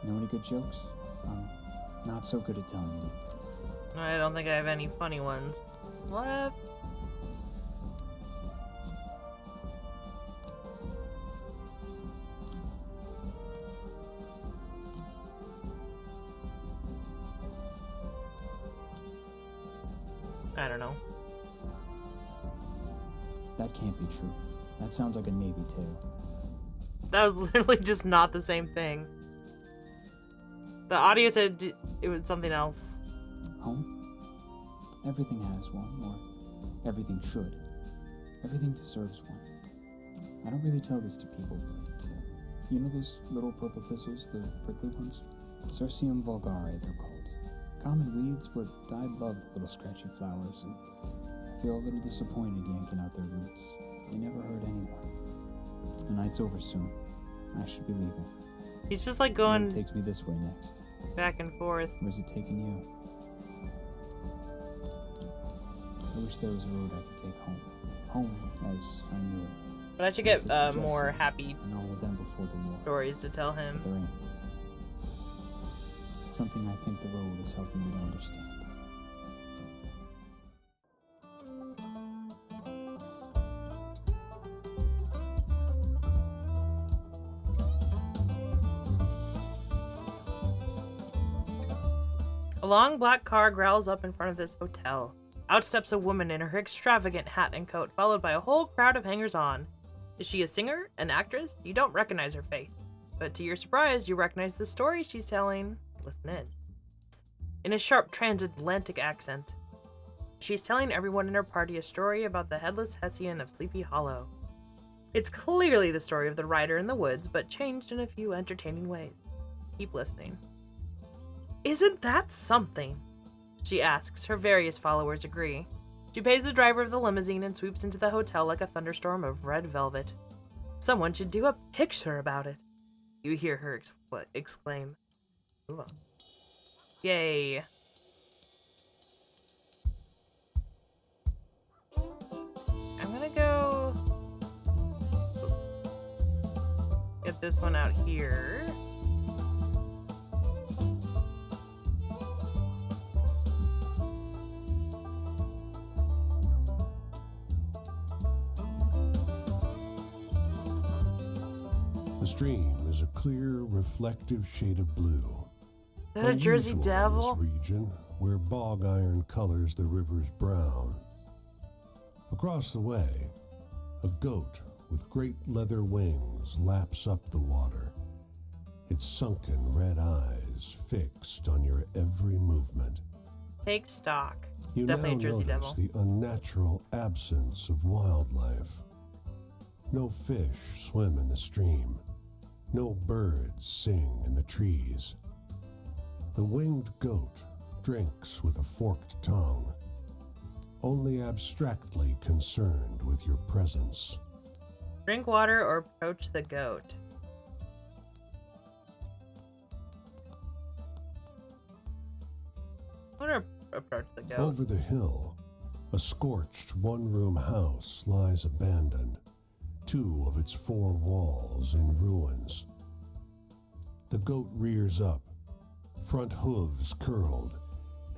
Know any good jokes? I'm not so good at telling them. I don't think I have any funny ones. What? I don't know. That can't be true. That sounds like a Navy tale. That was literally just not the same thing. The audio said it was something else. Home? Everything has one, or everything should. Everything deserves one. I don't really tell this to people, but you know those little purple thistles, the prickly ones? Cirsium vulgare, they're called. Common weeds, but I love the little scratchy flowers, and I feel a little disappointed yanking out their roots. They never hurt anyone. The night's over soon. I should be leaving. He's just like The road going takes me this way next. back and forth. Where's it taking you? I wish there was a road I could take home. Home as I knew it. But I should My get sister more Jessie happy and all of them before the war. stories to tell But him. there ain't. It's something I think the road is helping me to understand. A long black car growls up in front of this hotel. Out steps a woman in her extravagant hat and coat, followed by a whole crowd of hangers-on. Is she a singer? An actress? You don't recognize her face. But to your surprise, you recognize the story she's telling. Listen in a sharp transatlantic accent. She's telling everyone in her party a story about the headless Hessian of Sleepy Hollow. It's clearly the story of the rider in the woods, but changed in a few entertaining ways. Keep listening. Isn't that something? She asks. Her various followers agree. She pays the driver of the limousine and sweeps into the hotel like a thunderstorm of red velvet. Someone should do a picture about it. You hear her exclaim. Move on. Yay. I'm gonna go get this one out here. The stream is a clear, reflective shade of blue. Is that a Jersey Unusual Devil? in this region, where bog iron colors the river's brown. Across the way, a goat with great leather wings laps up the water, its sunken red eyes fixed on your every movement. Take stock. You Definitely now a Jersey notice Devil. the unnatural absence of wildlife. No fish swim in the stream. No birds sing in the trees. The winged goat drinks with a forked tongue, only abstractly concerned with your presence. Drink water or approach the goat. I want to approach the goat. Over the hill, a scorched one-room house lies abandoned, 2 of its 4 walls in ruins. The goat rears up, front hooves curled,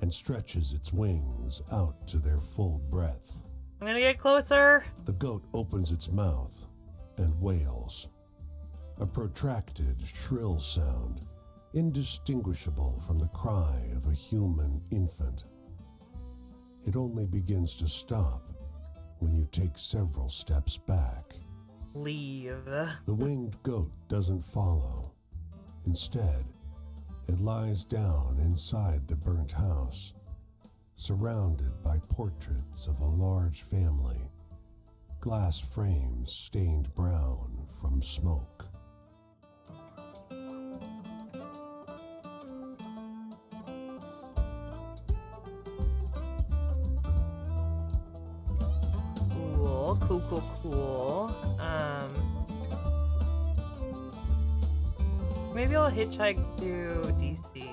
and stretches its wings out to their full breadth. I'm gonna get closer. The goat opens its mouth and wails, a protracted, shrill sound, indistinguishable from the cry of a human infant. It only begins to stop when you take several steps back. Leave. The winged goat doesn't follow. Instead, it lies down inside the burnt house, surrounded by portraits of a large family, glass frames stained brown from smoke. Cool. Maybe I'll hitchhike to DC.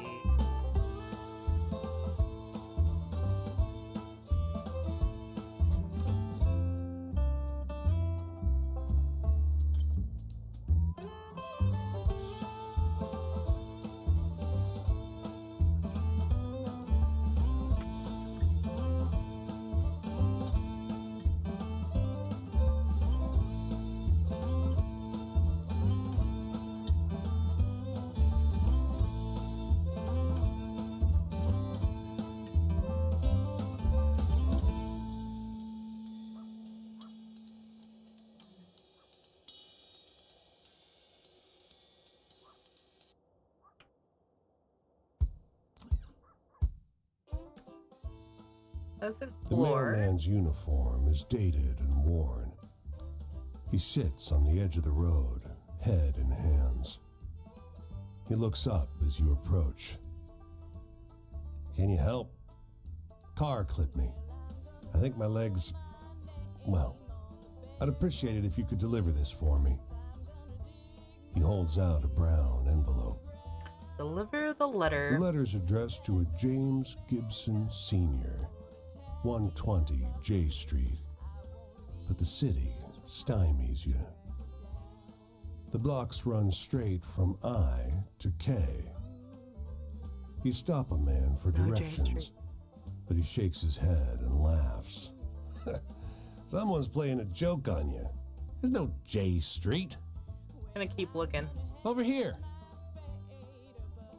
Let's The explore. mailman's uniform is dated and worn. He sits on the edge of the road, head in hands. He looks up as you approach. Can you help? Car clipped me. I think my legs... Well, I'd appreciate it if you could deliver this for me. He holds out a brown envelope. Deliver the letter. The letter's addressed to a James Gibson Sr., 120 J Street. But the city stymies you. The blocks run straight from I to K. You stop a man for No J directions, Street. but he shakes his head and laughs. Someone's playing a joke on you. There's no J Street. Gonna keep looking. Over here.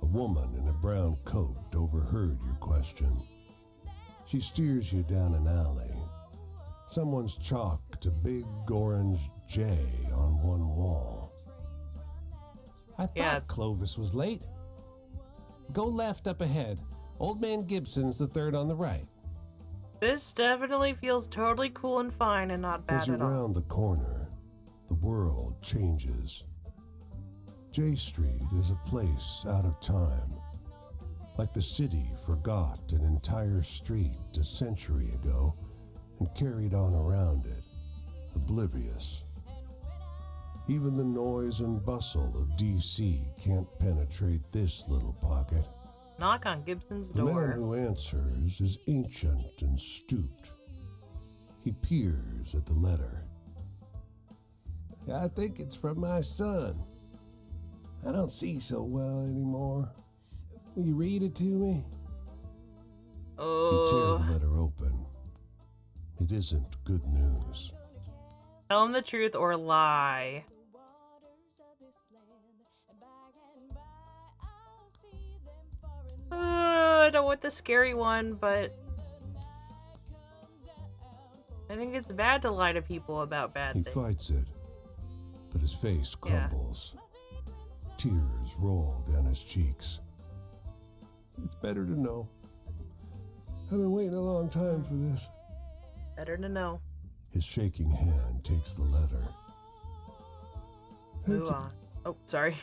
A woman in a brown coat overheard your question. She steers you down an alley. Someone's chalked a big orange J on one wall. I thought Yeah. Clovis was late. Go left up ahead. Old Man Gibson's the third on the right. This definitely feels totally cool and fine and not As bad you at all. round the corner, the world changes. J Street is a place out of time. Like the city forgot an entire street a century ago and carried on around it, oblivious. Even the noise and bustle of DC can't penetrate this little pocket. Knock on Gibson's The man door. who answers is ancient and stooped. He peers at the letter. I think it's from my son. I don't see so well anymore. Will you read it to me? You tear Oh, the letter open. It isn't good news. tell him the truth or lie. I don't want the scary one, but I think it's bad to lie to people about bad He things. fights it, but his face Yeah. crumbles. Tears roll down his cheeks. It's better to know. I've been waiting a long time for this. Better to know. His shaking hand takes the letter. Move on. Oh, sorry.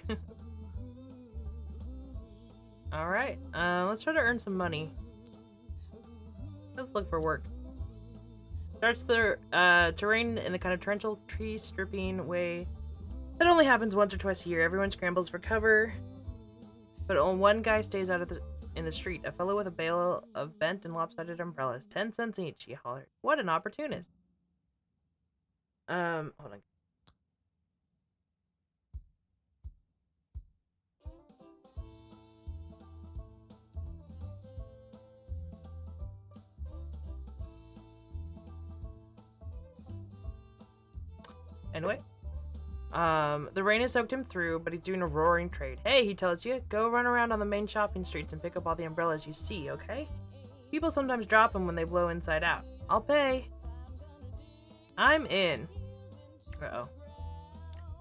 All right. Let's try to earn some money. Let's look for work. Starts the terrain in the kind of torrential tree stripping way that only happens once or twice a year. Everyone scrambles for cover, but only one guy stays out in the street. A fellow with a bale of bent and lopsided umbrellas. 10 cents each, he hollered. What an opportunist. Hold on. Anyway, the rain has soaked him through, but he's doing a roaring trade. Hey, he tells you, go run around on the main shopping streets and pick up all the umbrellas you see, okay? People sometimes drop them when they blow inside out. I'll pay. I'm in. Uh-oh.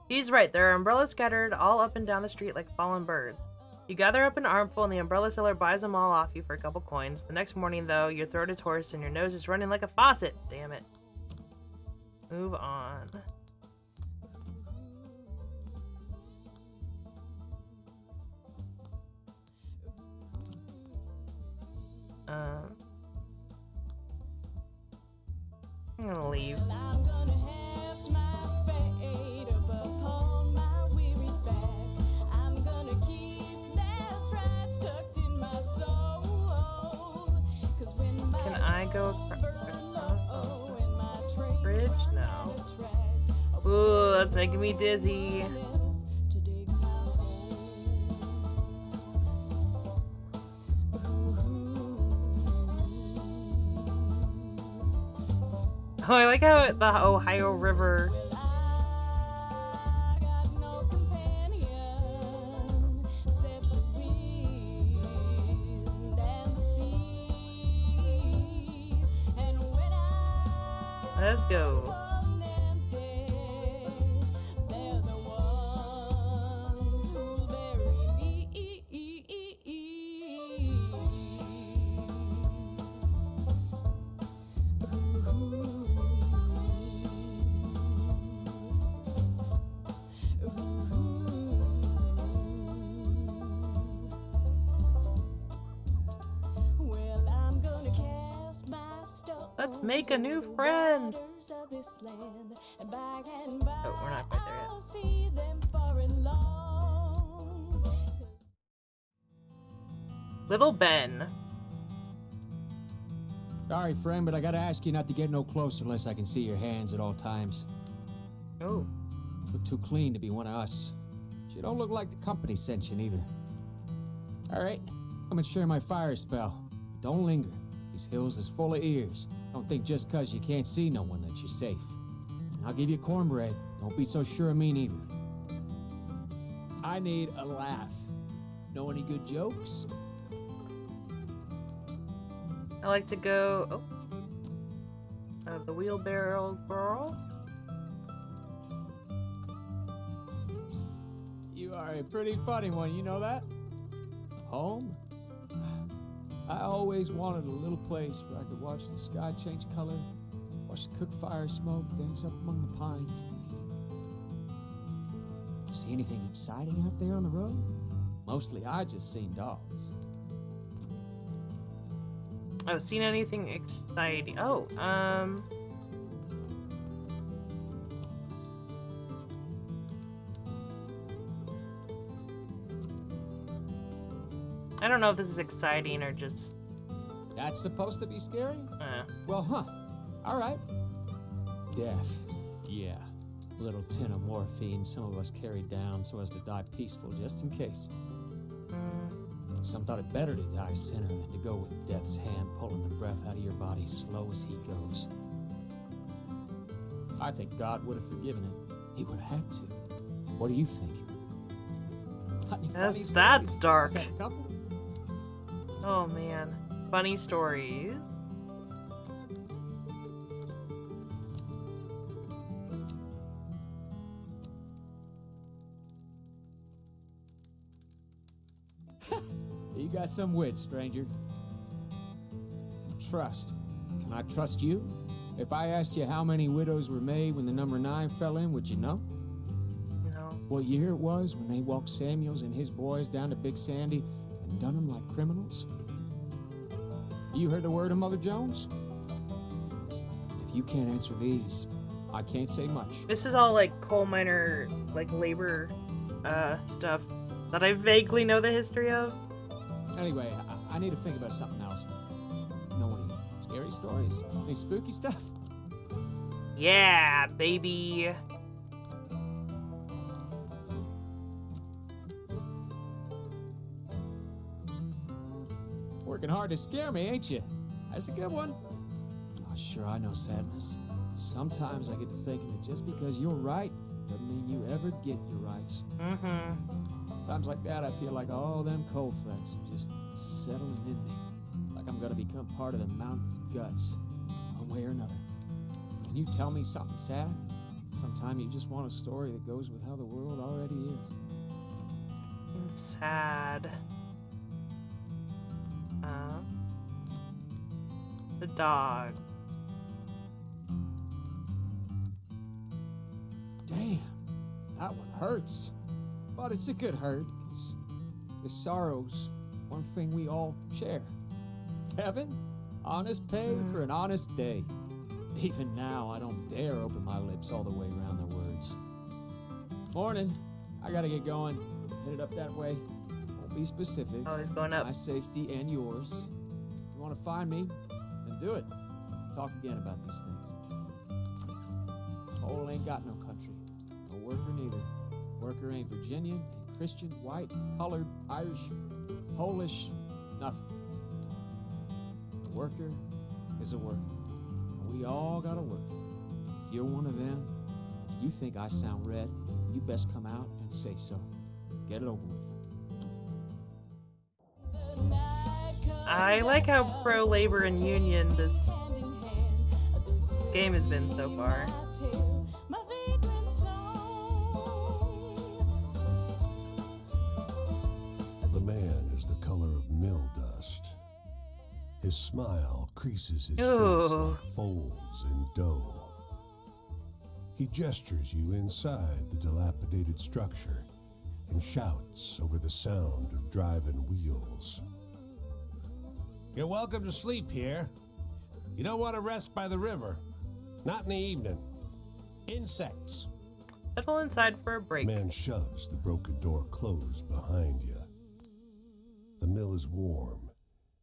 He's right. There are umbrellas scattered all up and down the street like fallen birds. You gather up an armful and the umbrella seller buys them all off you for a couple coins. The next morning, though, your throat is hoarse and your nose is running like a faucet. Damn it. Move on. I'm gonna leave. I'm gonna heft my spade upon my weary back. I'm gonna keep their strides tucked in my soul. 'Cause when my Can I go across the bridge? No. Ooh, that's making me dizzy. Oh, I like how the Ohio River. Let's go. Let's make a new friend. Oh, we're not quite there yet. Little Ben. Sorry, friend, but I gotta ask you not to get no closer unless I can see your hands at all times. Oh. Look too clean to be one of us. But you don't look like the company sent you neither. Alright, come and share my fire spell. But don't linger. These hills is full of ears. Don't think just 'cause you can't see no one that you're safe. And I'll give you cornbread. Don't be so sure of me neither. I need a laugh. Know any good jokes? I like to go. Oh. The wheelbarrow girl. You are a pretty funny one, you know that? Home? I always wanted a little place where I could watch the sky change color, watch the cook fire smoke dance up among the pines. See anything exciting out there on the road? Mostly I just seen dogs. Oh, seen anything exciting? Oh, I don't know if this is exciting or just. That's supposed to be scary? Uh. Well, all right. Death. Yeah. A little tin of morphine some of us carried down so as to die peaceful just in case. Some thought it better to die sinner than to go with death's hand pulling the breath out of your body slow as he goes. I think God would have forgiven it. He would have had to. What do you think? That's dark. Is that a couple? Oh man. Funny stories. You got some wit, stranger. Trust. Can I trust you? If I asked you how many widows were made when the number 9 fell in, would you know? No. What year it was when they walked Samuels and his boys down to Big Sandy and done them like criminals? You heard the word of Mother Jones? If you can't answer these, I can't say much. This is all like coal miner, like labor, stuff that I vaguely know the history of. Anyway, I need to think about something else. Know any scary stories? Any spooky stuff? Yeah, baby. Working hard to scare me, ain't you? That's a good one. Oh, sure, I know sadness. Sometimes I get to thinking that just because you're right doesn't mean you ever get your rights. Mm-hmm. Times like that, I feel like all them cold flecks are just settling in me. like I'm gonna become part of the mountain's guts, one way or another. When you tell me something sad, sometimes you just want a story that goes with how the world already is. Sad. The dog. Damn, that one hurts. But it's a good hurt, 'cause this sorrow's one thing we all share. Heaven, honest pay for an honest day. Even now, I don't dare open my lips all the way around the words. Morning, I gotta get going. Headed up that way. Won't be specific. Oh, he's going up. My safety and yours. If you want to find me, then do it. Talk again about these things. This hole ain't got no country. No worker neither. Worker ain't Virginian, ain't Christian, white, colored, Irish, Polish, nothing. A worker is a worker. And we all gotta work. If you're one of them, if you think I sound red, you best come out and say so. Get it over with. I like how pro-labor and union this game has been so far. The man is the color of mill dust. His smile creases his face like folds in dough. He gestures you inside the dilapidated structure and shouts over the sound of driving wheels. You're welcome to sleep here. You don't want to rest by the river. Not in the evening. Insects. Settle inside for a break. Man shoves the broken door closed behind you. The mill is warm,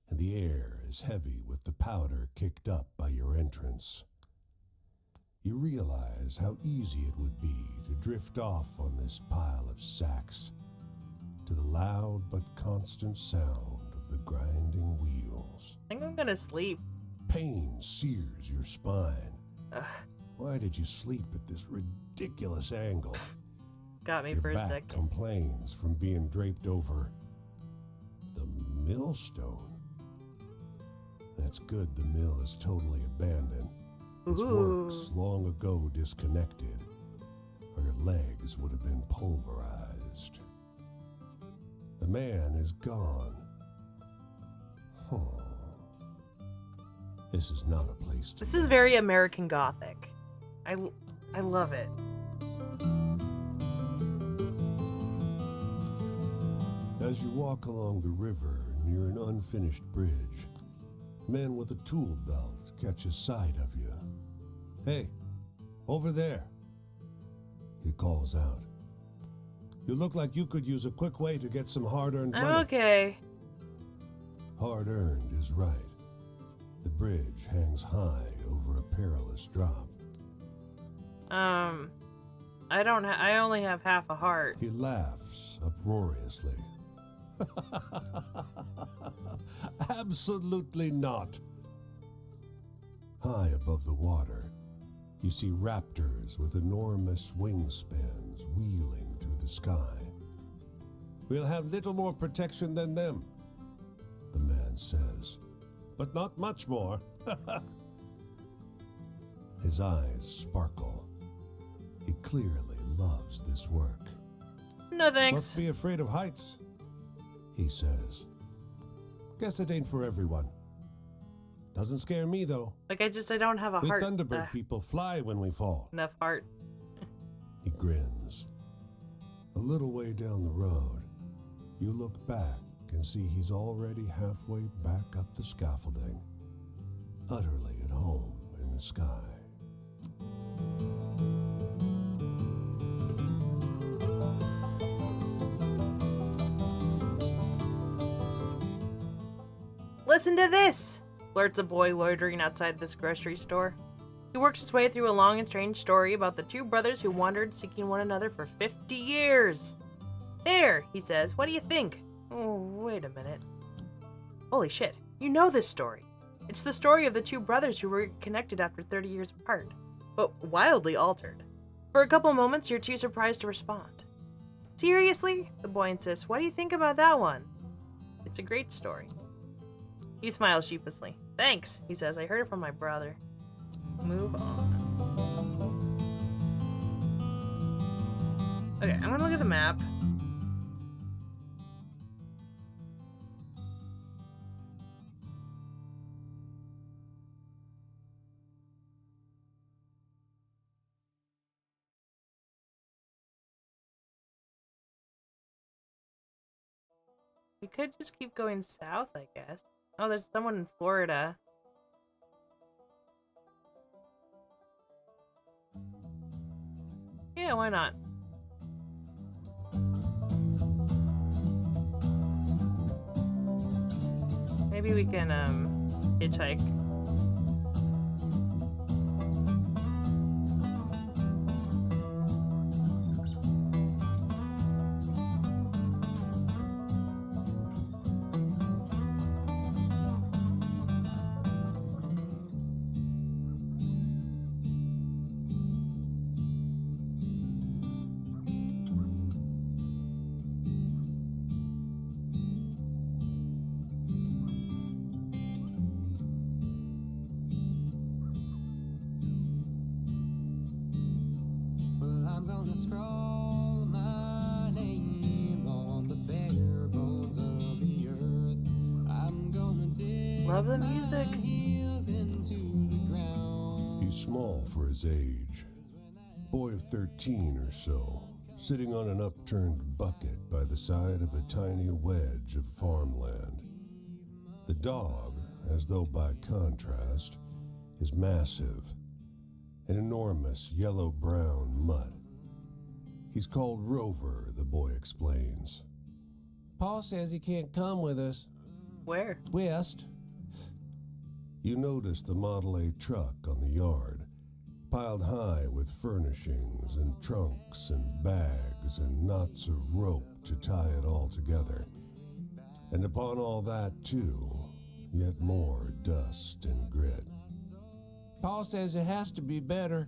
and the air is heavy with the powder kicked up by your entrance. You realize how easy it would be to drift off on this pile of sacks to the loud but constant sound of the grinding wheels. I think I'm gonna sleep. Pain sears your spine. Ugh, Why did you sleep at this ridiculous angle? got me Your for a back second. complains from being draped over the millstone. That's good the mill is totally abandoned. Its works long ago disconnected, or your legs would have been pulverized. The man is gone. This is not a place to This is very American Gothic. I love it. As you walk along the river near an unfinished bridge, a man with a tool belt catches sight of you. Hey, over there, he calls out. You look like you could use a quick way to get some hard-earned money. Okay. Hard-earned is right. The bridge hangs high over a perilous drop. I only have half a heart. He laughs uproariously. Absolutely not. High above the water, you see raptors with enormous wingspans wheeling through the sky. We'll have little more protection than them, the man says, but not much more. His eyes sparkle. He clearly loves this work. No thanks. Must be afraid of heights, he says. Guess it ain't for everyone. Doesn't scare me, though. Like, I don't have a We heart. Thunderbird people fly when we fall. Enough heart. He grins. A little way down the road, you look back and see he's already halfway back up the scaffolding, utterly at home in the sky. Listen to this! Blurts a boy loitering outside this grocery store. He works his way through a long and strange story about the two brothers who wandered seeking one another for 50 years. There, he says, what do you think? Oh, wait a minute. Holy shit, you know this story. It's the story of the two brothers who were connected after 30 years apart, but wildly altered. For a couple moments, you're too surprised to respond. Seriously? The boy insists, what do you think about that one? It's a great story. He smiles sheepishly. Thanks, he says. I heard it from my brother. Move on. Okay, I'm gonna look at the map. We could just keep going south, I guess. Oh, there's someone in Florida. Yeah, why not? Maybe we can, hitchhike. Well, I'm gonna scroll my name on the bare bones of the earth. I'm gonna dig Love the music. my heels into the ground. He's small for his age. Boy of 13 or so, sitting on an upturned bucket by the side of a tiny wedge of farmland. The dog, as though by contrast, is massive, an enormous yellow-brown mutt. He's called Rover, the boy explains. Paul says he can't come with us. Where? West. You notice the Model A truck on the yard, piled high with furnishings and trunks and bags and knots of rope to tie it all together. And upon all that, too, yet more dust and grit. Paul says it has to be better.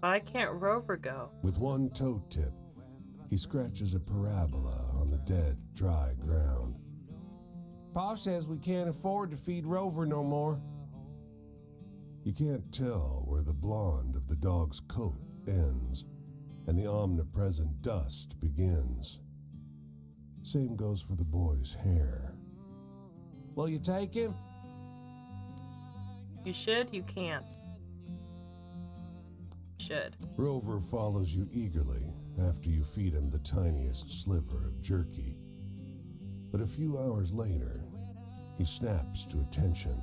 Why can't Rover go? With one toe tip, he scratches a parabola on the dead, dry ground. Paul says we can't afford to feed Rover no more. You can't tell where the blonde of the dog's coat ends and the omnipresent dust begins. Same goes for the boy's hair. Will you take him? You should, you can't. Should. Rover follows you eagerly after you feed him the tiniest sliver of jerky. But a few hours later, he snaps to attention,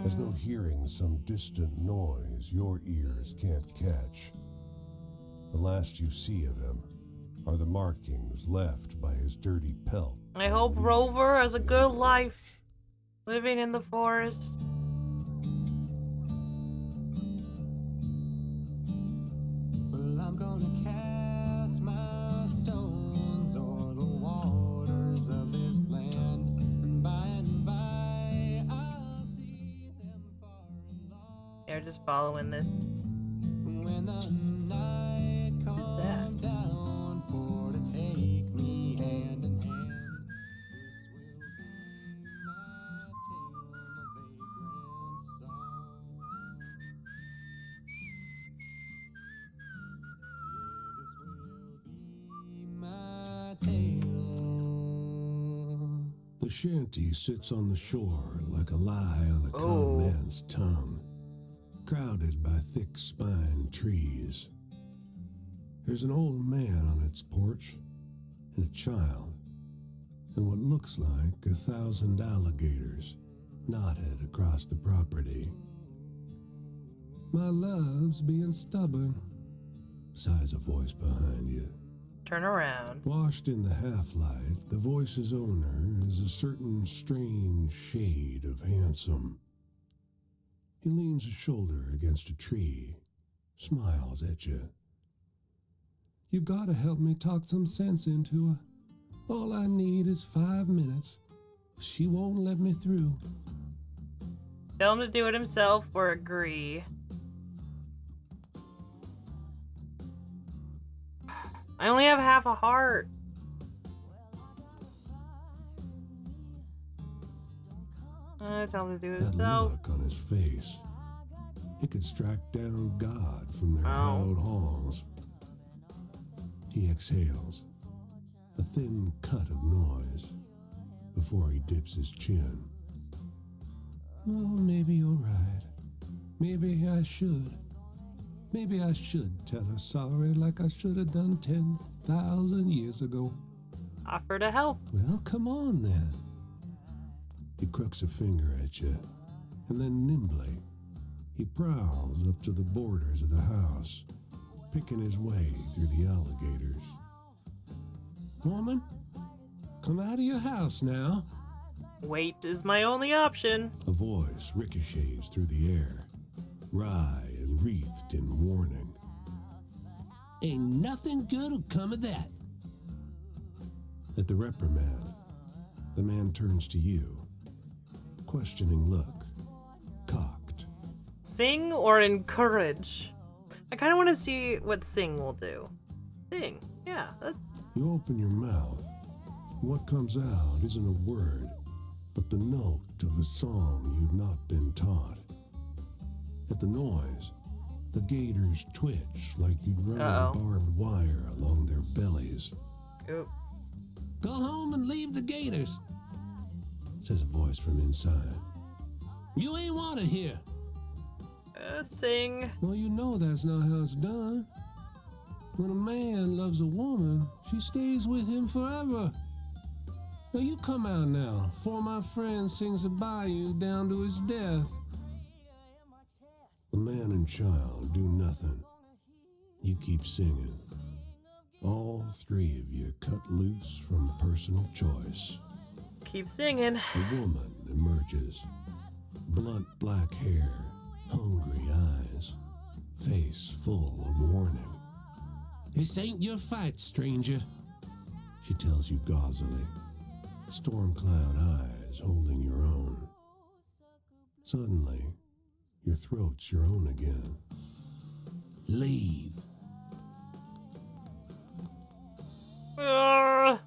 as though hearing some distant noise your ears can't catch. The last you see of him are the markings left by his dirty pelt. I hope Rover has a good life, living in the forest. Well, I'm gonna cast my stones o'er the waters of this land, and by I'll see them far along. They're just following this. When the night comes down for to take me hand in hand, this will be my tale, my vagrant song. Yeah, this will be my tale. The shanty sits on the shore like a lie on a con man's tongue, crowded by thick-spined trees. There's an old man on its porch, and a child, and what looks like 1,000 alligators knotted across the property. My love's being stubborn, sighs a voice behind you. Turn around. Washed in the half-light, the voice's owner is a certain strange shade of handsome. He leans a shoulder against a tree, smiles at you. You gotta help me talk some sense into her. All I need is 5 minutes. She won't let me through. Tell him to do it himself or agree. I only have half a heart. Tell him to do it That himself. look on his face. He could strike down God from their hallowed halls. He exhales, a thin cut of noise, before he dips his chin. Oh, maybe you're right. Maybe I should. Maybe I should tell her sorry like I should have done 10,000 years ago. Offer to help. Well, come on then. He crooks a finger at you, and then nimbly, he prowls up to the borders of the house, picking his way through the alligators. Woman, come out of your house now. Wait is my only option. A voice ricochets through the air, wry and wreathed in warning. Ain't nothing good'll come of that. At the reprimand, the man turns to you, questioning look, cocked. Sing or encourage? I kind of want to see what sing will do. Sing, yeah. You open your mouth. What comes out isn't a word, but the note of a song you've not been taught. At the noise, the gators twitch like you'd run barbed wire along their bellies. Oop. Go home and leave the gators, says a voice from inside. You ain't wanted here. Sing. Well, you know that's not how it's done. When a man loves a woman, she stays with him forever. Now you come out now, for my friend sings a bayou down to his death. The man and child do nothing. You keep singing. All three of you cut loose from personal choice. Keep singing. A woman emerges. Blunt black hair, hungry eyes, face full of warning. This ain't your fight, stranger, she tells you gauzily, storm-cloud eyes holding your own. Suddenly, your throat's your own again. Leave. I'm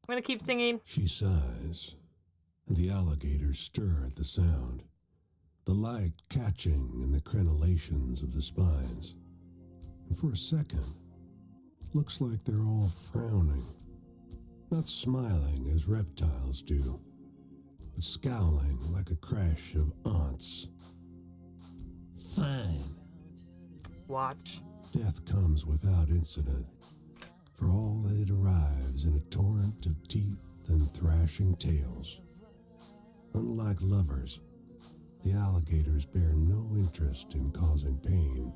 gonna keep singing. She sighs, and the alligators stir at the sound, the light catching in the crenellations of the spines. And for a second, looks like they're all frowning, not smiling as reptiles do, but scowling like a crash of aunts. Fine. Watch. Death comes without incident, for all that it arrives in a torrent of teeth and thrashing tails. Unlike lovers, the alligators bear no interest in causing pain.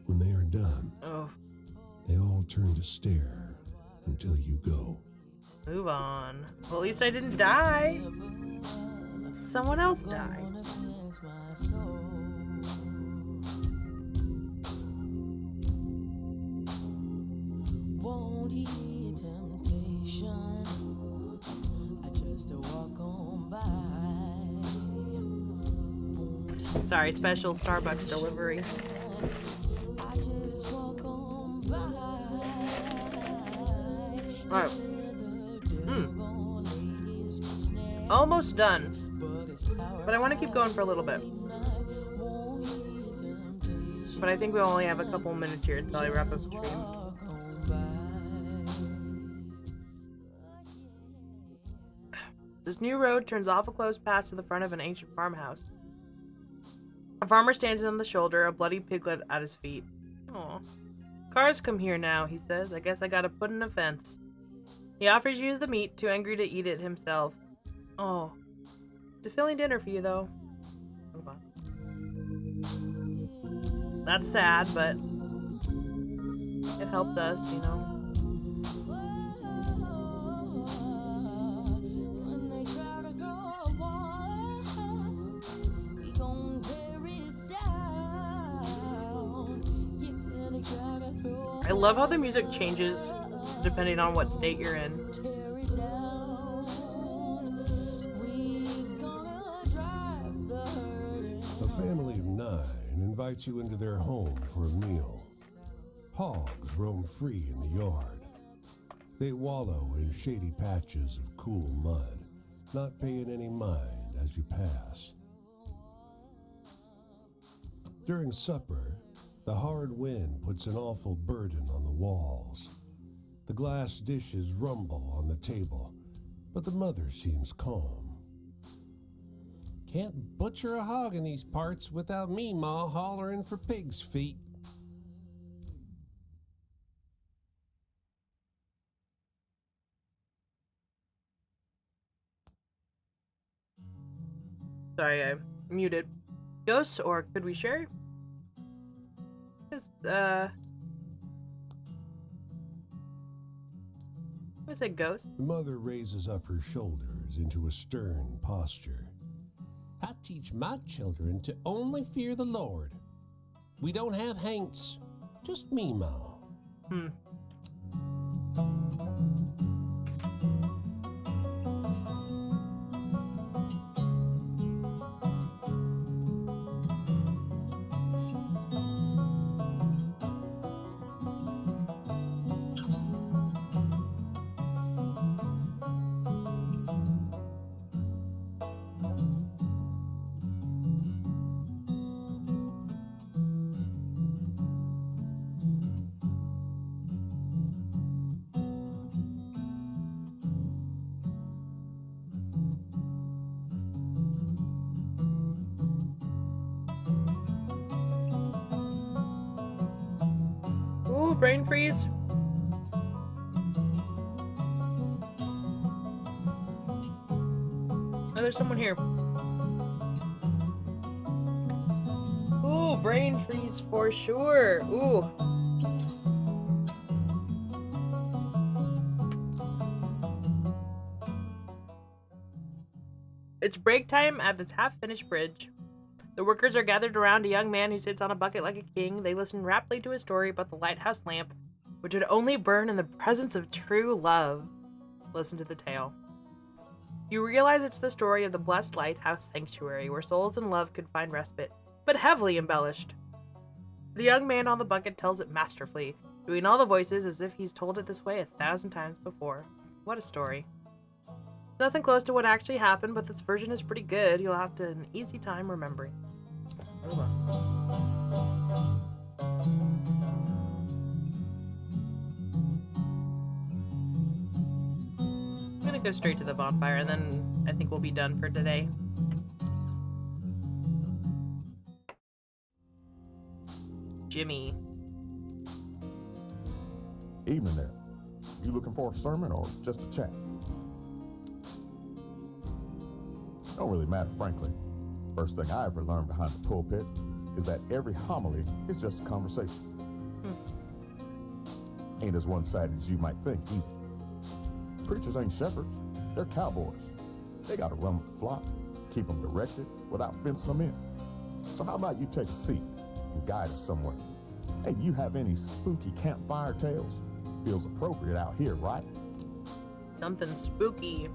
When they are done, they all turn to stare until you go. Move on. Well, at least I didn't die. Someone else died. Won't heed temptation. I just walk on by. Sorry, special Starbucks delivery. I just walk on by. Alright. Almost done. But I want to keep going for a little bit. But I think we only have a couple minutes here until I wrap up the stream. This new road turns off a closed path to the front of an ancient farmhouse. A farmer stands on the shoulder, a bloody piglet at his feet. Aw. Cars come here now, he says. I guess I gotta put in a fence. He offers you the meat, too angry to eat it himself. Oh. It's a filling dinner for you, though. Move on. That's sad, but it helped us, you know. I love how the music changes depending on what state you're in. A family of 9 invites you into their home for a meal. Hogs roam free in the yard. They wallow in shady patches of cool mud, not paying any mind as you pass. During supper, the hard wind puts an awful burden on the walls. The glass dishes rumble on the table, but the mother seems calm. Can't butcher a hog in these parts without me, Ma, hollering for pig's feet. Sorry, I muted. Ghosts, or could we share? 'Cause, I said ghost. The mother raises up her shoulders into a stern posture. I teach my children to only fear the Lord. We don't have haints, just me, Ma. Ooh, brain freeze. Oh, there's someone here. Ooh, brain freeze for sure. Ooh. It's break time at this half-finished bridge. The workers are gathered around a young man who sits on a bucket like a king. They listen raptly to a story about the lighthouse lamp, which would only burn in the presence of true love. Listen to the tale. You realize it's the story of the blessed lighthouse sanctuary where souls in love could find respite, but heavily embellished. The young man on the bucket tells it masterfully, doing all the voices as if he's told it this way 1,000 times before. What a story. Nothing close to what actually happened, but this version is pretty good. You'll have an easy time remembering. Hold on. I'm gonna go straight to the bonfire, and then I think we'll be done for today. Jimmy. Evening there. You looking for a sermon or just a chat? Don't really matter, frankly. First thing I ever learned behind the pulpit is that every homily is just a conversation. Ain't as one-sided as you might think either. Preachers ain't shepherds, they're cowboys. They gotta run with the flock, keep them directed without fencing them in. So how about you take a seat and guide us somewhere? Hey, you have any spooky campfire tales? Feels appropriate out here, right? Something spooky.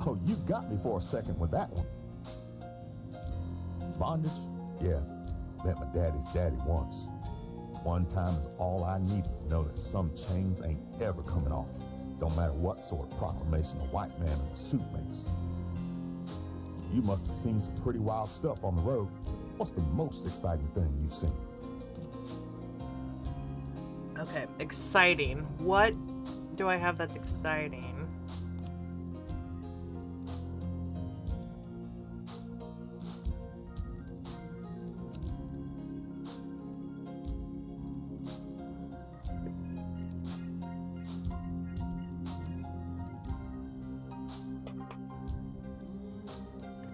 Oh, you got me for a second with that one. Bondage? Yeah, met my daddy's daddy once. One time is all I needed to know that some chains ain't ever coming off. Don't matter what sort of proclamation a white man in a suit makes. You must have seen some pretty wild stuff on the road. What's the most exciting thing you've seen? Okay, exciting. What do I have that's exciting?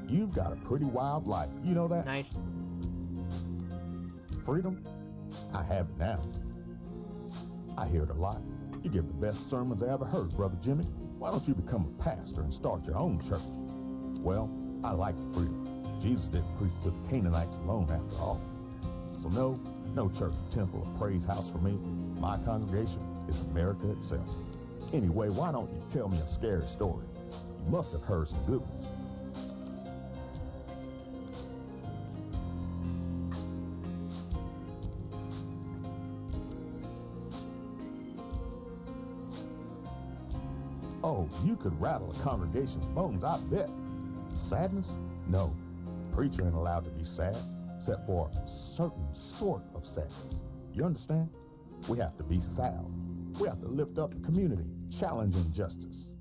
You've got a pretty wild life. You know that? Nice. Freedom? I have it now. I hear it a lot. You give the best sermons I ever heard, Brother Jimmy. Why don't you become a pastor and start your own church? Well, I like the freedom. Jesus didn't preach to the Canaanites alone after all. So no church or temple or praise house for me. My congregation is America itself. Anyway, why don't you tell me a scary story? You must have heard some good ones. Oh, you could rattle a congregation's bones, I bet. Sadness? No. Preacher ain't allowed to be sad, except for a certain sort of sadness. You understand? We have to be salve. We have to lift up the community, challenge injustice.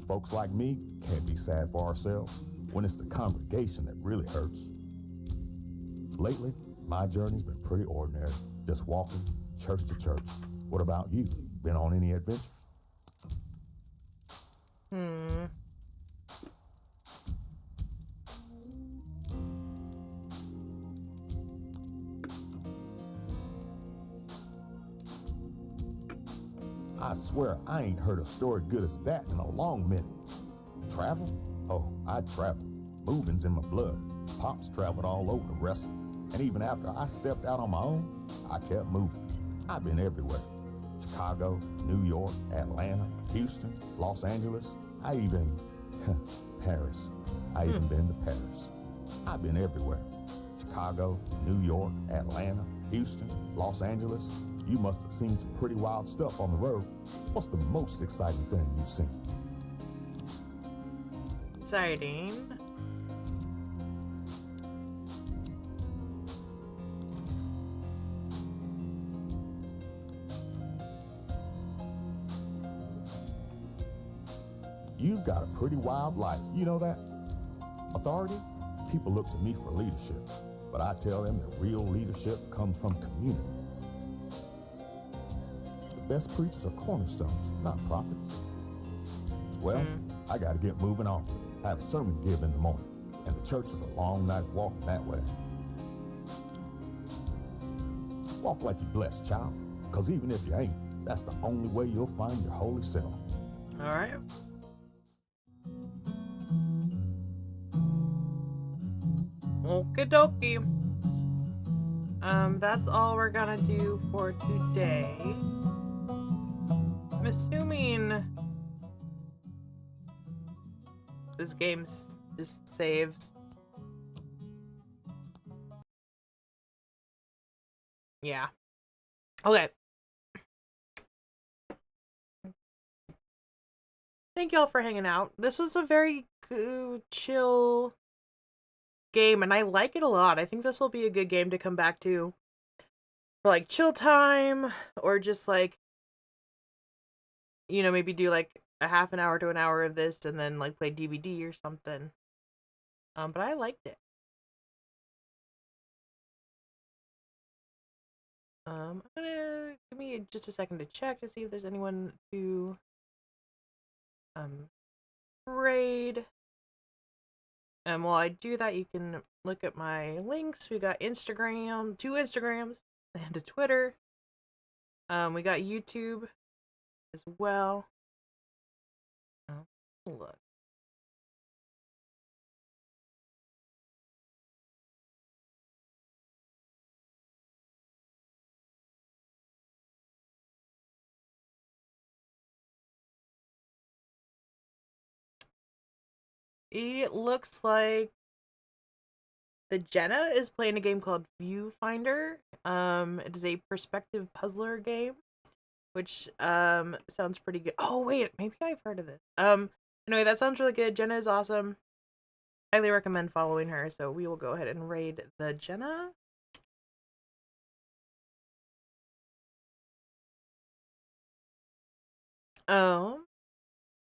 Folks like me can't be sad for ourselves when it's the congregation that really hurts. Lately, my journey's been pretty ordinary, just walking church to church. What about you? Been on any adventures? I swear I ain't heard a story good as that in a long minute. Travel? Oh, I travel. Moving's in my blood. Pops traveled all over to wrestle. And even after I stepped out on my own, I kept moving. I've been everywhere. Chicago, New York, Atlanta, Houston, Los Angeles. I even, Paris. I even been to Paris. I've been everywhere. Chicago, New York, Atlanta, Houston, Los Angeles. You must have seen some pretty wild stuff on the road. What's the most exciting thing you've seen? Exciting. You've got a pretty wild life, you know that? Authority? People look to me for leadership, but I tell them that real leadership comes from community. The best preachers are cornerstones, not prophets. Well, I gotta get moving on. I have a sermon to give in the morning, and the church is a long night walking that way. Walk like you're blessed, child, because even if you ain't, that's the only way you'll find your holy self. All right. Okie dokie. That's all we're gonna do for today. I'm assuming this game just saves. Yeah. Okay. Thank y'all for hanging out. This was a very chill game, and I like it a lot. I think this will be a good game to come back to for like chill time, or just like, you know, maybe do like a half an hour to an hour of this and then like play DVD or something. But I liked it. I'm gonna give me just a second to check to see if there's anyone to raid. And while I do that, you can look at my links. We got Instagram, 2 Instagrams, and a Twitter. We got YouTube as well. Look. It looks like the Jenna is playing a game called Viewfinder. It is a perspective puzzler game, which sounds pretty good. Oh wait, maybe I've heard of this. Anyway, that sounds really good. Jenna is awesome. Highly recommend following her. So we will go ahead and raid the Jenna.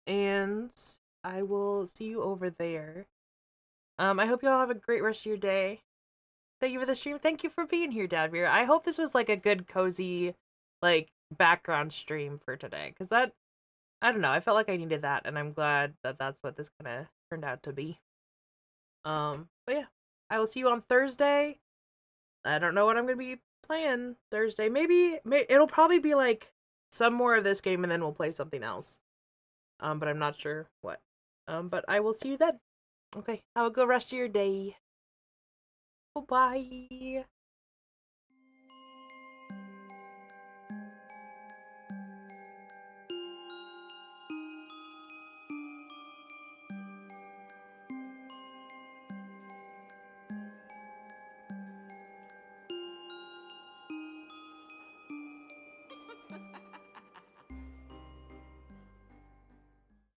And I will see you over there. I hope you all have a great rest of your day. Thank you for the stream. Thank you for being here, Dadbeer. I hope this was like a good, cozy, like background stream for today. Because that, I don't know, I felt like I needed that, and I'm glad that that's what this kind of turned out to be. But yeah, I will see you on Thursday. I don't know what I'm gonna be playing Thursday. Maybe it'll probably be like some more of this game, and then we'll play something else. But I'm not sure what. But I will see you then. Okay, have a good rest of your day. Bye-bye.